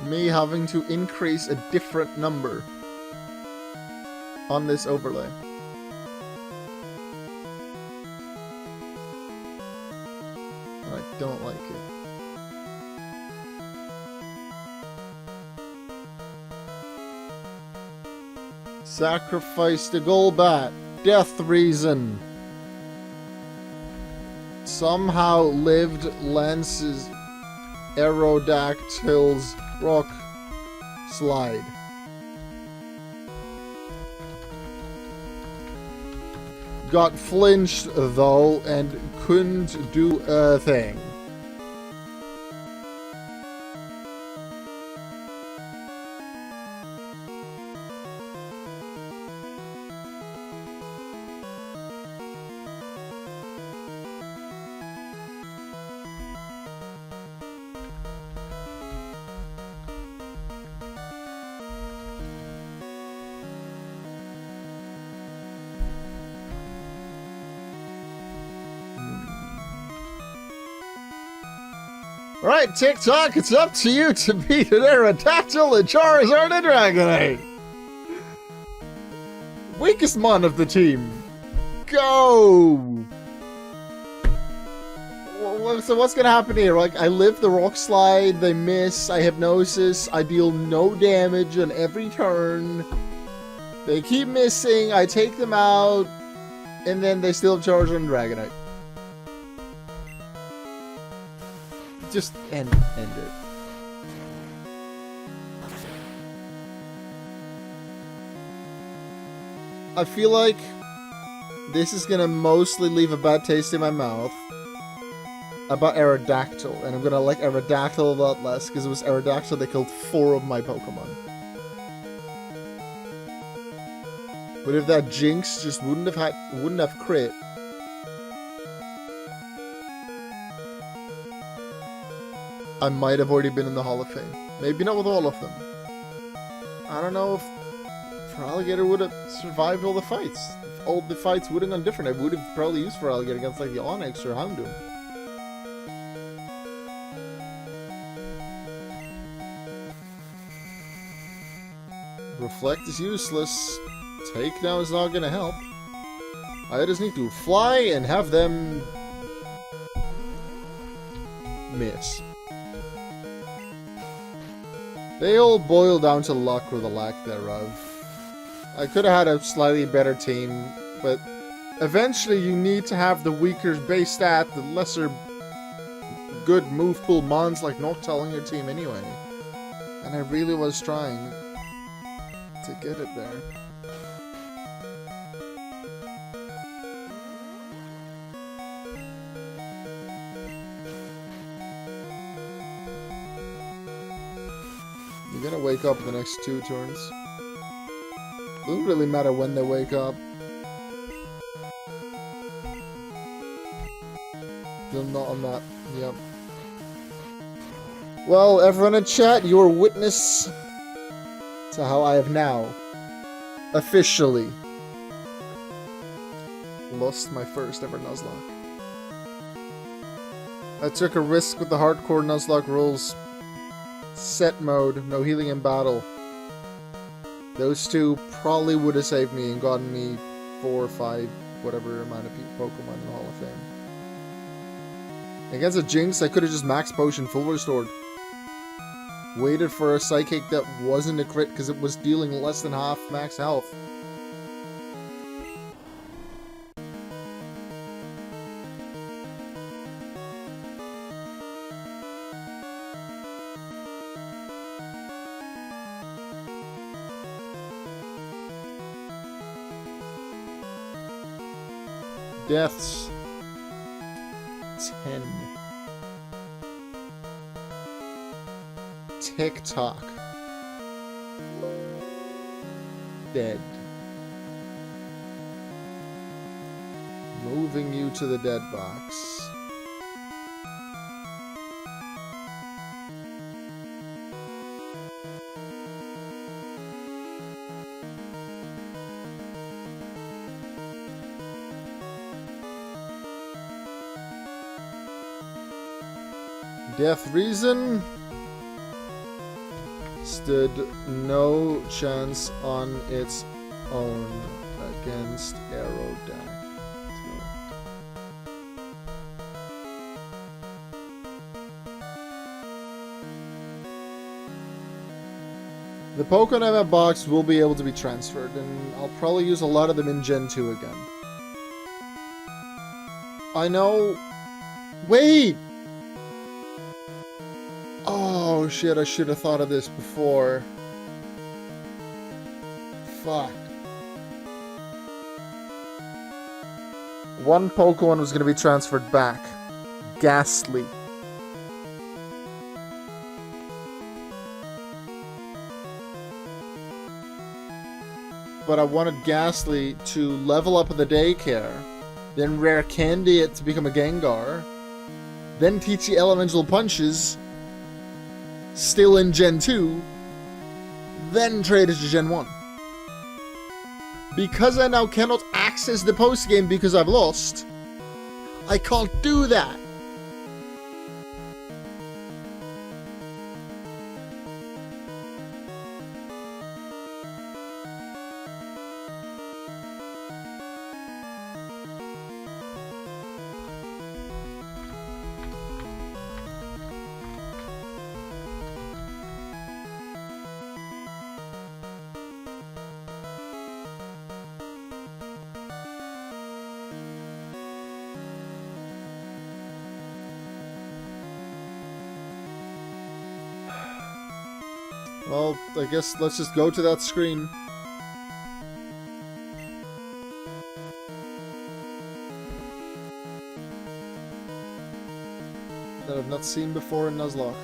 me having to increase a different number on this overlay. And I don't like it. Sacrifice the Golbat. Death reason. Somehow lived Lance's Aerodactyl's rock slide. Got flinched though and couldn't do a thing. Right, TikTok, it's up to you to beat an Aerodactyl, a Charizard, and Dragonite. Weakest mon of the team. Go! So what's gonna happen here? Like, I live the rock slide, they miss, I hypnosis, I deal no damage on every turn. They keep missing, I take them out, and then they still have Charizard and Dragonite. Just end it. I feel like this is gonna mostly leave a bad taste in my mouth about Aerodactyl, and I'm gonna like Aerodactyl a lot less because it was Aerodactyl that killed 4 of my Pokemon. But if that Jinx just wouldn't have crit, I might have already been in the Hall of Fame. Maybe not with all of them. I don't know if Feraligatr would have survived all the fights. If all the fights would have gone different, I would have probably used Feraligatr against like the Onix or Houndoom. Reflect is useless. Takedown is not gonna help. I just need to fly and have them miss. They all boil down to luck or the lack thereof. I could have had a slightly better team, but eventually you need to have the weaker base stat, the lesser good move pool mons like Noctowl on your team anyway. And I really was trying to get it there. You're gonna wake up in the next 2 turns. Doesn't really matter when they wake up. Still not on that. Yep. Well, everyone in chat, you are witness to how I have now officially lost my first ever Nuzlocke. I took a risk with the Hardcore Nuzlocke rules. Set mode, no healing in battle. Those 2 probably would have saved me and gotten me 4 or 5, whatever amount of Pokemon in the Hall of Fame. Against a Jinx, I could have just max potion full restored. Waited for a Psychic that wasn't a crit because it was dealing less than half max health. Deaths. 10. TikTok. Dead. Moving you to the dead box. Death reason stood no chance on its own against Aerodactyl. The Pokemon box will be able to be transferred, and I'll probably use a lot of them in Gen 2 again. I know... Wait! Oh shit, I should have thought of this before. Fuck. One Pokemon was going to be transferred back. Ghastly. But I wanted Ghastly to level up in the daycare, then rare candy it to become a Gengar, then teach you elemental punches, still in Gen 2, then trade it to Gen 1. Because I now cannot access the post-game because I've lost, I can't do that. Well, I guess let's just go to that screen. That I've not seen before in Nuzlocke.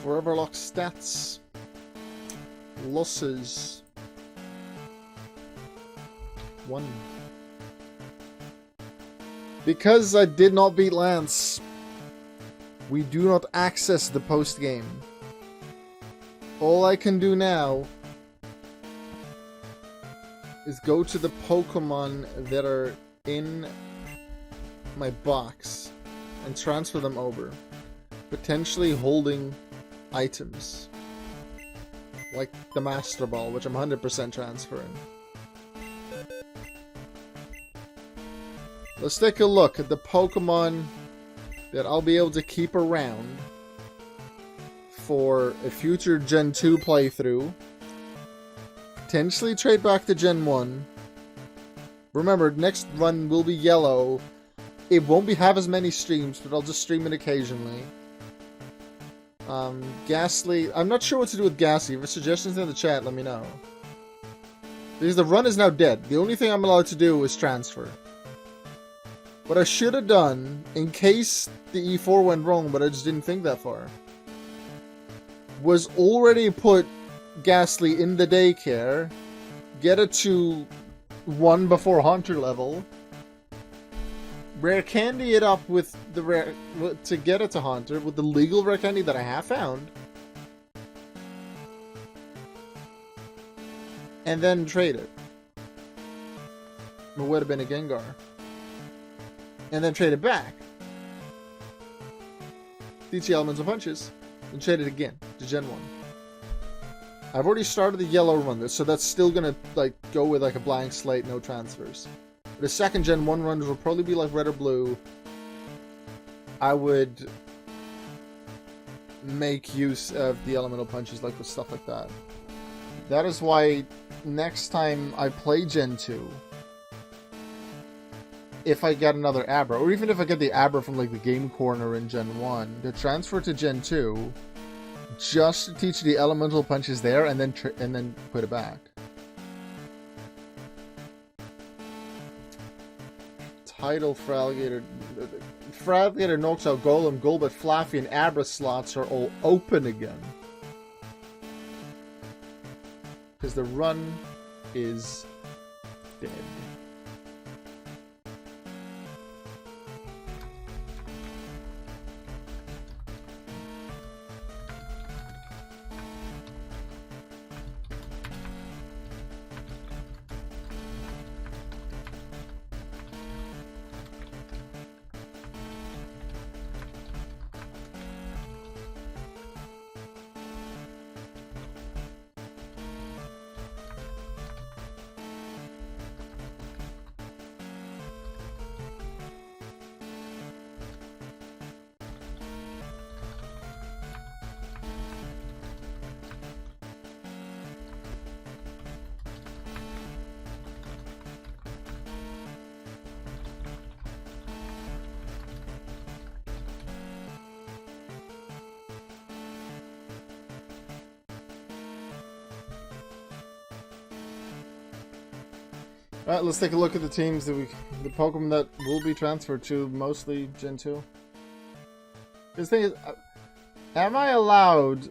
Foreverlocke stats. Losses. 1. Because I did not beat Lance, we do not access the post-game. All I can do now is go to the Pokemon that are in my box and transfer them over. Potentially holding items. Like the Master Ball, which I'm 100% transferring. Let's take a look at the Pokemon that I'll be able to keep around for a future Gen 2 playthrough. Potentially trade back to Gen 1. Remember, next run will be yellow. It won't have as many streams, but I'll just stream it occasionally. Ghastly. I'm not sure what to do with Ghastly. If you have suggestions in the chat, let me know. Because the run is now dead. The only thing I'm allowed to do is transfer. What I should have done, in case the E4 went wrong, but I just didn't think that far, was already put Ghastly in the daycare, get it to 1 before Haunter level, rare candy it up with the rare to get it to Haunter with the legal rare candy that I have found, and then trade it. It would have been a Gengar. And then trade it back. Teach the Elemental Punches. And trade it again to Gen 1. I've already started the yellow run, so that's still gonna like go with like a blank slate, no transfers. The second Gen 1 runs will probably be like red or blue. I would make use of the Elemental Punches like with stuff like that. That is why next time I play Gen 2, if I get another Abra, or even if I get the Abra from like the Game Corner in Gen 1, to transfer to Gen 2, just to teach the Elemental Punches there, and then put it back. Title for Alligator knocks out Golem, Golbat, Flaffy, and Abra slots are all open again. Because the run is dead. Alright, let's take a look at the teams the Pokemon that will be transferred to mostly Gen 2. This thing is, am I allowed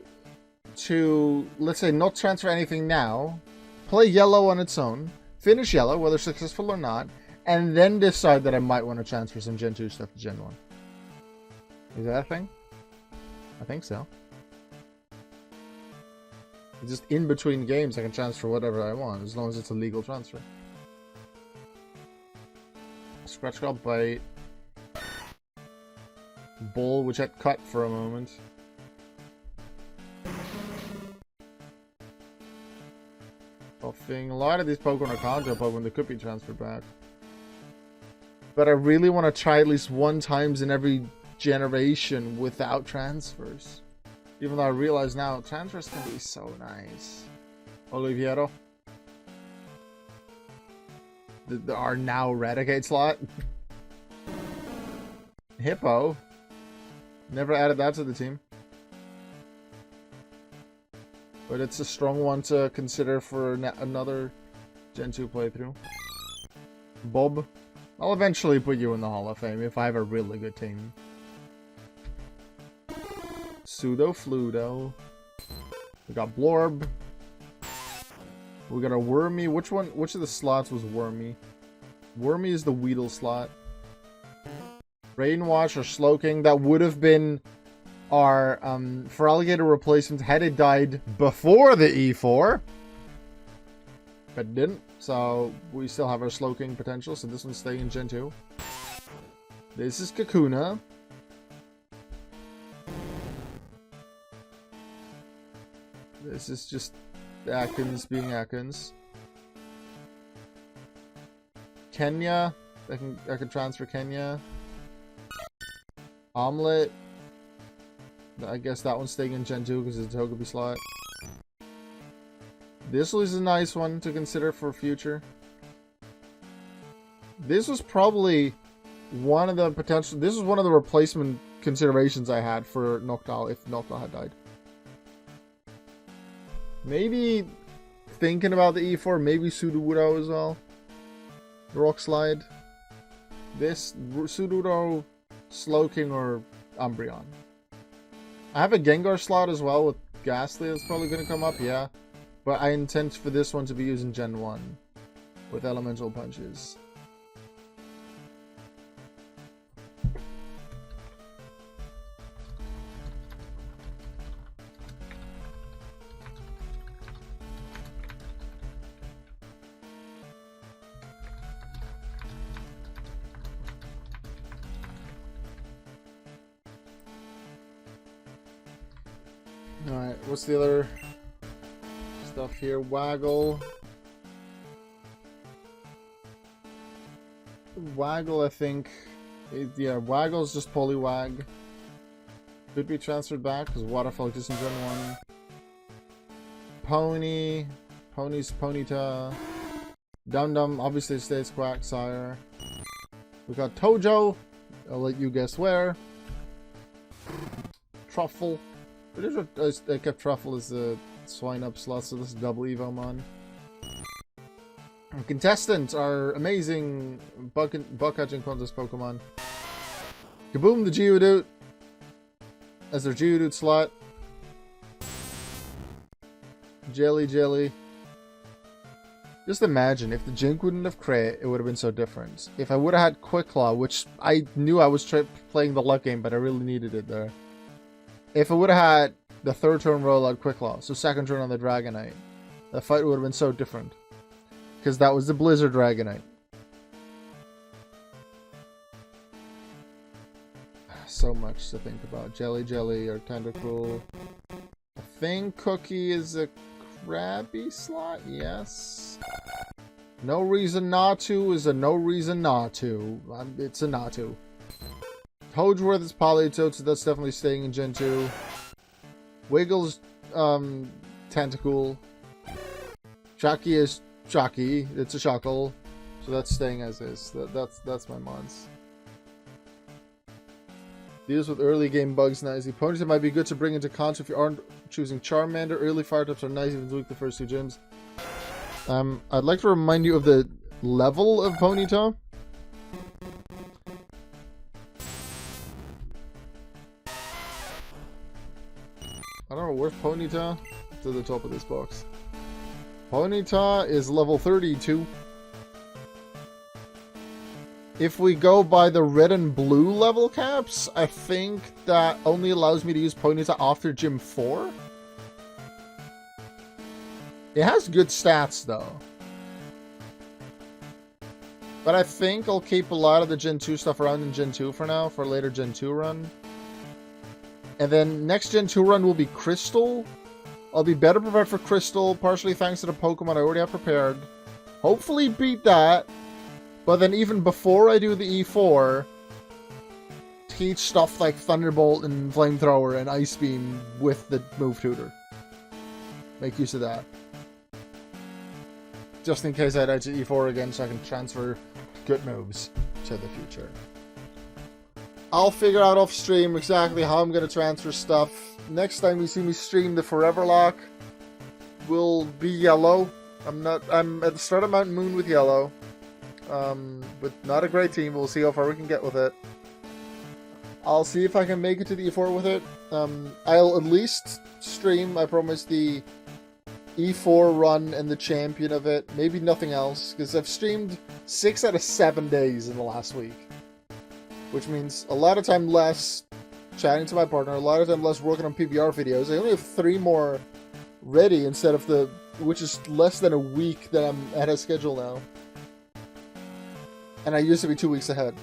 to, let's say, not transfer anything now, play yellow on its own, finish yellow, whether successful or not, and then decide that I might want to transfer some Gen 2 stuff to Gen 1? Is that a thing? I think so. Just in between games, I can transfer whatever I want, as long as it's a legal transfer. Scratch Claw, Bite. Bull, which had cut for a moment. Buffing. A lot of these Pokemon are Contra Pokemon that could be transferred back. But I really want to try at least one times in every generation without transfers. Even though I realize now, transfers can be so nice. Oliviero. Our now Raticate slot. Hippo. Never added that to the team. But it's a strong one to consider for another Gen 2 playthrough. Bob. I'll eventually put you in the Hall of Fame if I have a really good team. Pseudo-Fluto. We got Blorb. We got a Wormy. Which of the slots was Wormy? Wormy is the Weedle slot. Rainwash or Slowking. That would have been our Feraligatr replacement had it died before the E4. But it didn't. So we still have our Slowking potential. So this one's staying in Gen 2. This is Kakuna. This is just Atkins being Atkins. Kenya. I can transfer Kenya. Omelette. I guess that one's staying in Gen 2 because it's a Togepi slot. This was a nice one to consider for future. This was probably one of the potential... This was one of the replacement considerations I had for Noctowl if Noctowl had died. Maybe thinking about the E4, maybe Sudowoodo as well. Rock Slide. This, Sudowoodo, Slowking, or Umbreon. I have a Gengar slot as well with Ghastly that's probably going to come up, yeah. But I intend for this one to be used in Gen 1 with Elemental Punches. Alright, what's the other stuff here? Waggle. Waggle, I think. Yeah, Waggle's just Poliwag. Could be transferred back because Waterfall just in Gen 1. Pony. Pony's Ponyta. Dum Dum obviously stays Quagsire. We got Tojo. I'll let you guess where. Truffle. I kept Truffle as the Swine Up slot, so this is double Evomon. Our contestants are amazing bug catching contest Pokemon. Kaboom the Geodude as their Geodude slot. Jelly. Just imagine if the Jink wouldn't have crit, it would have been so different. If I would have had Quick Claw, which I knew I was playing the luck game, but I really needed it there. If I would have had the third turn roll out Quick Claw, so second turn on the Dragonite, the fight would have been so different. Because that was the Blizzard Dragonite. So much to think about. Jelly or Tentacool. I think Cookie is a Krabby slot? Yes. No reason not to is a no reason not to. It's a not to. Toadsworth is Politoed, so that's definitely staying in Gen 2. Wiggles, Tentacool. Jockey is Jockey. It's a Shuckle, so that's staying as is. That's my mods. Deals with early game bugs nicely. Ponyta might be good to bring into content if you aren't choosing Charmander. Early fire types are nice even to weak the first two gyms. I'd like to remind you of the level of Ponyta. I don't know, where's Ponyta? To the top of this box. Ponyta is level 32. If we go by the red and blue level caps, I think that only allows me to use Ponyta after Gym 4. It has good stats though. But I think I'll keep a lot of the Gen 2 stuff around in Gen 2 for now, for a later Gen 2 run. And then next Gen 2 run will be Crystal. I'll be better prepared for Crystal, partially thanks to the Pokemon I already have prepared. Hopefully beat that. But then even before I do the E4, teach stuff like Thunderbolt and Flamethrower and Ice Beam with the Move Tutor. Make use of that. Just in case I die to E4 again so I can transfer good moves to the future. I'll figure out off stream exactly how I'm going to transfer stuff. Next time you see me stream the Foreverlocke will be yellow. I'm at the start of Mountain Moon with yellow. But not a great team. We'll see how far we can get with it. I'll see if I can make it to the E4 with it. I'll at least stream, I promise, the E4 run and the champion of it. Maybe nothing else, because I've streamed 6 out of 7 days in the last week. Which means a lot of time less chatting to my partner, a lot of time less working on PBR videos. I only have 3 more ready instead of the, which is less than a week that I'm at a schedule now. And I used to be 2 weeks ahead.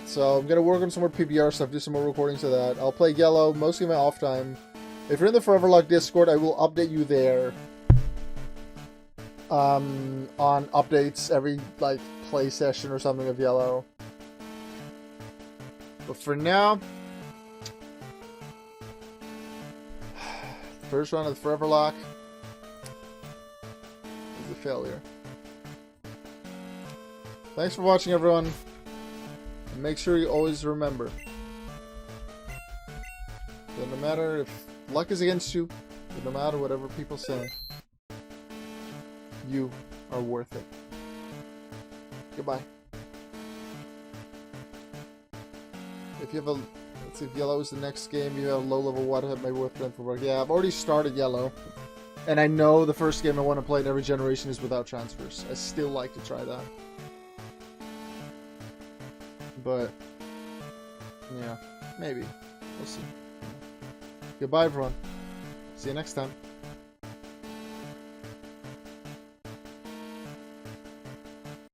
So I'm going to work on some more PBR stuff, do some more recordings of that. I'll play Yellow, mostly my off time. If you're in the Foreverlocke Discord, I will update you there. On updates every, like, play session or something of Yellow. But for now, first run of the Foreverlocke is a failure. Thanks for watching, everyone. And make sure you always remember that no matter if luck is against you, but no matter whatever people say, you are worth it. Goodbye. If you have a, let's see if Yellow is the next game, you have a low-level water maybe worth playing for work. Yeah, I've already started Yellow. And I know the first game I want to play in every generation is without transfers. I still like to try that. But, yeah, maybe. We'll see. Goodbye, everyone. See you next time.